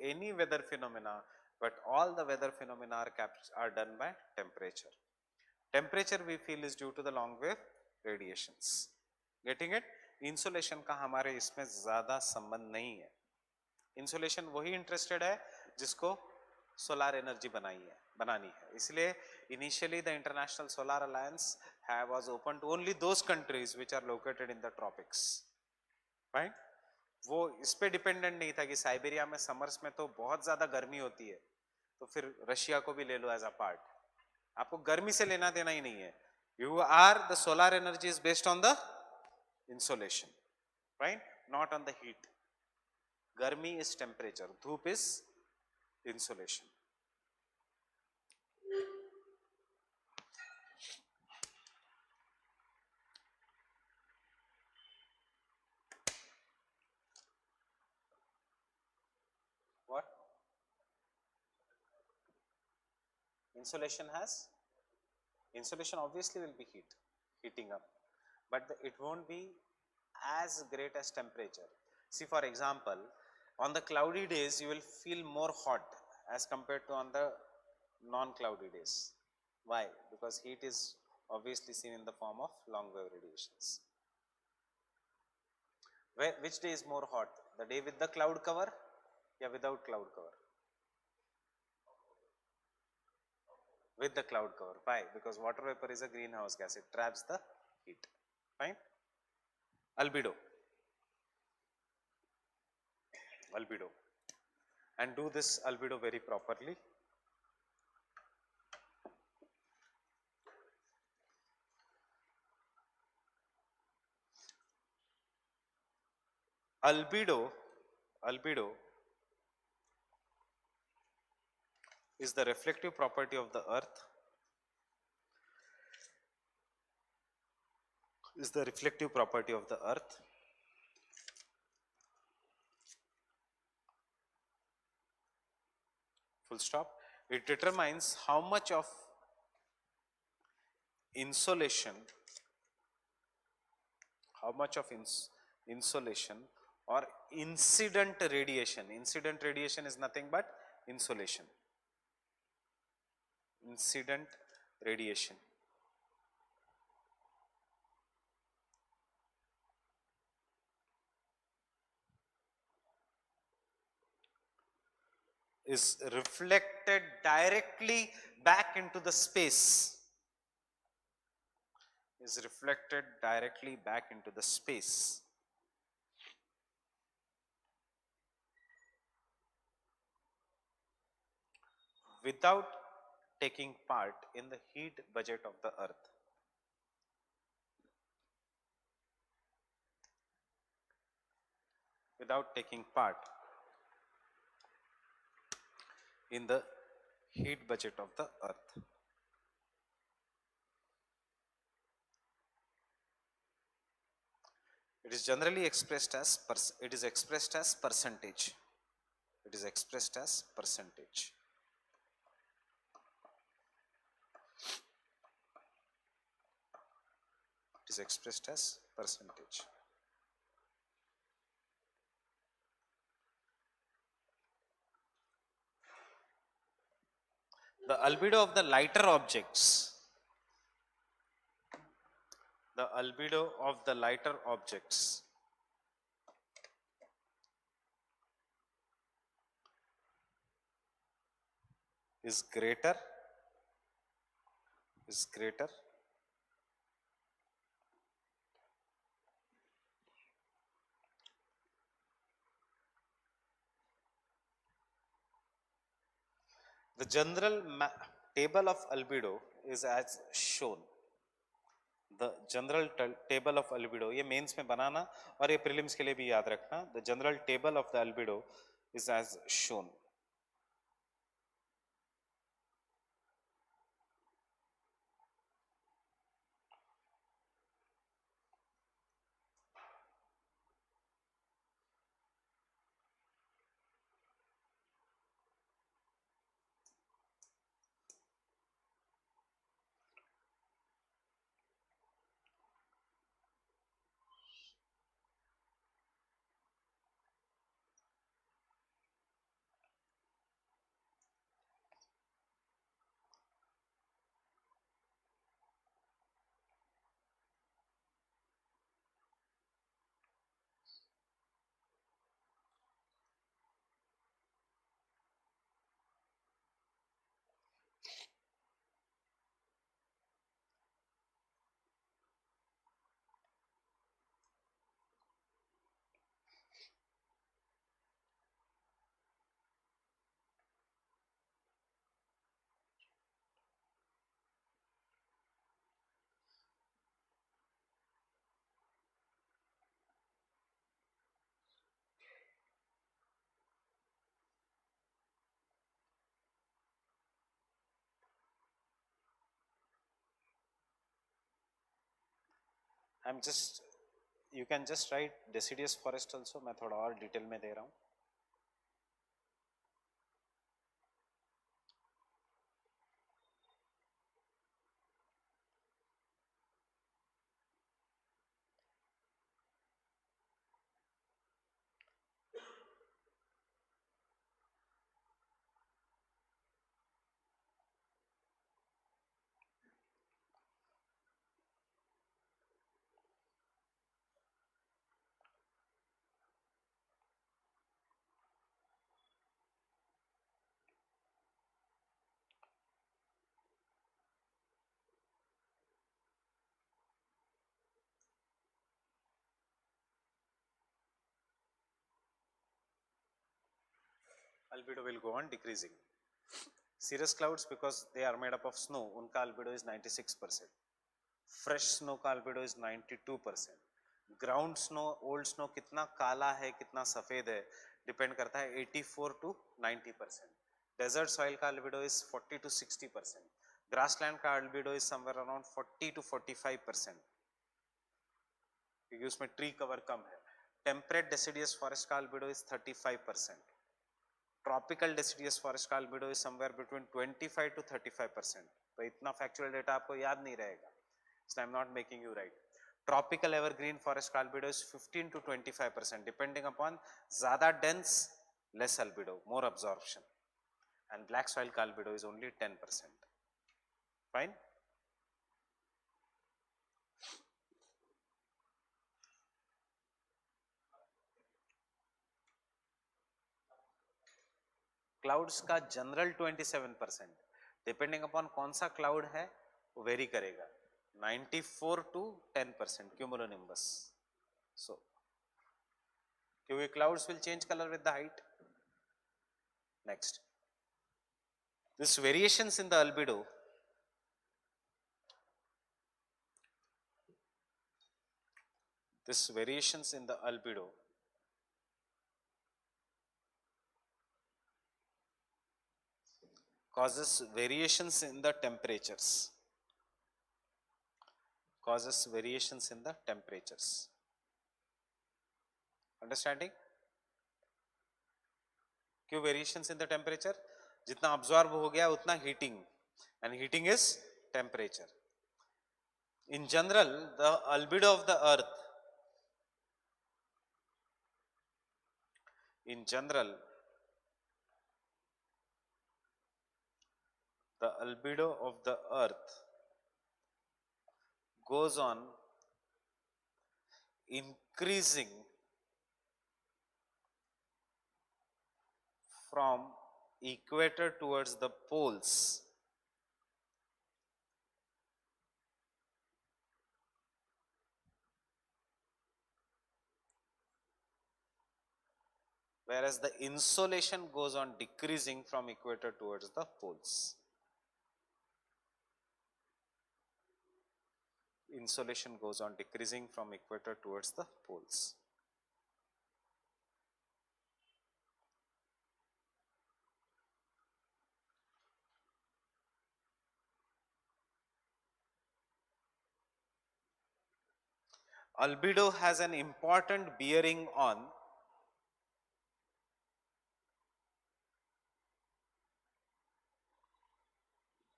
any weather phenomena, but all the weather phenomena are done by temperature. Temperature we feel is due to the long wave radiations. Getting it? Insolation का हमारे इसमें ज़्यादा संबंध नहीं है. Insolation वही interested है जिसको solar energy बनानी है. इसलिए initially the International Solar Alliance was open to only those countries which are located in the tropics. Right? वो इस पे डिपेंडेंट नहीं था कि साइबेरिया में समर्स में तो बहुत ज्यादा गर्मी होती है, तो फिर रशिया को भी ले लो एज अ पार्ट. आपको गर्मी से लेना देना ही नहीं है. The solar energy is based on the insolation, right, not on the heat. गर्मी इज टेम्परेचर, धूप is insolation. What? Insolation obviously will be heating up, but it won't be as great as temperature. See, for example, on the cloudy days you will feel more hot as compared to on the non-cloudy days. Why? Because heat is obviously seen in the form of long wave radiations. Which day is more hot? The day with the cloud cover or without cloud cover? With the cloud cover. Why? Because water vapor is a greenhouse gas. It traps the heat. Fine. Albedo. And do this albedo very properly. Albedo is the reflective property of the earth. Full stop. It determines how much of insolation or incident radiation. Incident radiation is nothing but insolation. Incident radiation is reflected directly back into the space. Without taking part in the heat budget of the earth. Without taking part in the heat budget of the earth. It is generally expressed as percentage. It is expressed as percentage. It is expressed as percentage. The albedo of the lighter objects, is greater is greater the general table of albedo is as shown. The general table of albedo, ये mains में बनाना और ये prelims के लिए भी याद रखना. The general table of the albedo is as shown. I'm just, you can just write deciduous forest also. मैं थोड़ा और डिटेल में दे रहा हूँ. Albedo will go on decreasing. Cirrus clouds, because they are made up of snow, उनका albedo is 96%. Fresh snow का albedo is 92%. Ground snow, old snow कितना काला है कितना सफेद है डिपेंड करता है 84 to 90%. Desert soil का albedo is 40 to 60%. Grassland का albedo is somewhere around 40 to 45%. क्योंकि उसमें ट्री कवर कम है. Temperate deciduous forest का albedo is 35%. Tropical deciduous forest का albedo is somewhere between 25 to 35%. तो इतना फैक्चुअल डेटा आपको याद नहीं रहेगा, इसलिए I am not making you write. Tropical evergreen forest का albedo is 15 to 25% depending upon ज्यादा dense less albedo more absorption. And black soil का albedo is only 10%. Fine. Clouds का जनरल 27%. डिपेंडिंग अपॉन कौन सा क्लाउड है वो very करेगा. 94 to 10% cumulonimbus. So क्योंकि clouds will change color with the height. Next, this variations in the albedo causes variations in the temperatures. Understanding? क्यों variations in the temperature? जितना absorb हो गया उतना heating, and heating is temperature. In general, the albedo of the earth, the albedo of the earth goes on increasing from equator towards the poles, whereas the insolation goes on decreasing from equator towards the poles. Insolation goes on decreasing from equator towards the poles. Albedo has an important bearing on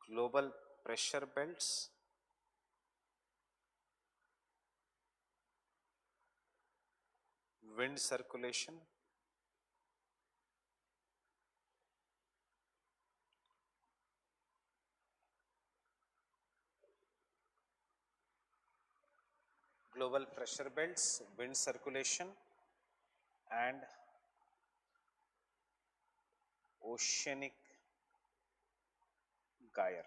global pressure belts, wind circulation, global pressure belts, wind circulation, and oceanic gyre,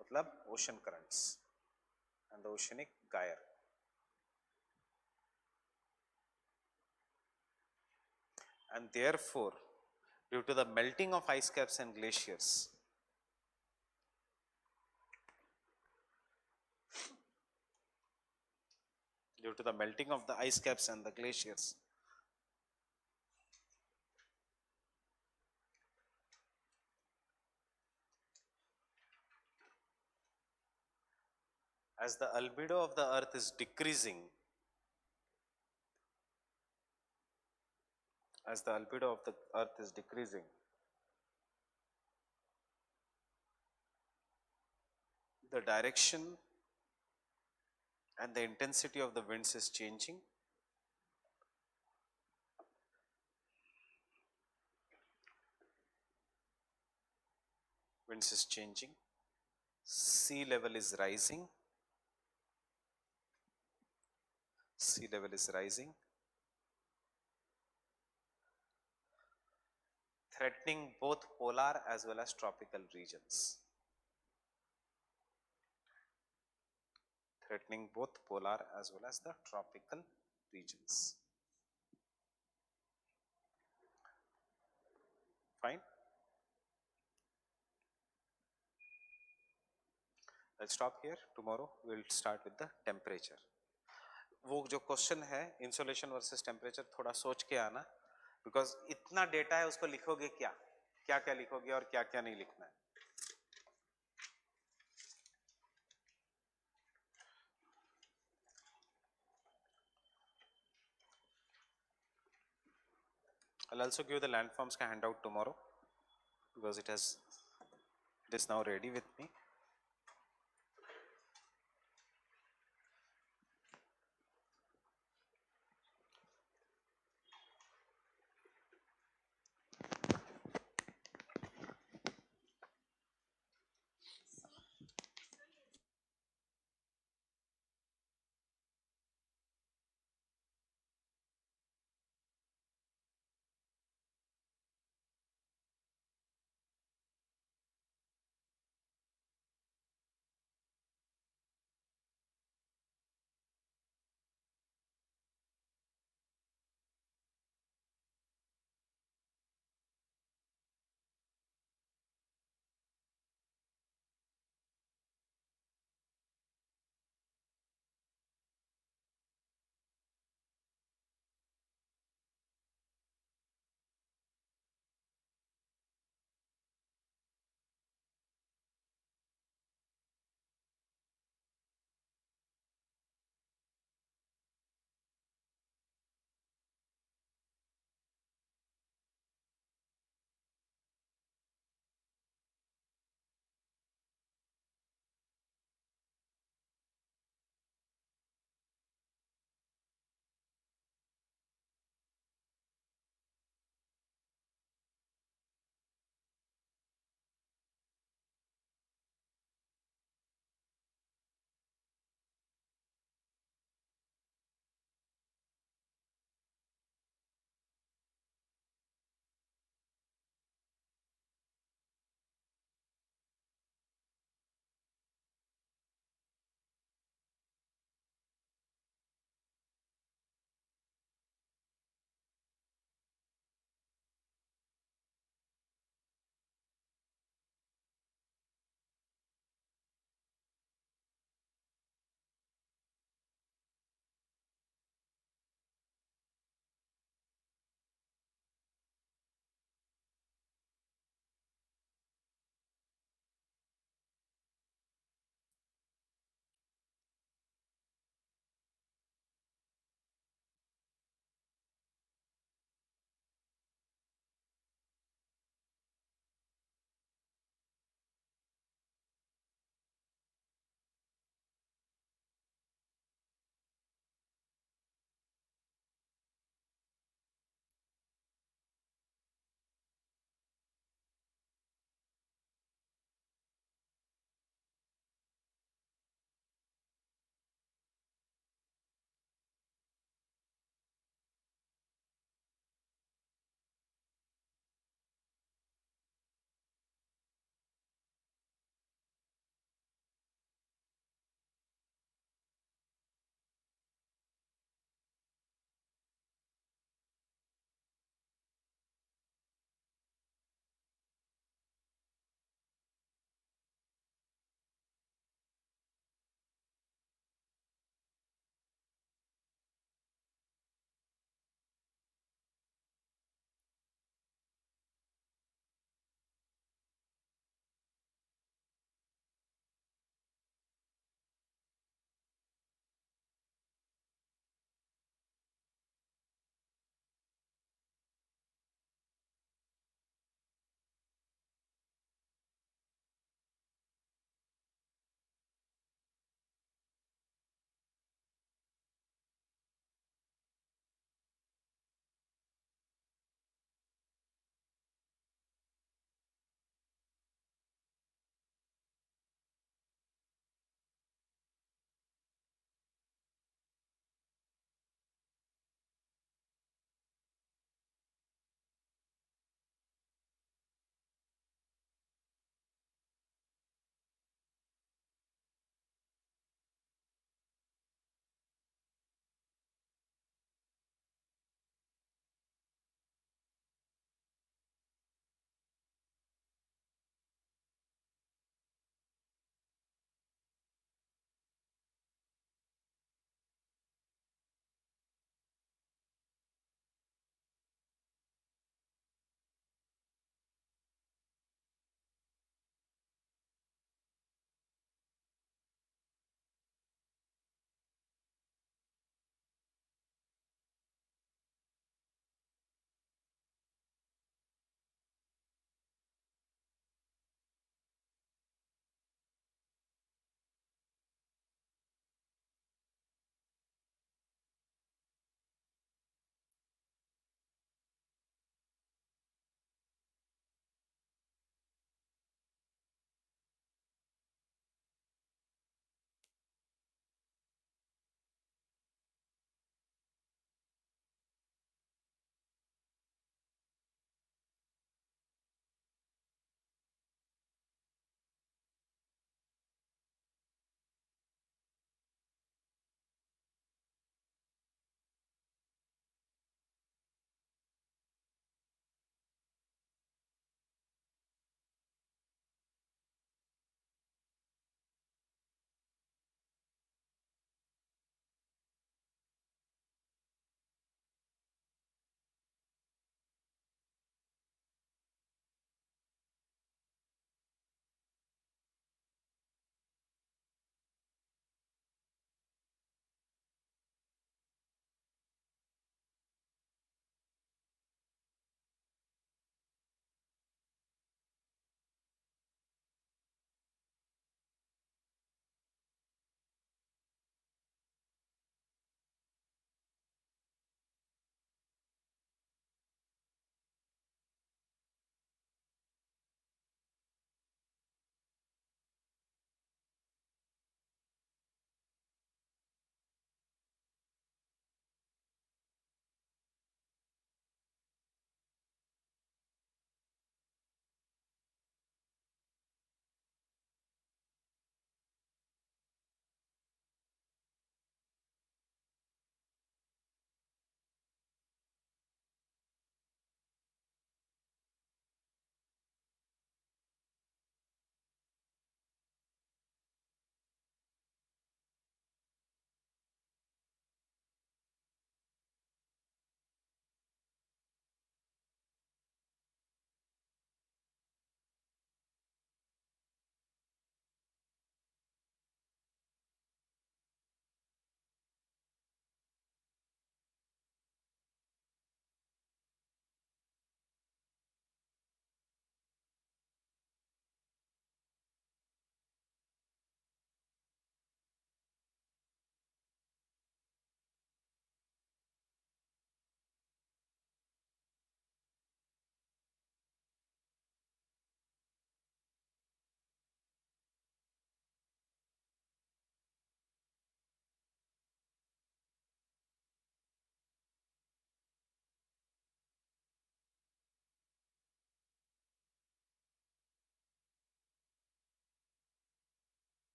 मतलब ocean currents and the oceanic gyre. And therefore, due to the melting of ice caps and glaciers, due to the melting of the ice caps and the glaciers, as the albedo of the earth is decreasing, as the albedo of the earth is decreasing, the direction and the intensity of the winds is changing. Winds is changing, sea level is rising, sea level is rising, threatening both polar as well as tropical regions. Threatening both polar as well as the tropical regions. Fine. Let's stop here. Tomorrow we'll start with the temperature. वो जो question है insolation versus temperature थोड़ा सोच के आना, because इतना data है उसको लिखोगे क्या क्या क्या लिखोगे और क्या क्या नहीं लिखना है. I'll also give the landforms ka handout tomorrow because it is now ready with me.